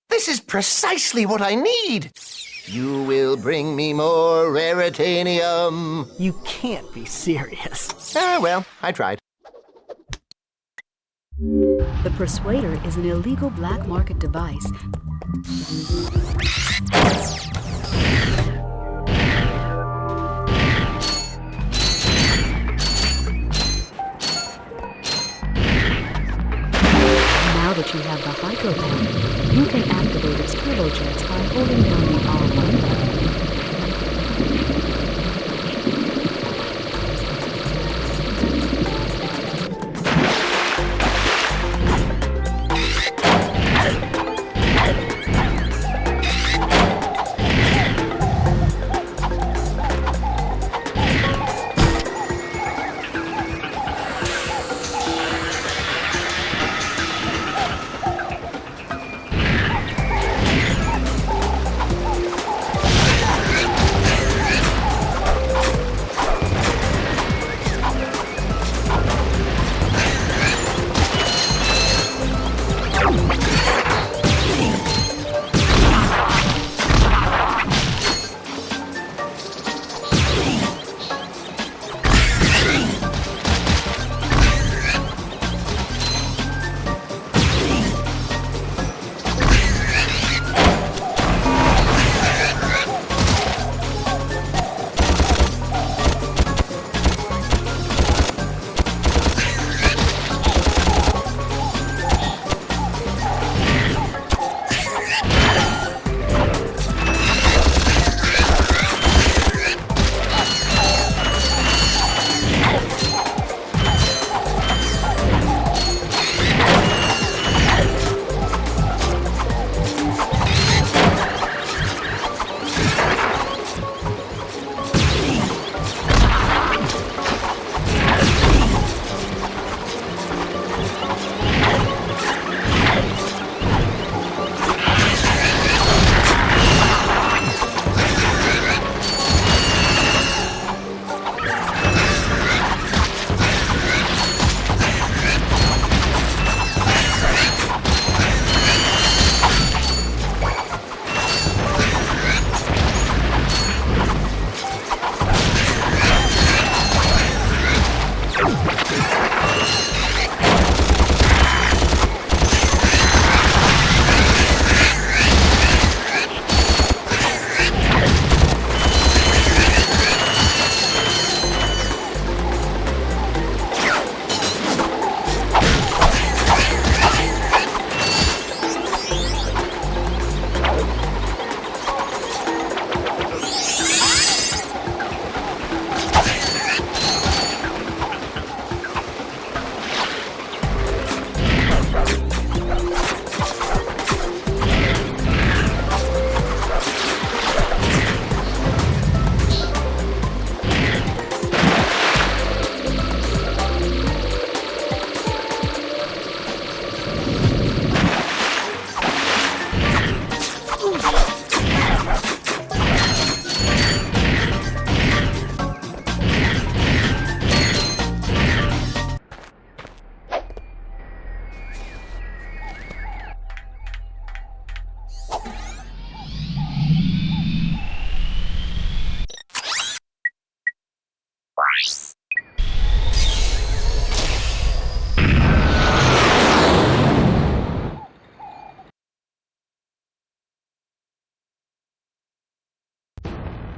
This is precisely what I need. You will bring me more raritanium. You can't be serious. Well, I tried. The Persuader is an illegal black market device. Now that you have the Hydro Pack, you can activate its turbojets by holding down the R1 button.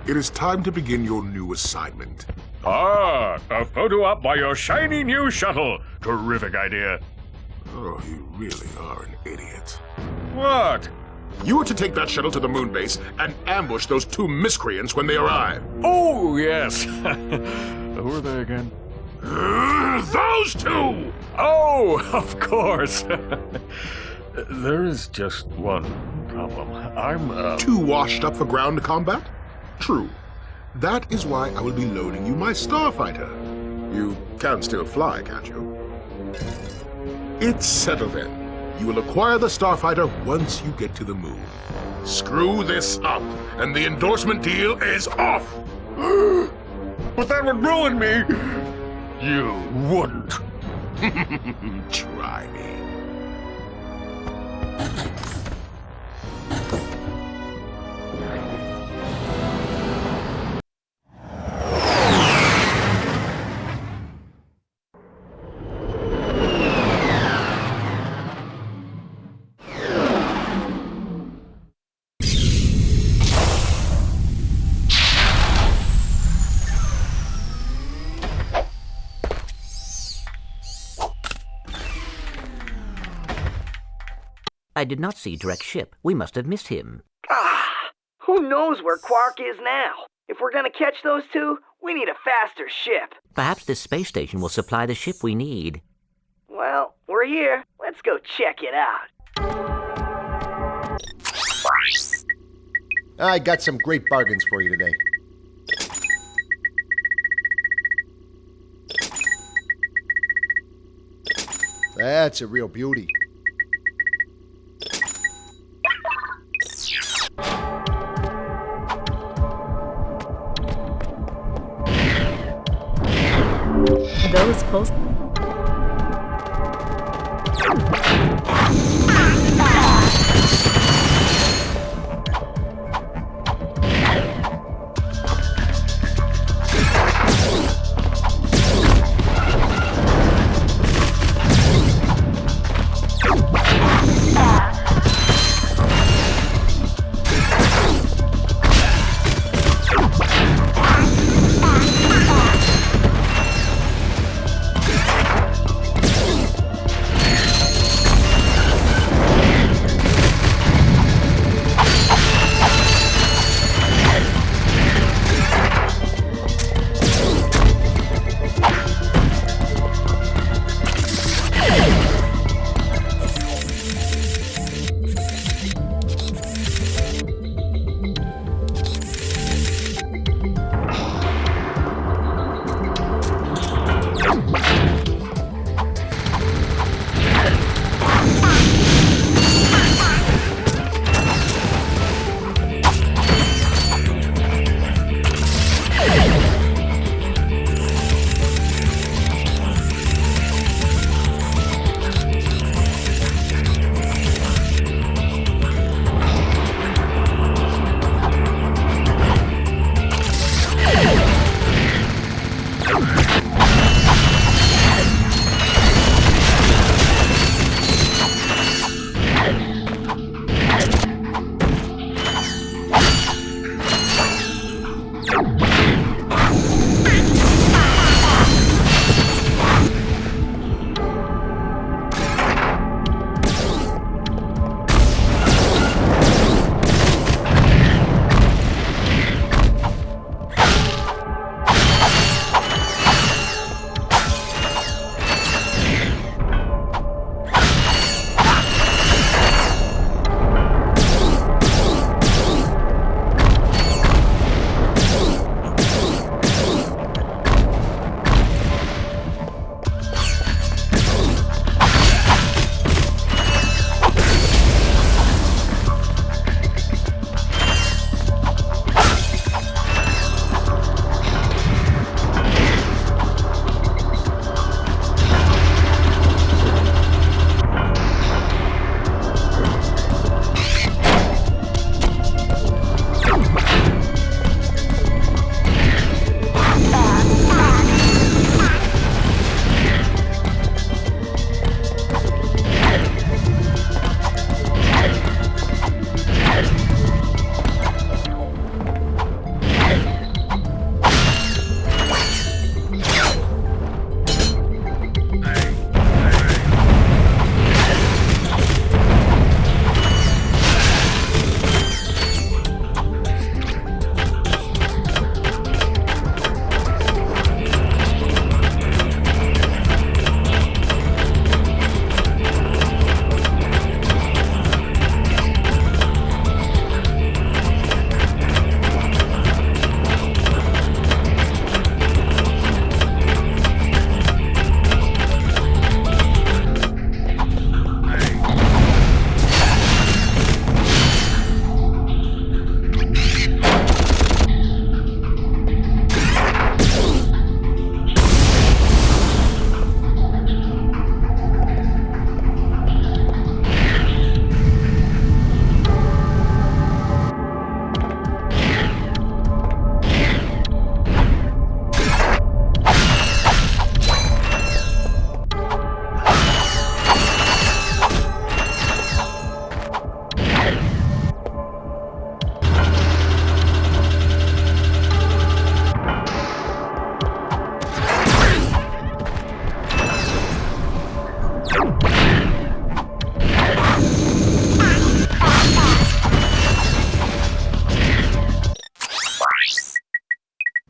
It is time to begin your new assignment. Ah, a photo op by your shiny new shuttle. Terrific idea. Oh, you really are an idiot. What? You are to take that shuttle to the moon base and ambush those two miscreants when they arrive. Oh, yes. Who are they again? Those two! Oh, of course. There is just one problem. I'm, Too washed up for ground combat? True. That is why I will be loaning you my starfighter. You can still fly, can't you? It's settled then. You will acquire the starfighter once you get to the moon. Screw this up, and the endorsement deal is off! But that would ruin me! You wouldn't. Try me. I did not see Drek's ship. We must have missed him. Who knows where Quark is now? If we're gonna catch those two, we need a faster ship. Perhaps this space station will supply the ship we need. Well, we're here. Let's go check it out. I got some great bargains for you today. That's a real beauty. Those posts.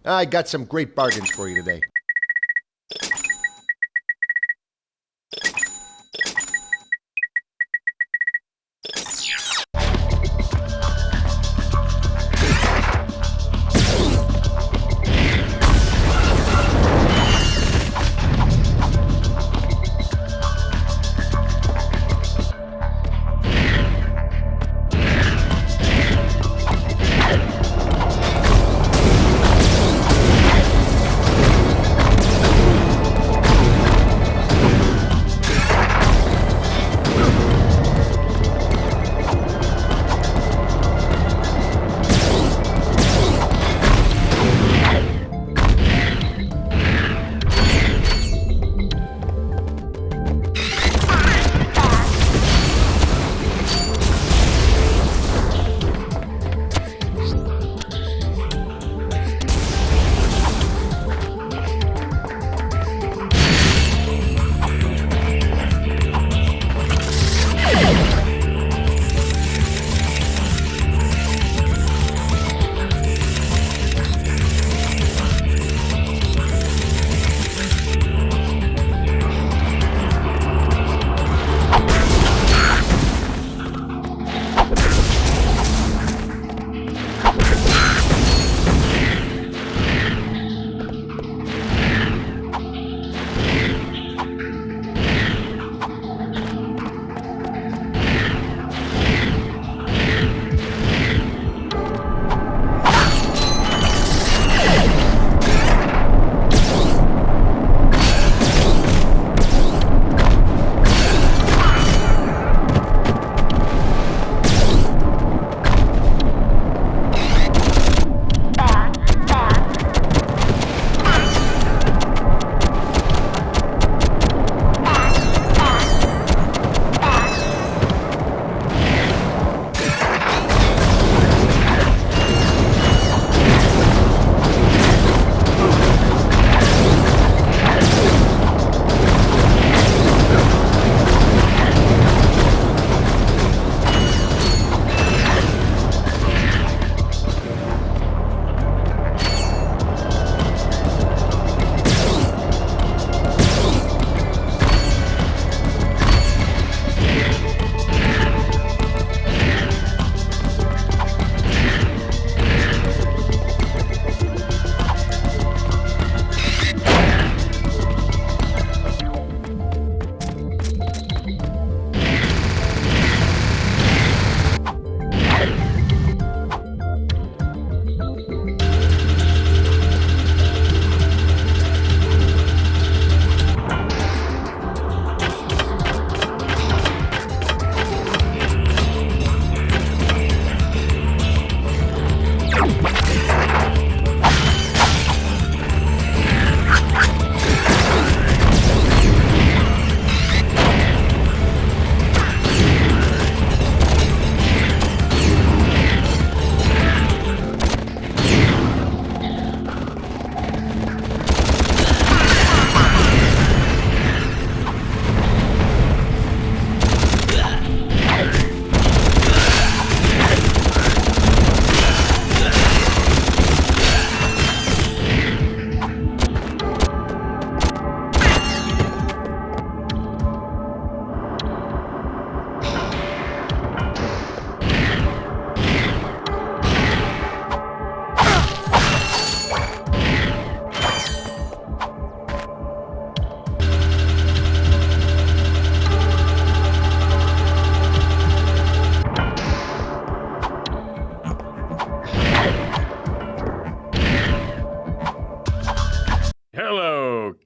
I got some great bargains for you today.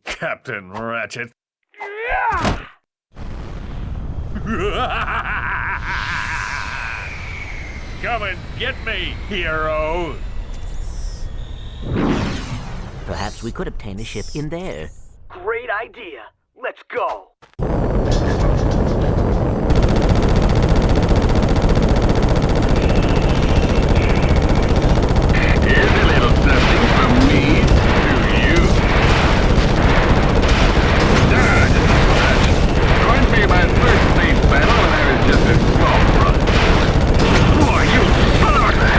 Captain Ratchet. Come and get me, hero! Perhaps we could obtain a ship in there. Great idea. Let's go. Here's a little something from me to you. Joined me in my first space battle when I was just a small brother. Boy, you son of a...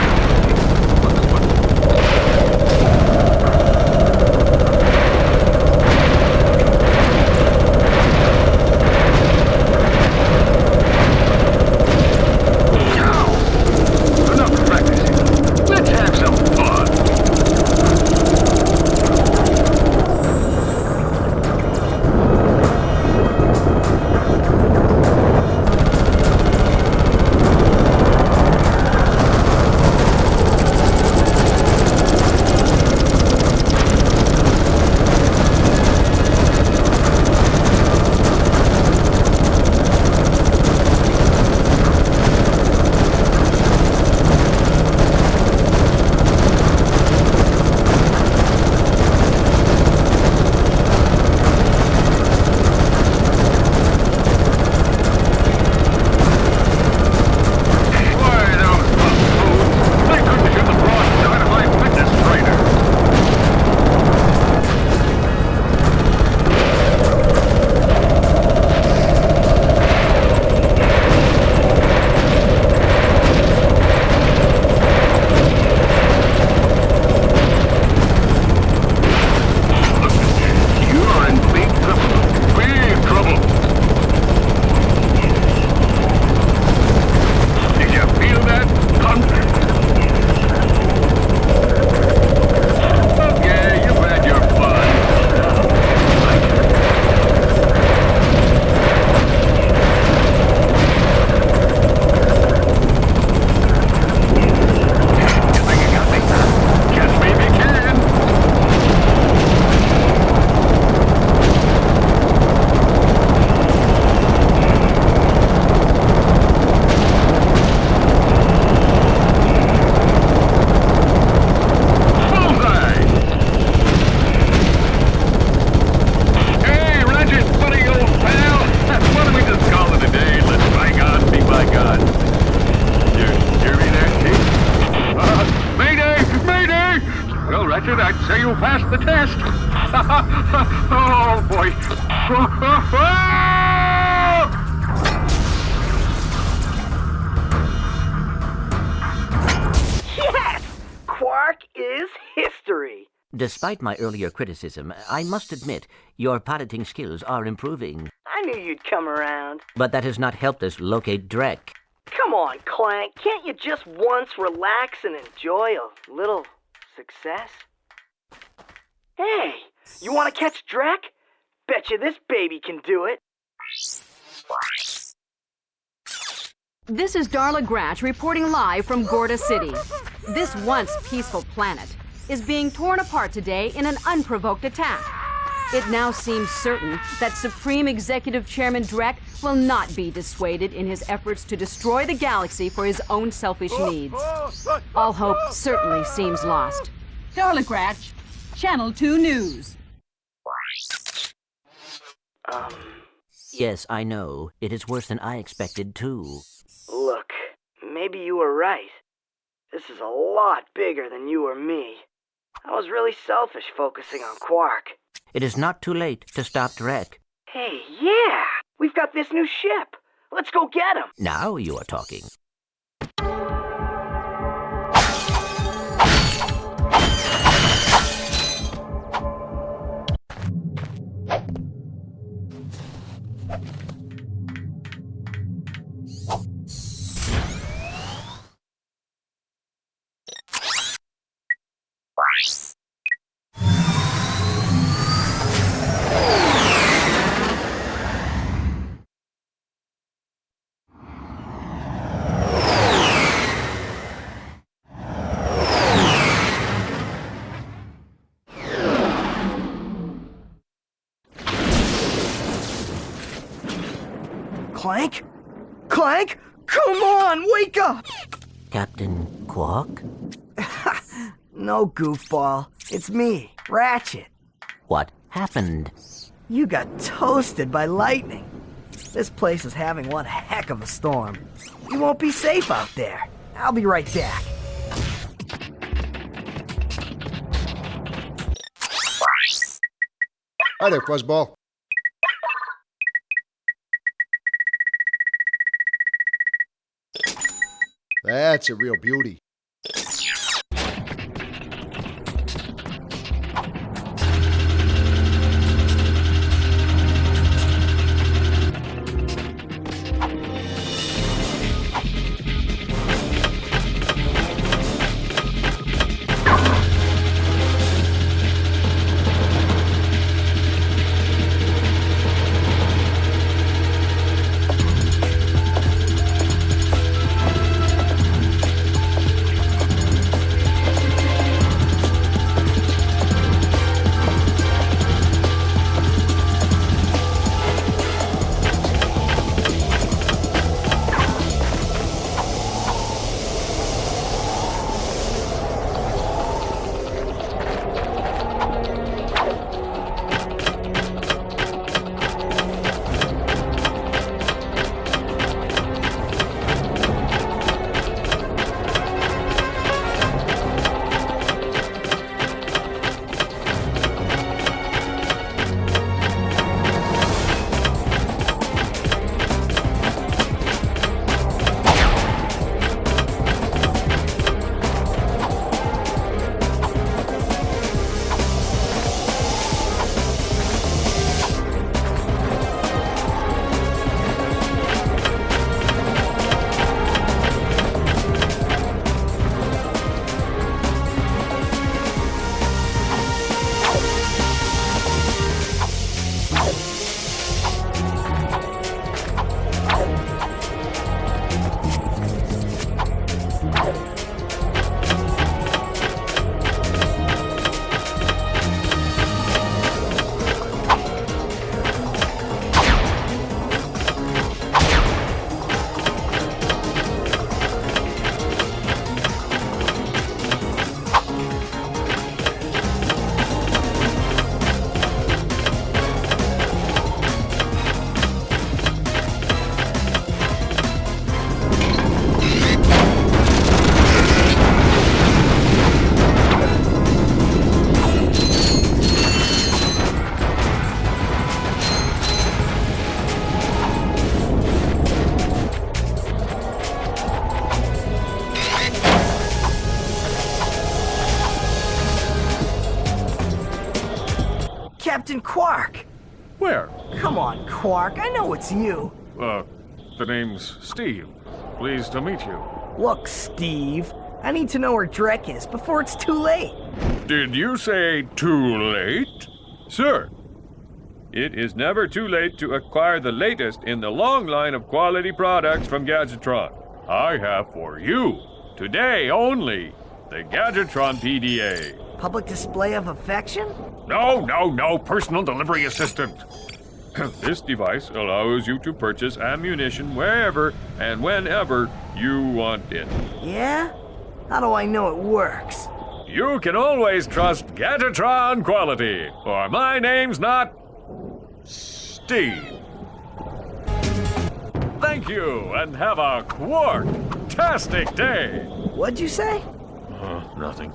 Yes! Quark is history. Despite my earlier criticism, I must admit your piloting skills are improving. I knew you'd come around. But that has not helped us locate Drek. Come on, Clank. Can't you just once relax and enjoy a little success? Hey, you want to catch Drek? Betcha this baby can do it. This is Darla Gratch reporting live from Gorda City. This once peaceful planet is being torn apart today in an unprovoked attack. It now seems certain that Supreme Executive Chairman Drek will not be dissuaded in his efforts to destroy the galaxy for his own selfish needs. All hope certainly seems lost. Darla Gratch, Channel 2 News. Yes, I know. It is worse than I expected, too. Look, maybe you were right. This is a lot bigger than you or me. I was really selfish focusing on Quark. It is not too late to stop Drek. Hey, yeah! We've got this new ship. Let's go get him. Now you are talking. Clank? Clank? Come on, wake up! Captain Quark? No, goofball. It's me, Ratchet. What happened? You got toasted by lightning. This place is having one heck of a storm. You won't be safe out there. I'll be right back. Hi there, Fuzzball. That's a real beauty. Captain Quark! Where? Come on, Quark, I know it's you. The name's Steve. Pleased to meet you. Look, Steve, I need to know where Drek is before it's too late. Did you say too late? Sir, it is never too late to acquire the latest in the long line of quality products from Gadgetron. I have for you, today only, the Gadgetron PDA. Public display of affection? No, personal delivery assistant. This device allows you to purchase ammunition wherever and whenever you want it. Yeah? How do I know it works? You can always trust Gadgetron quality, or my name's not Steve. Thank you, and have a quark-tastic day. What'd you say? Nothing.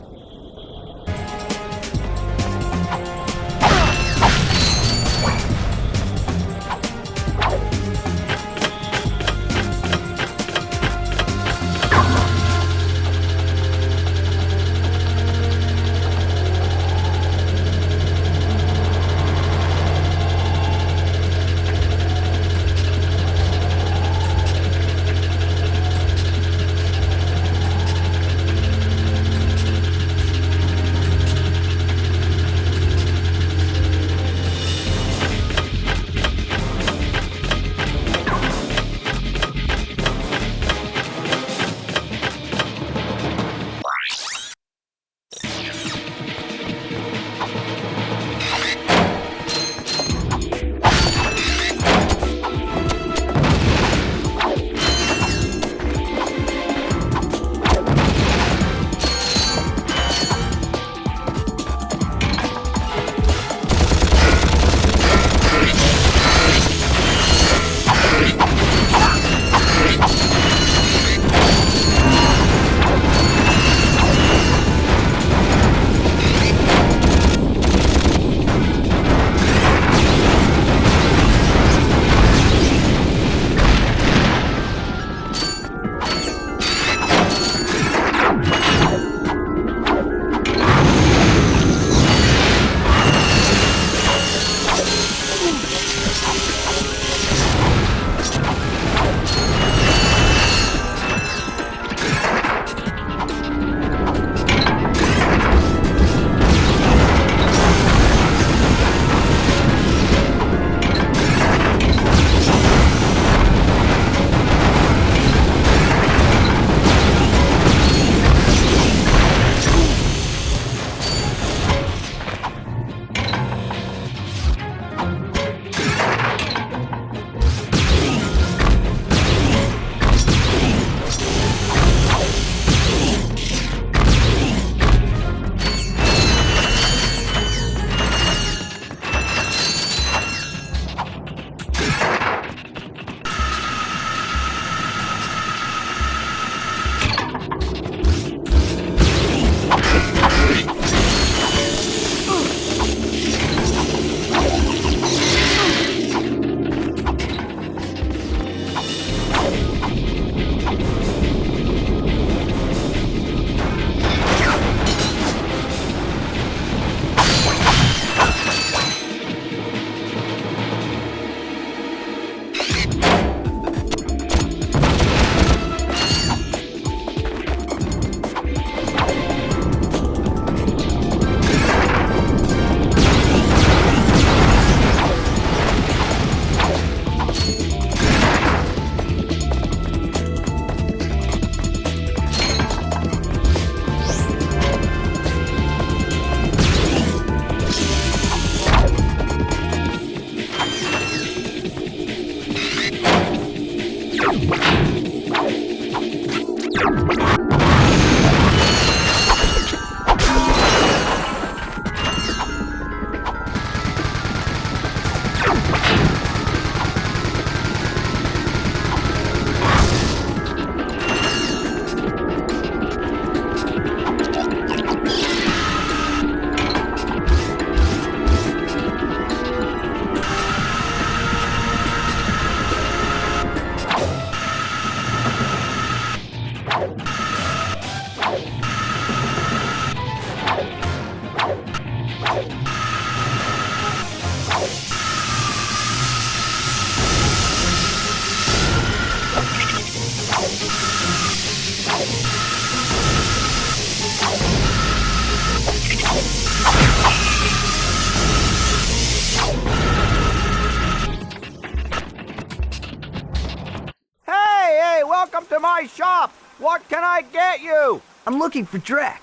to my shop. What can I get you? I'm looking for Drek.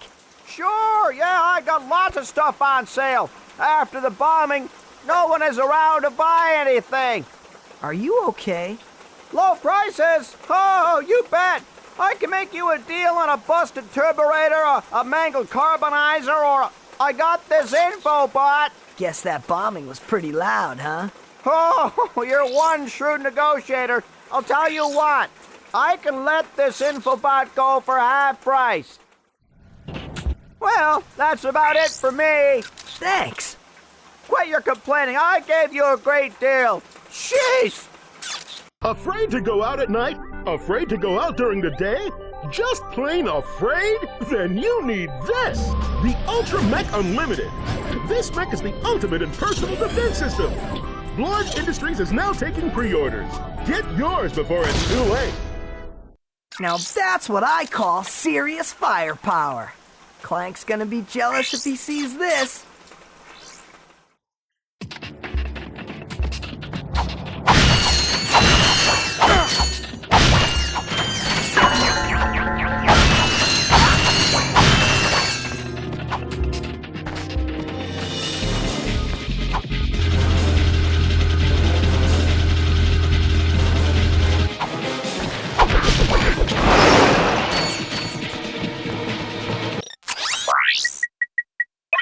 Sure, yeah, I got lots of stuff on sale. After the bombing, no one is around to buy anything. Are you okay? Low prices? Oh, you bet. I can make you a deal on a busted turburator, a mangled carbonizer, or I got this info bot. Guess that bombing was pretty loud, huh? Oh, you're one shrewd negotiator. I'll tell you what. I can let this infobot go for half price. Well, that's about it for me. Thanks. Quit your complaining. I gave you a great deal. Sheesh! Afraid to go out at night? Afraid to go out during the day? Just plain afraid? Then you need this! The Ultra Mech Unlimited. This mech is the ultimate in personal defense system. Blarg Industries is now taking pre-orders. Get yours before it's too late. Now that's what I call serious firepower. Clank's gonna be jealous if he sees this.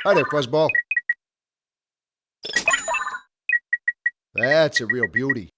Hi there, Fuzzball. That's a real beauty.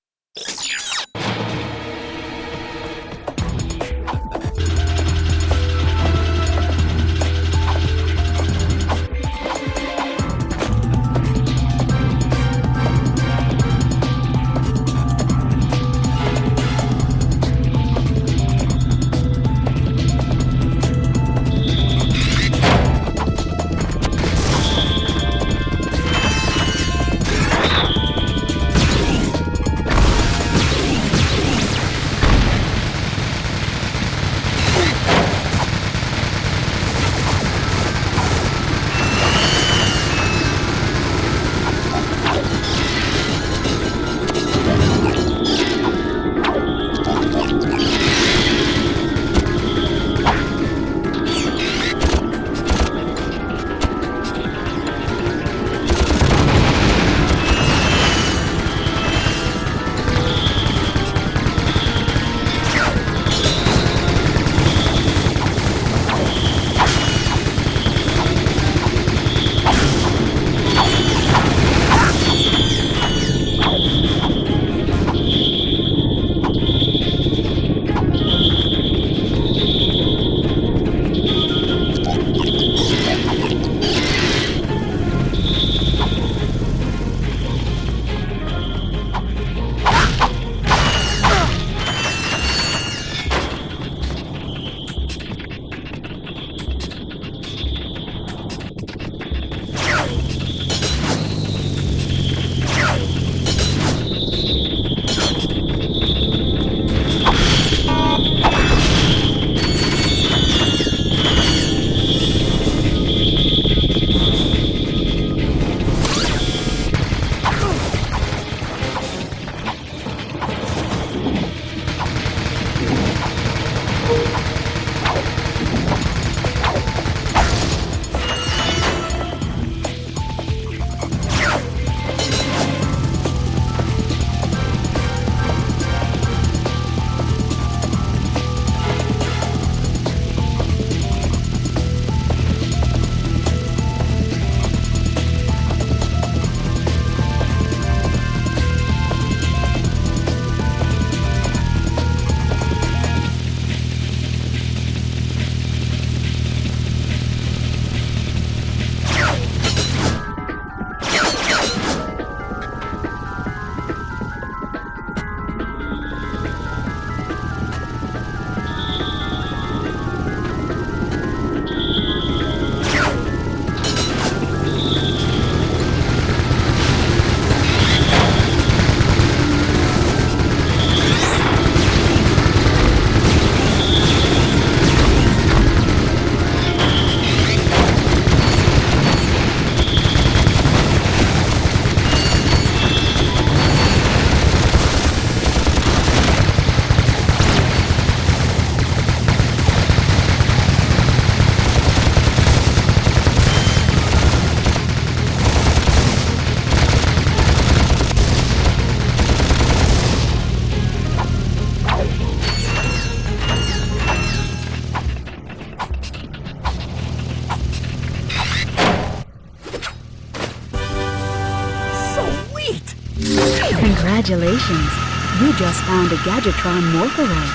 Congratulations! You just found a Gadgetron Morphoroid.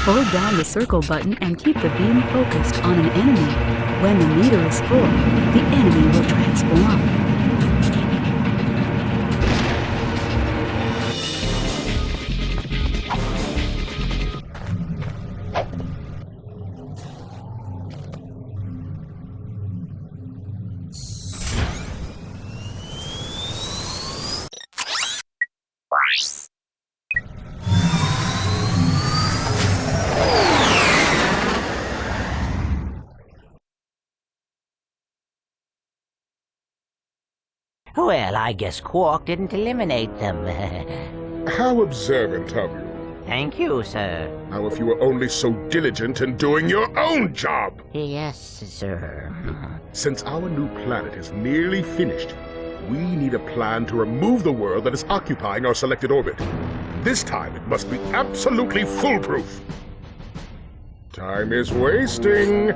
Hold down the circle button and keep the beam focused on an enemy. When the meter is full, the enemy will transform. Well, I guess Quark didn't eliminate them. How observant of you. Thank you, sir. Now, if you were only so diligent in doing your own job. Yes, sir. Since our new planet is nearly finished, we need a plan to remove the world that is occupying our selected orbit. This time, it must be absolutely foolproof. Time is wasting.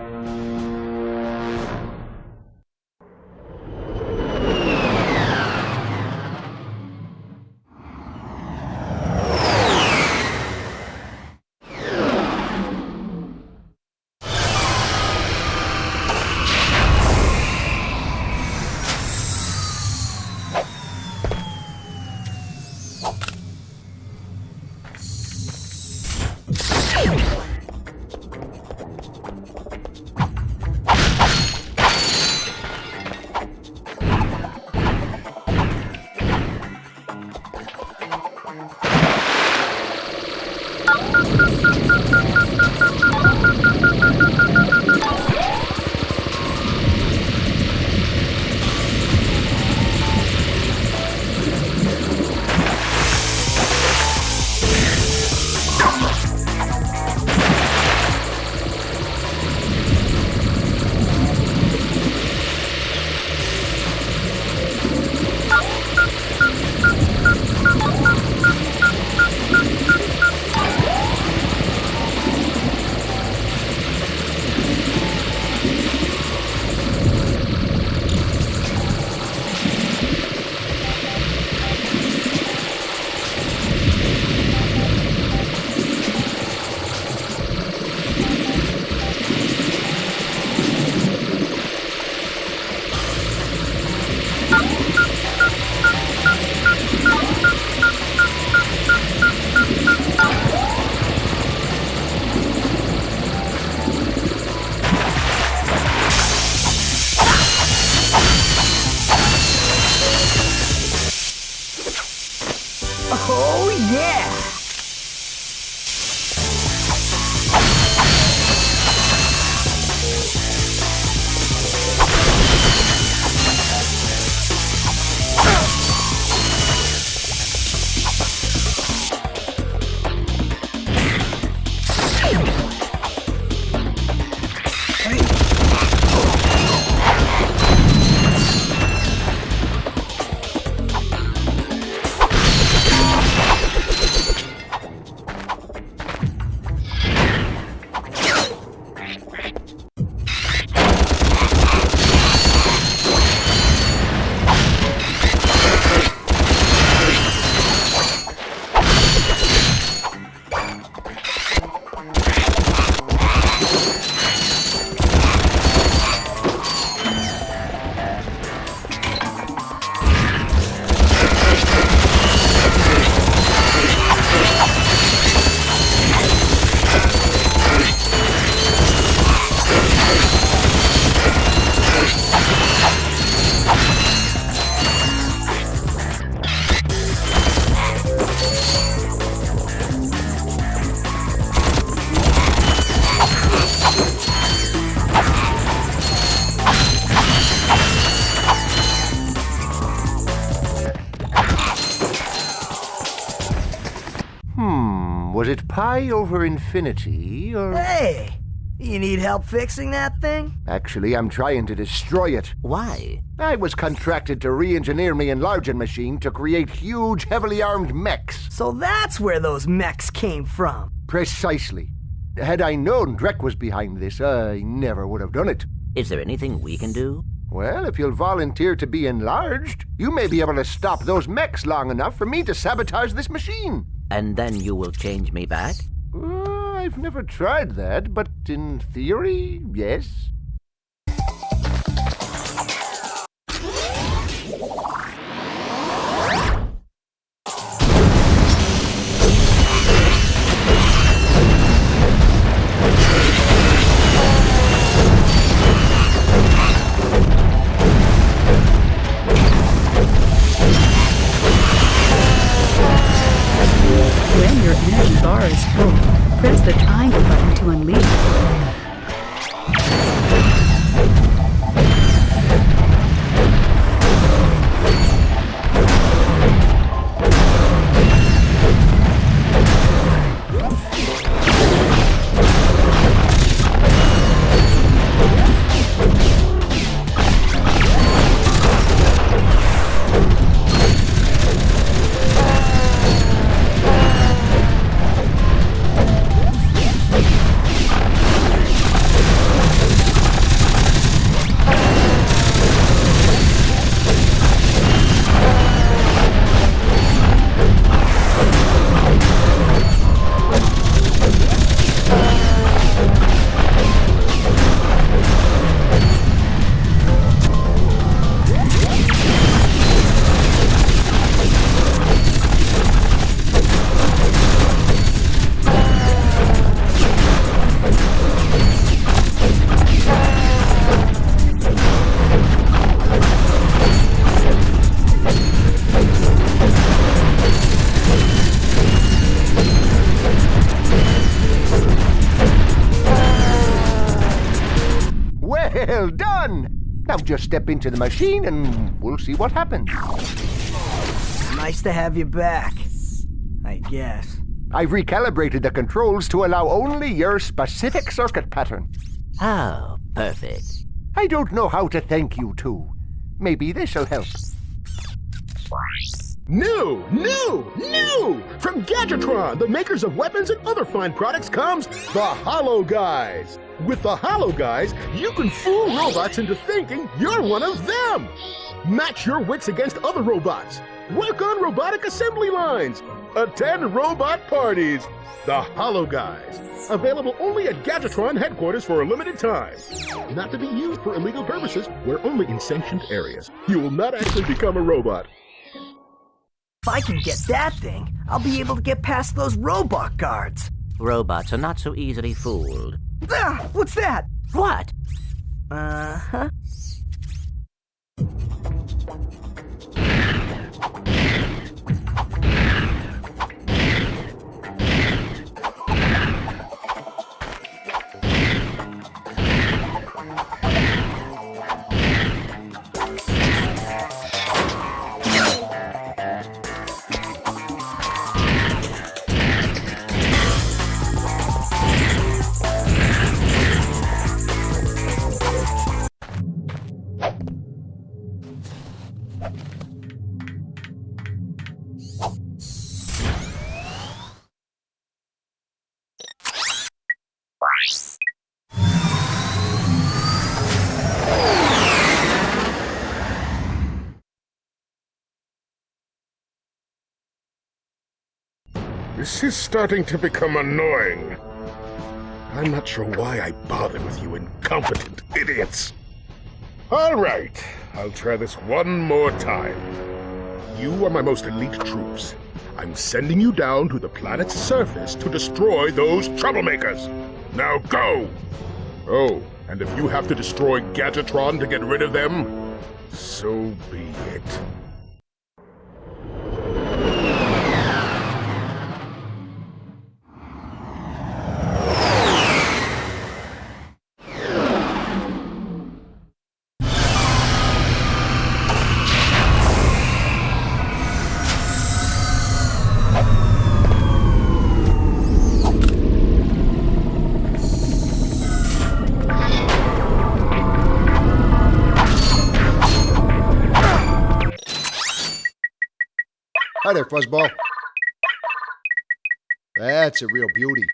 Was it pi over infinity, or... Hey! You need help fixing that thing? Actually, I'm trying to destroy it. Why? I was contracted to re-engineer my enlarging machine to create huge, heavily armed mechs. So that's where those mechs came from. Precisely. Had I known Drek was behind this, I never would have done it. Is there anything we can do? Well, if you'll volunteer to be enlarged, you may be able to stop those mechs long enough for me to sabotage this machine. And then you will change me back? I've never tried that, but in theory, yes. When your energy bar is full, press the triangle button to unleash it. Well done! Now just step into the machine and we'll see what happens. Nice to have you back, I guess. I've recalibrated the controls to allow only your specific circuit pattern. Oh, perfect. I don't know how to thank you two. Maybe this'll help. New! From Gadgetron, the makers of weapons and other fine products, comes the Hollow Guys. With the Hollow Guys, you can fool robots into thinking you're one of them. Match your wits against other robots. Work on robotic assembly lines. Attend robot parties. The Hollow Guys. Available only at Gadgetron headquarters for a limited time. Not to be used for illegal purposes. We're only in sanctioned areas. You will not actually become a robot. If I can get that thing, I'll be able to get past those robot guards. Robots are not so easily fooled. Ah, what's that? What? Uh-huh. This is starting to become annoying. I'm not sure why I bothered with you incompetent idiots. All right, I'll try this one more time. You are my most elite troops. I'm sending you down to the planet's surface to destroy those troublemakers. Now go! Oh, and if you have to destroy Gadgetron to get rid of them, so be it. Hi there, Fuzzball. That's a real beauty.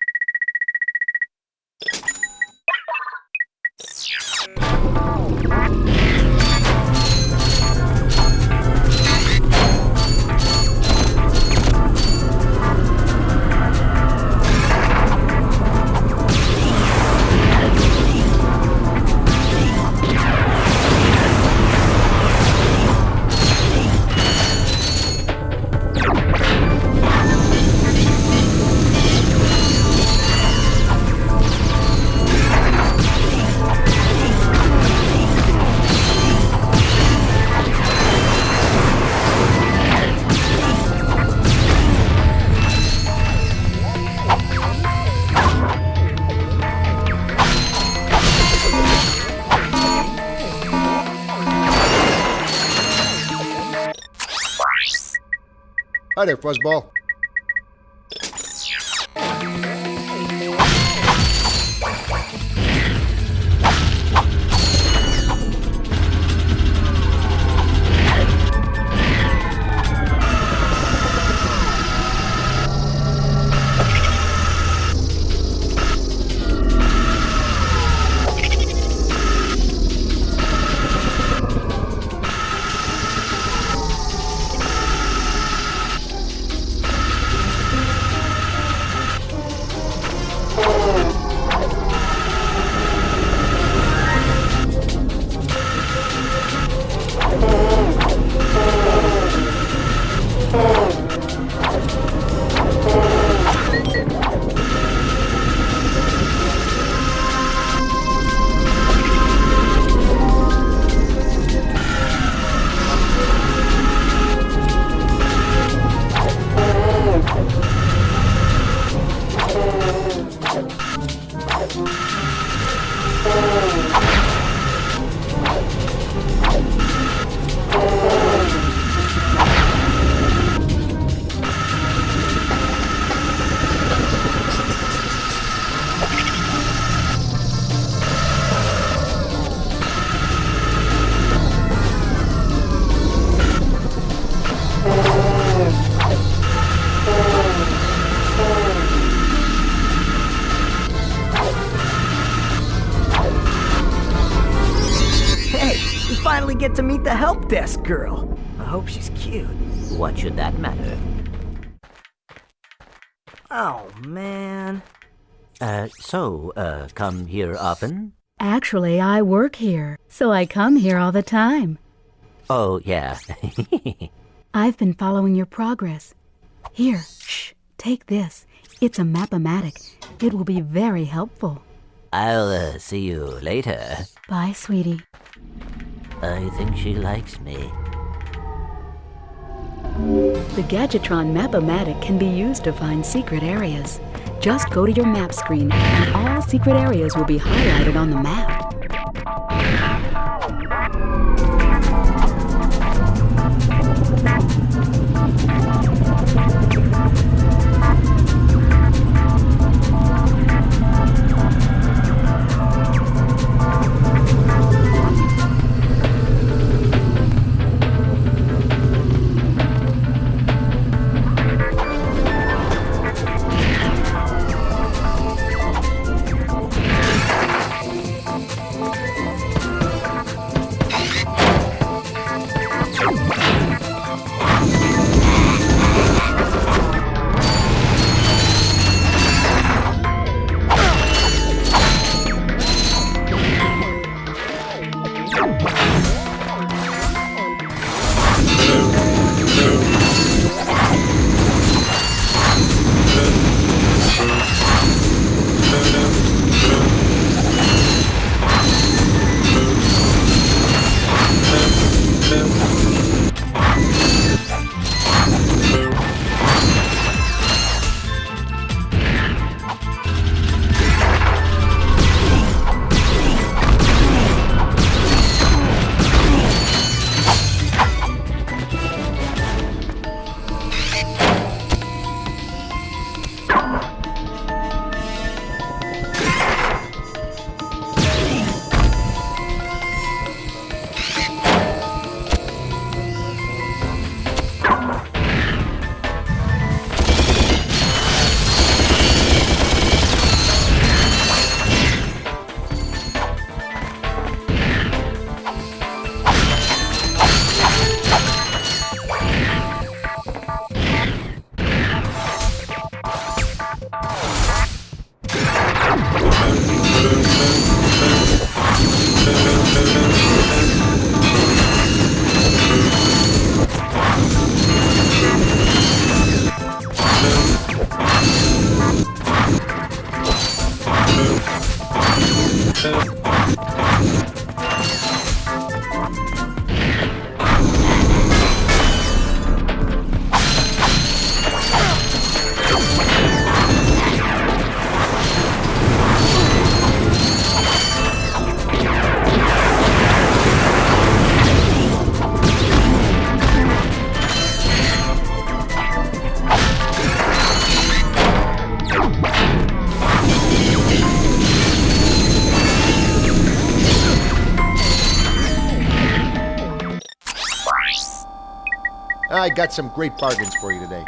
Hi there, Fuzzball. Get to meet the help desk girl. I hope she's cute. What should that matter? Oh, man. Come here often? Actually, I work here, so I come here all the time. Oh, yeah. I've been following your progress. Here, shh, take this. It's a map-o-matic. It will be very helpful. I'll see you later. Bye, sweetie. I think she likes me. The Gadgetron Map-O-Matic can be used to find secret areas. Just go to your map screen, and all secret areas will be highlighted on the map. I got some great bargains for you today.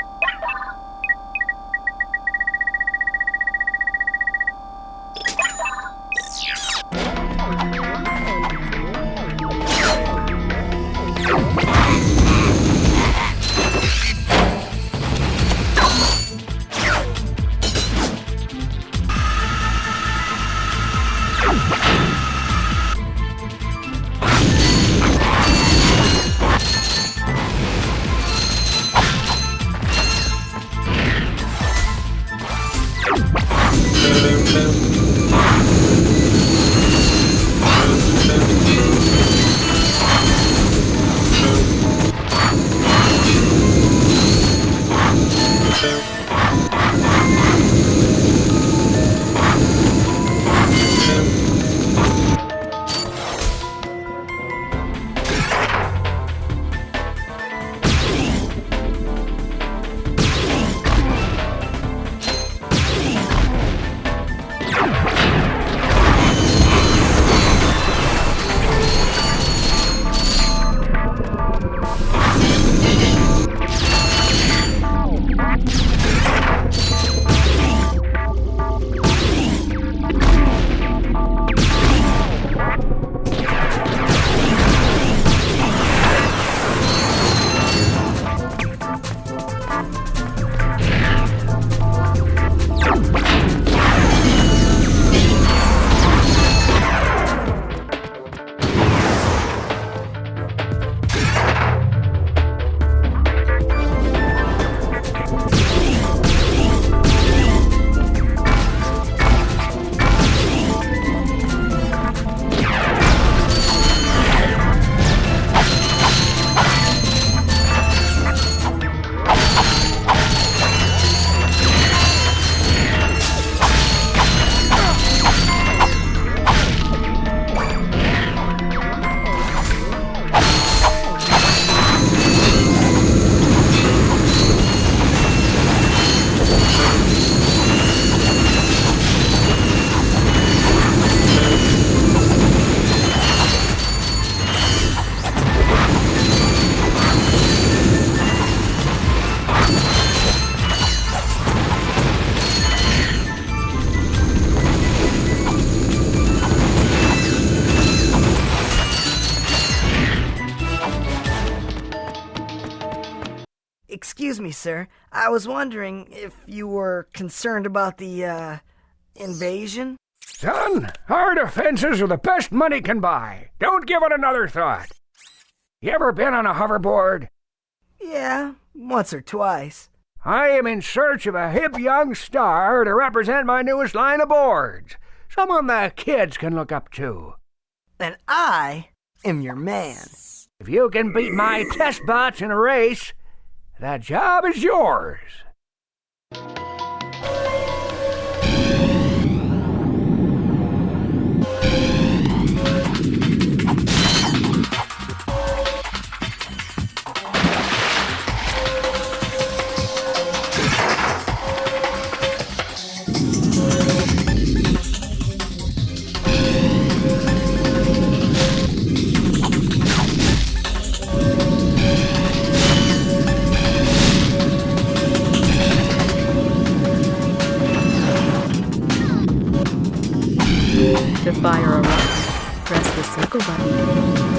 Excuse me, sir. I was wondering if you were concerned about the, invasion? Son, our defenses are the best money can buy. Don't give it another thought. You ever been on a hoverboard? Yeah, once or twice. I am in search of a hip young star to represent my newest line of boards. Someone the kids can look up to. Then I am your man. If you can beat my test bots in a race, that job is yours. To fire a rocket, press the circle button.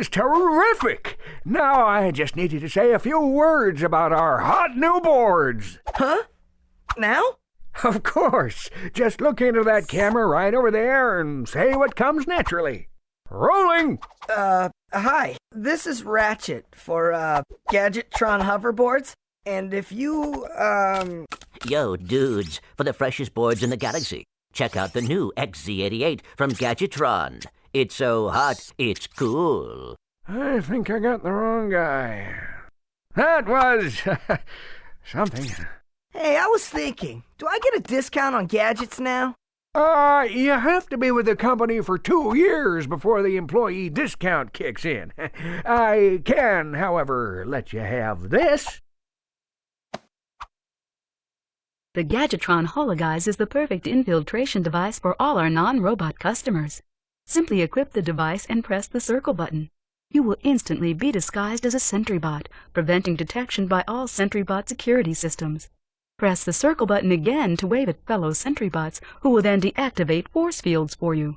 was terrific. Now I just need you to say a few words about our hot new boards. Huh? Now? Of course. Just look into that camera right over there and say what comes naturally. Rolling! Hi. This is Ratchet for, Gadgetron hoverboards. And if you, Yo, dudes, for the freshest boards in the galaxy, check out the new XZ88 from Gadgetron. It's so hot, it's cool. I think I got the wrong guy. That was something. Hey, I was thinking, do I get a discount on gadgets now? You have to be with the company for 2 years before the employee discount kicks in. I can, however, let you have this. The Gadgetron Hologuise is the perfect infiltration device for all our non-robot customers. Simply equip the device and press the circle button. You will instantly be disguised as a SentryBot, preventing detection by all SentryBot security systems. Press the circle button again to wave at fellow SentryBots, who will then deactivate force fields for you.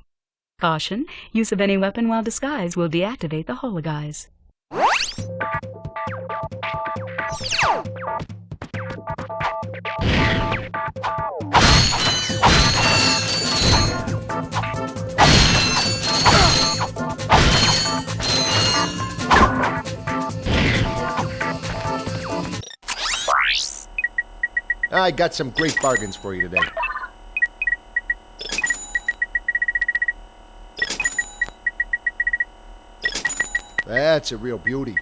Caution, use of any weapon while disguised will deactivate the Hologuise. I got some great bargains for you today. That's a real beauty.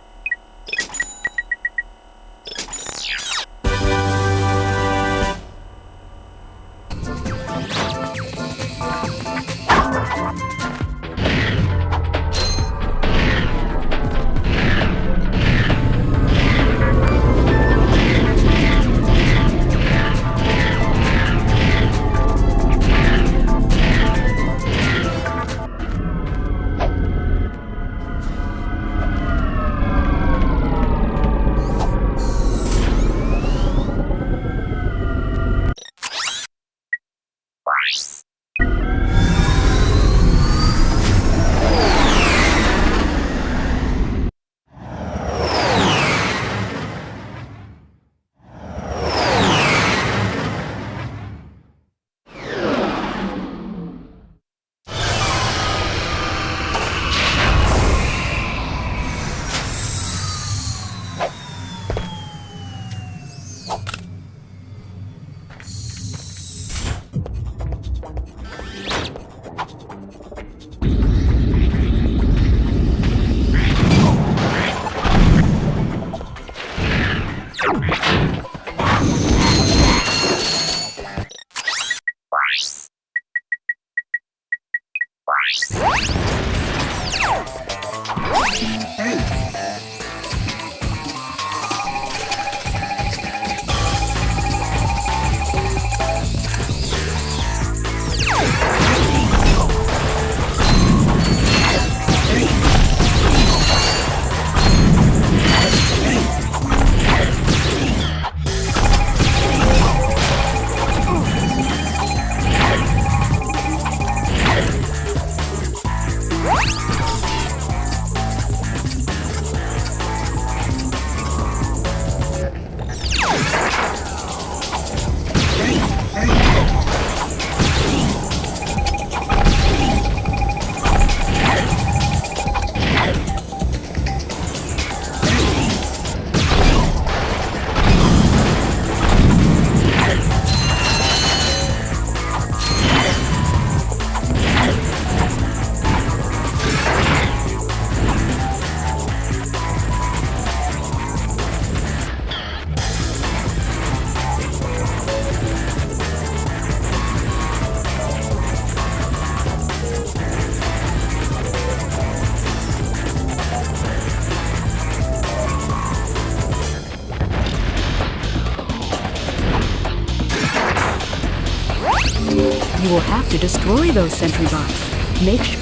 You will have to destroy those SentryBots. Make sure...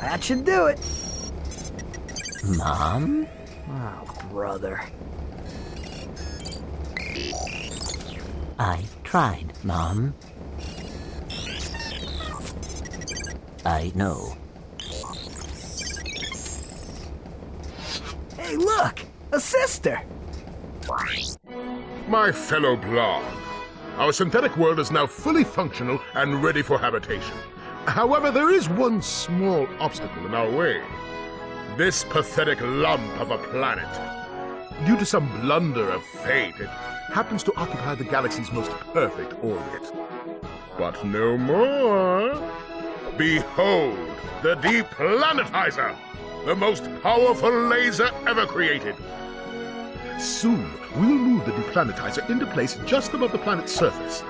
That should do it. Mom? Oh, brother. I tried, Mom. I know. Hey, look! A sister! My fellow Blarg, our synthetic world is now fully functional and ready for habitation. However, there is one small obstacle in our way. This pathetic lump of a planet. Due to some blunder of fate, it happens to occupy the galaxy's most perfect orbit. But no more. Behold, the Deplanetizer, the most powerful laser ever created. Soon, we'll move the Deplanetizer into place just above the planet's surface.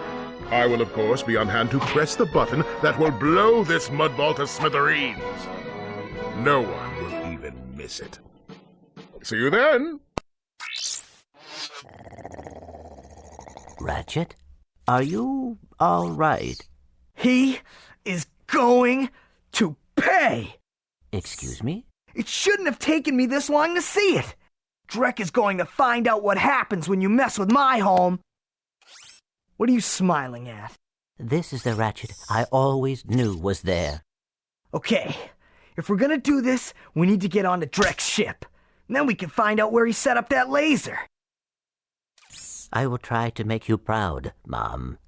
I will, of course, be on hand to press the button that will blow this mudball to smithereens. No one will even miss it. See you then! Ratchet, are you all right? He is going to pay! Excuse me? It shouldn't have taken me this long to see it! Drek is going to find out what happens when you mess with my home! What are you smiling at? This is the Ratchet I always knew was there. Okay, if we're gonna do this, we need to get onto Drek's ship. And then we can find out where he set up that laser. I will try to make you proud, Mom.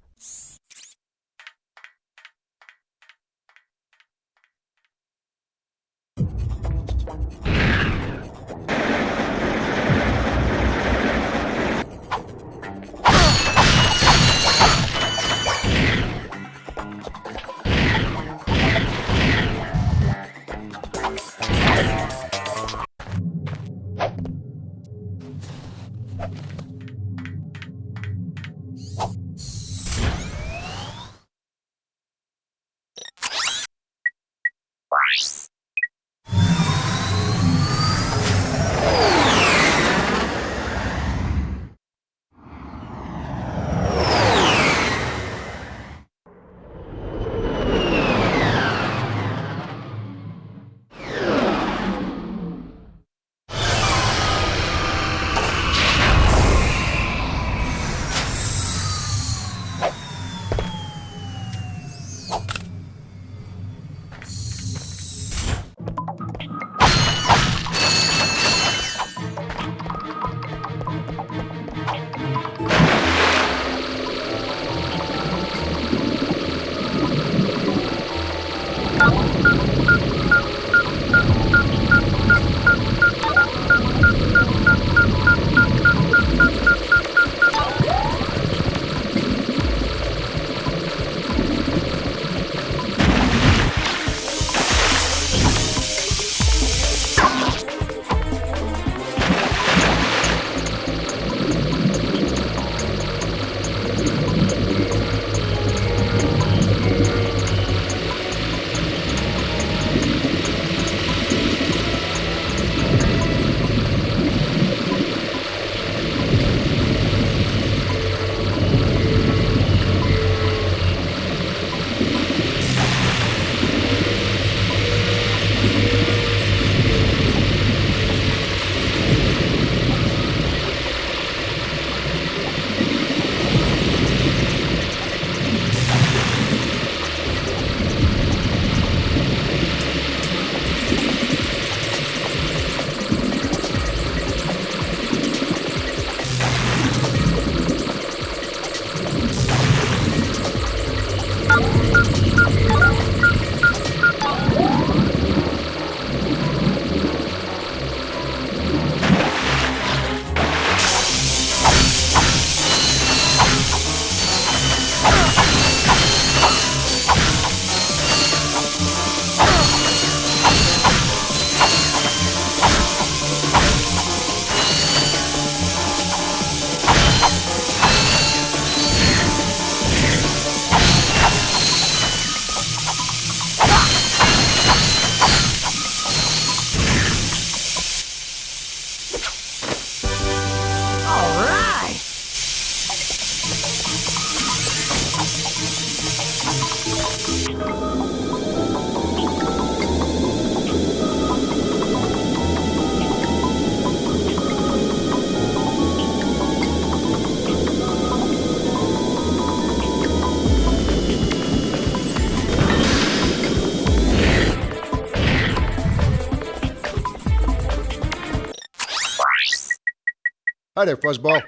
Hi there, Fuzzball.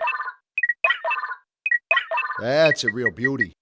That's a real beauty.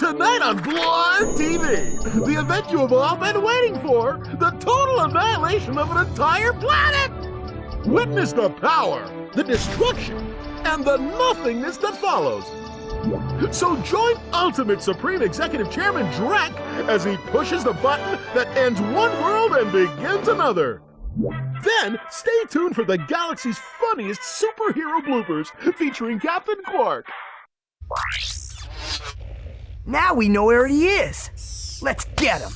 Tonight on Blarg TV, the event you have all been waiting for, the total annihilation of an entire planet! Witness the power, the destruction, and the nothingness that follows. So join Ultimate Supreme Executive Chairman Drek as he pushes the button that ends one world and begins another. Then, stay tuned for the galaxy's funniest superhero bloopers featuring Captain Quark. Now we know where he is. Let's get him.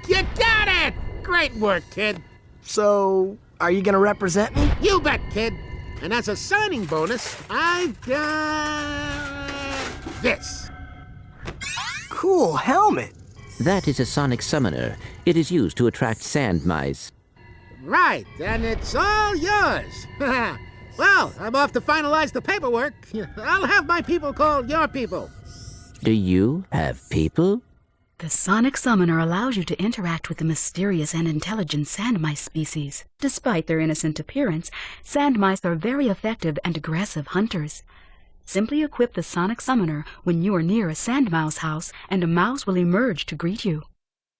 You got it! Great work, kid. So, are you gonna represent me? You bet, kid. And as a signing bonus, I've got this. Cool helmet. That is a sonic summoner. It is used to attract sand mice. Right, and it's all yours. Well, I'm off to finalize the paperwork. I'll have my people call your people. Do you have people? The sonic summoner allows you to interact with the mysterious and intelligent sand mice species. Despite their innocent appearance, sand mice are very effective and aggressive hunters. Simply equip the sonic summoner when you are near a sand mouse house, and a mouse will emerge to greet you.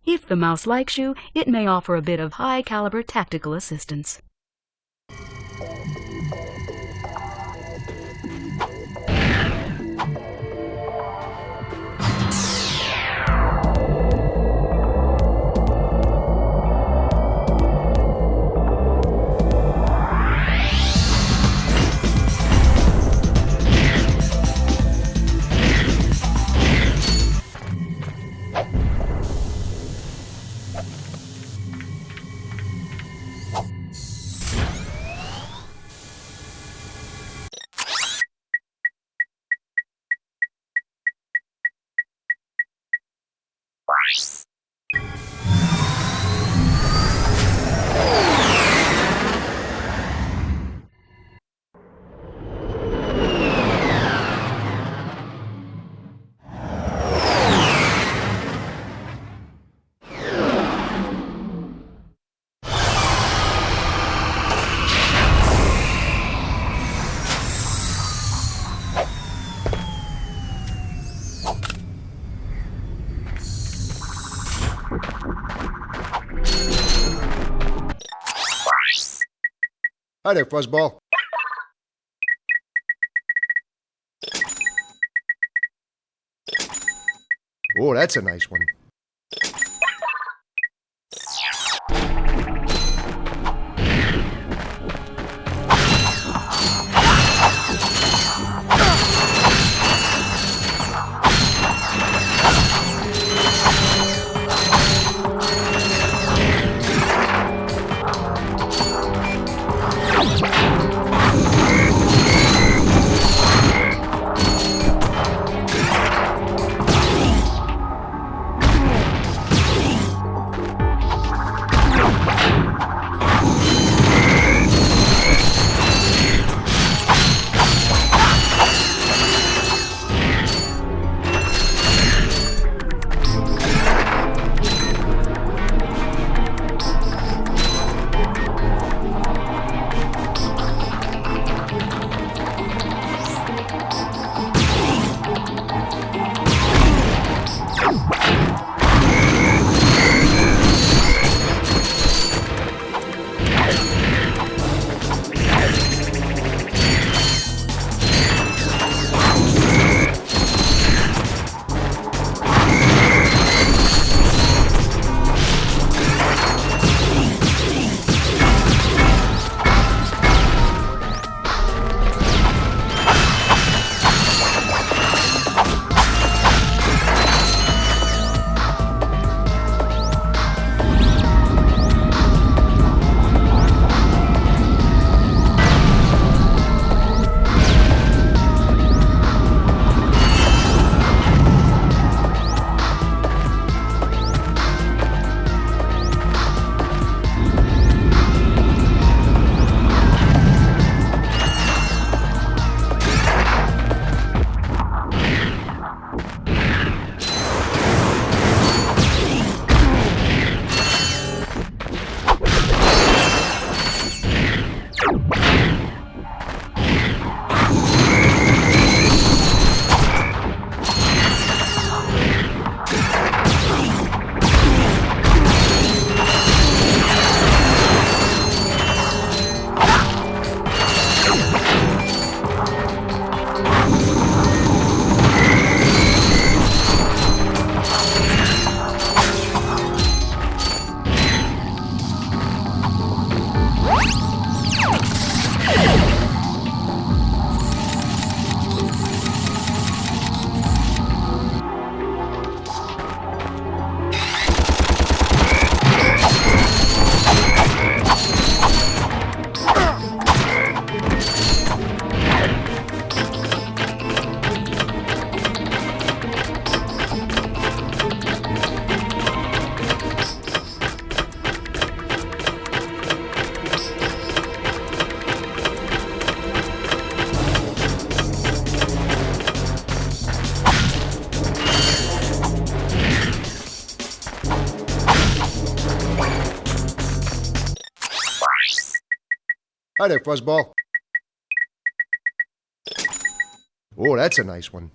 If the mouse likes you, it may offer a bit of high-caliber tactical assistance. Hi there, Fuzzball. Oh, that's a nice one. Hi there, Fuzzball. Oh, that's a nice one.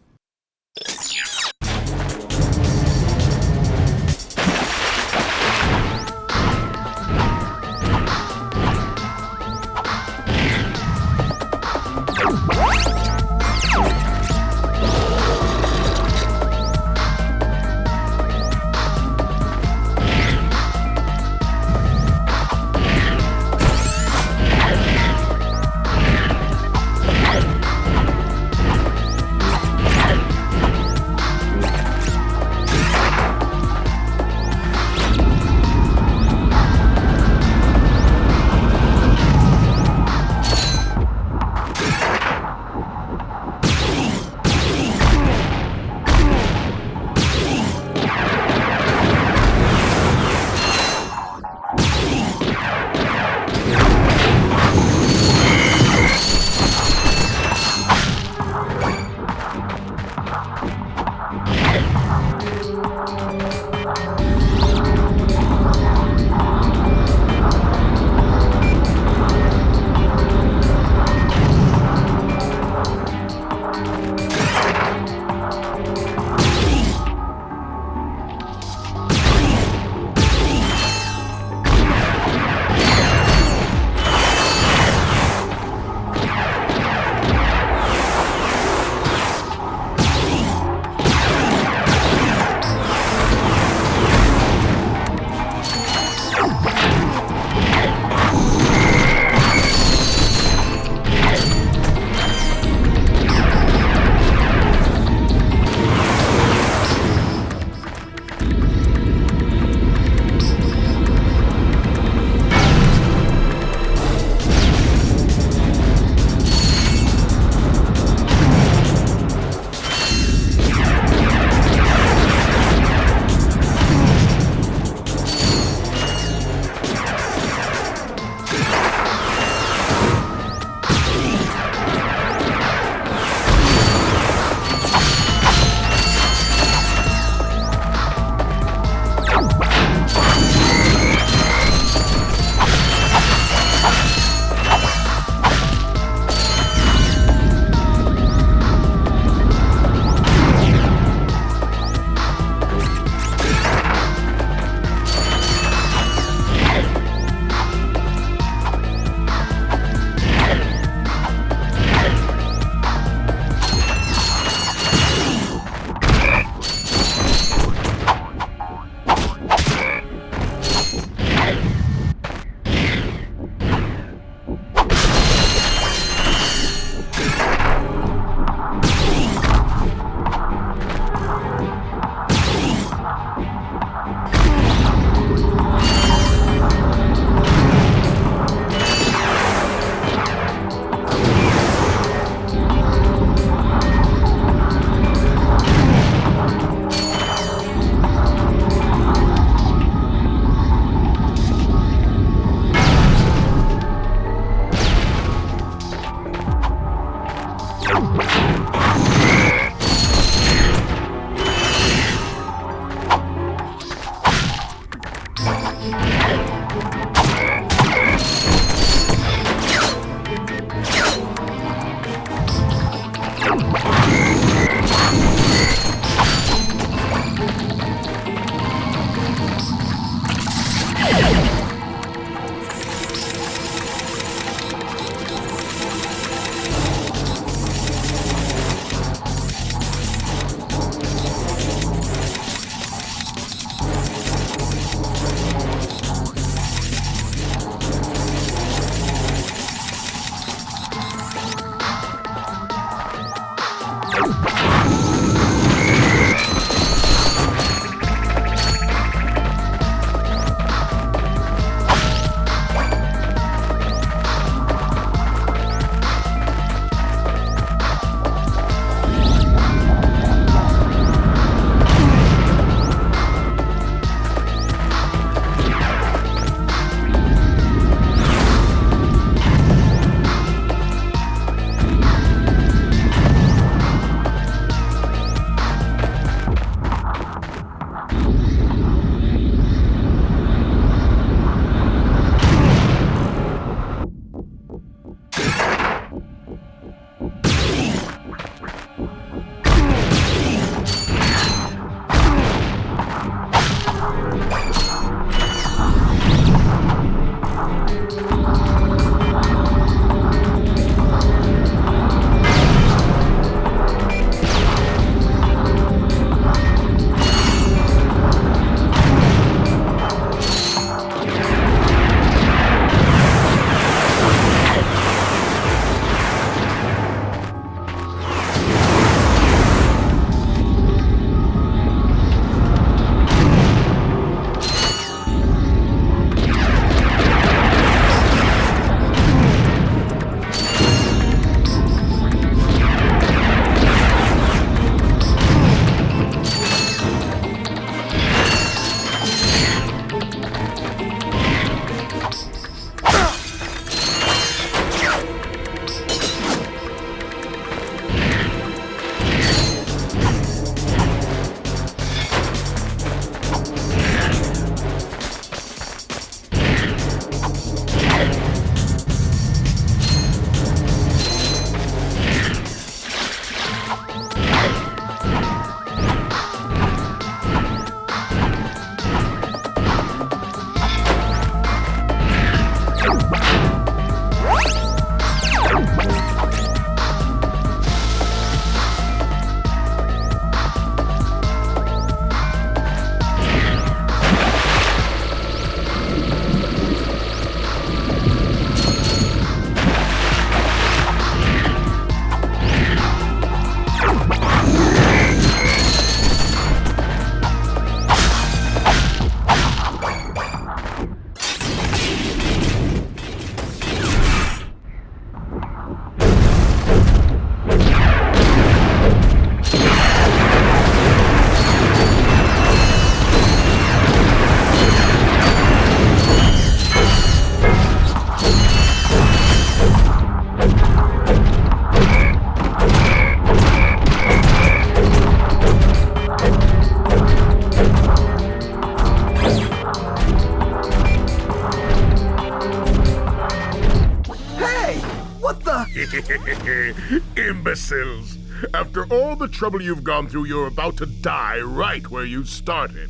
imbeciles! After all the trouble you've gone through, you're about to die right where you started.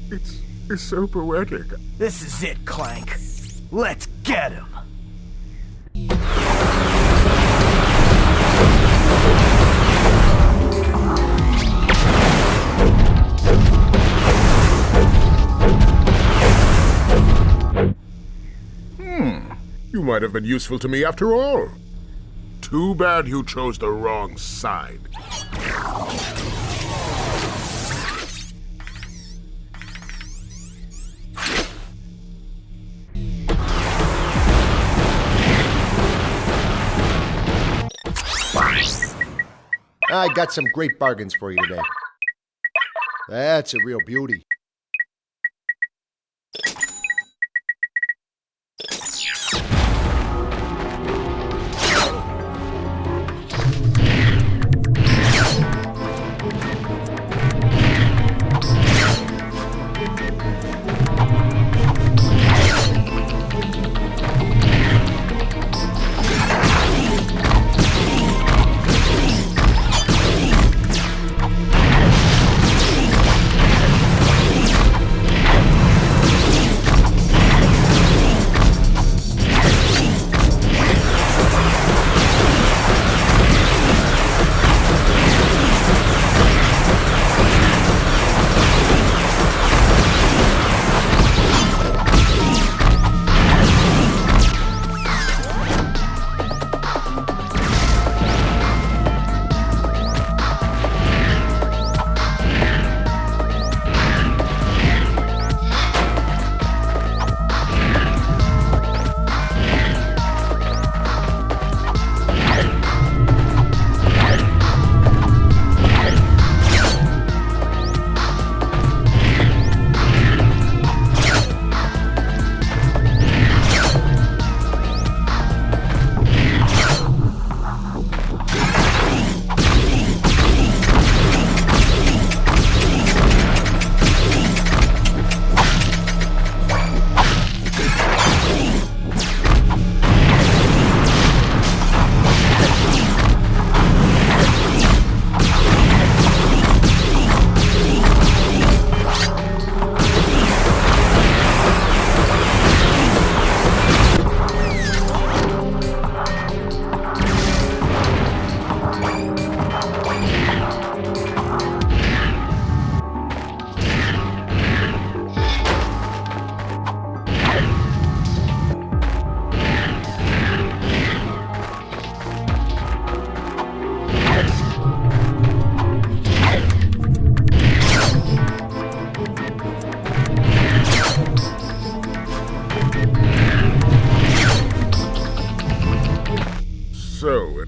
It's so poetic. This is it, Clank. Let's get him. You might have been useful to me after all. Too bad you chose the wrong side. I got some great bargains for you today. That's a real beauty.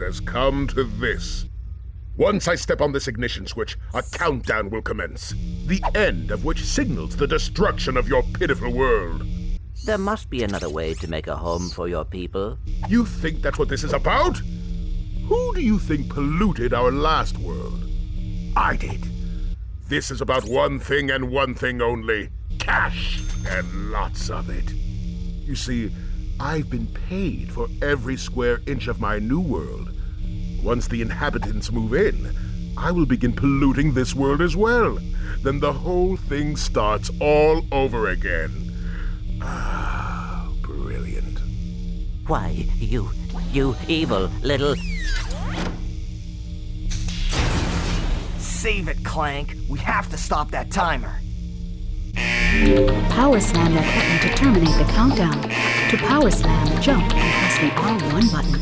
has come to this. Once I step on this ignition switch, a countdown will commence, the end of which signals the destruction of your pitiful world. There must be another way to make a home for your people. You think that's what this is about? Who do you think polluted our last world? I did. This is about one thing and one thing only: cash, and lots of it. You see, I've been paid for every square inch of my new world. Once the inhabitants move in, I will begin polluting this world as well. Then the whole thing starts all over again. Ah, brilliant. Why, you evil little... Save it, Clank. We have to stop that timer. Power slam that button to terminate the countdown. To power slam, jump and press the R1 button.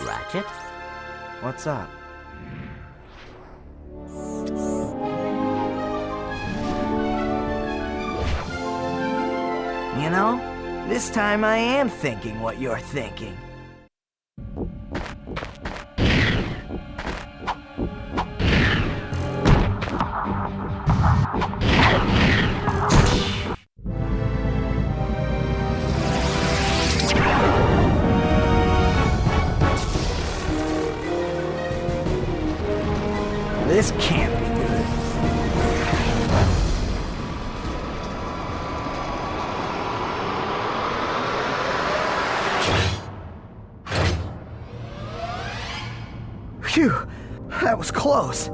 Ratchet. What's up? You know, this time I am thinking what you're thinking. This can't be good. Phew, that was close.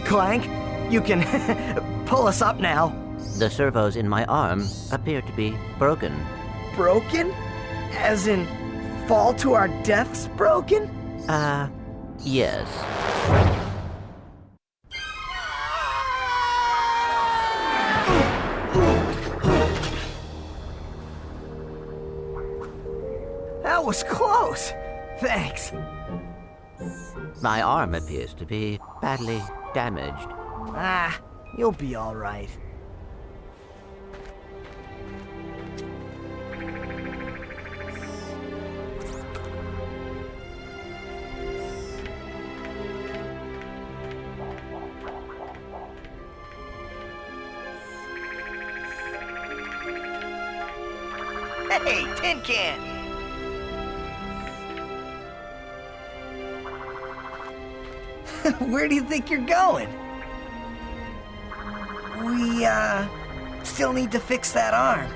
Clank, you can pull us up now. The servos in my arm appear to be broken. Broken? As in, fall to our deaths broken? Yes. That was close. Thanks. My arm appears to be badly damaged. You'll be all right. Hey, tin can! Where do you think you're going? We, still need to fix that arm.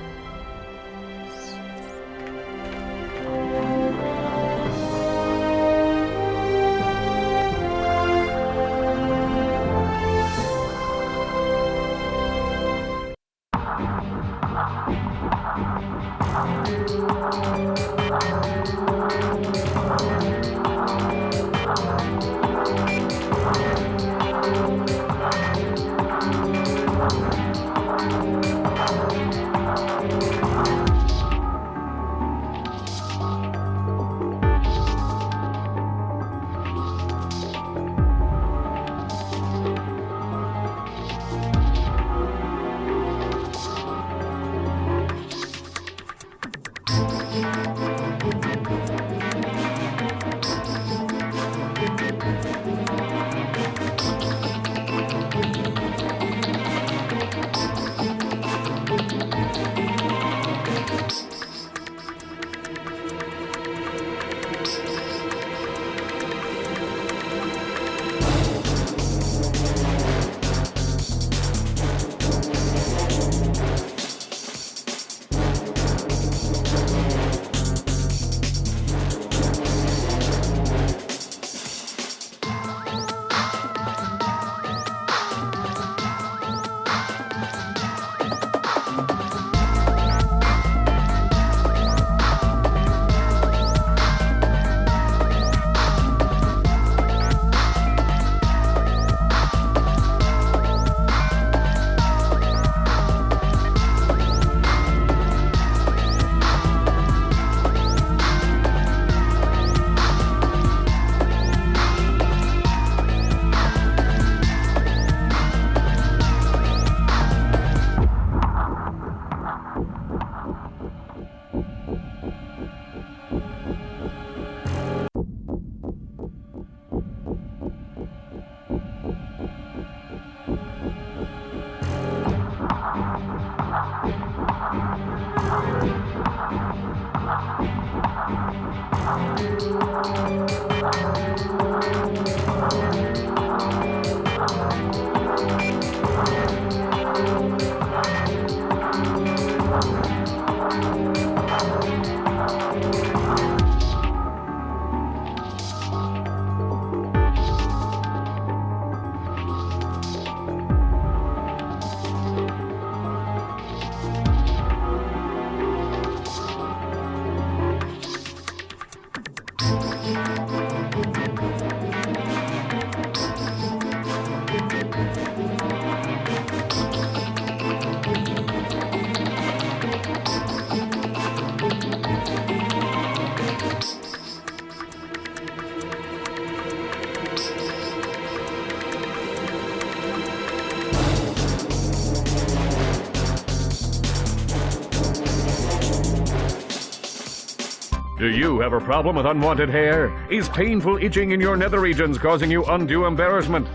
Do you have a problem with unwanted hair? Is painful itching in your nether regions causing you undue embarrassment?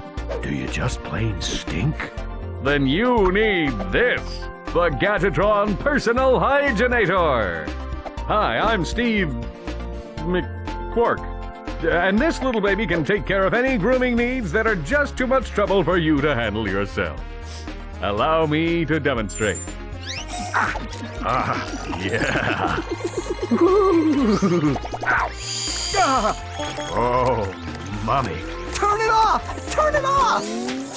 Do you just plain stink? Then you need this, the Gatatron Personal Hygienator. Hi, I'm Steve McQuark, and this little baby can take care of any grooming needs that are just too much trouble for you to handle yourself. Allow me to demonstrate. Yeah. Oh, mommy. Turn it off! Turn it off!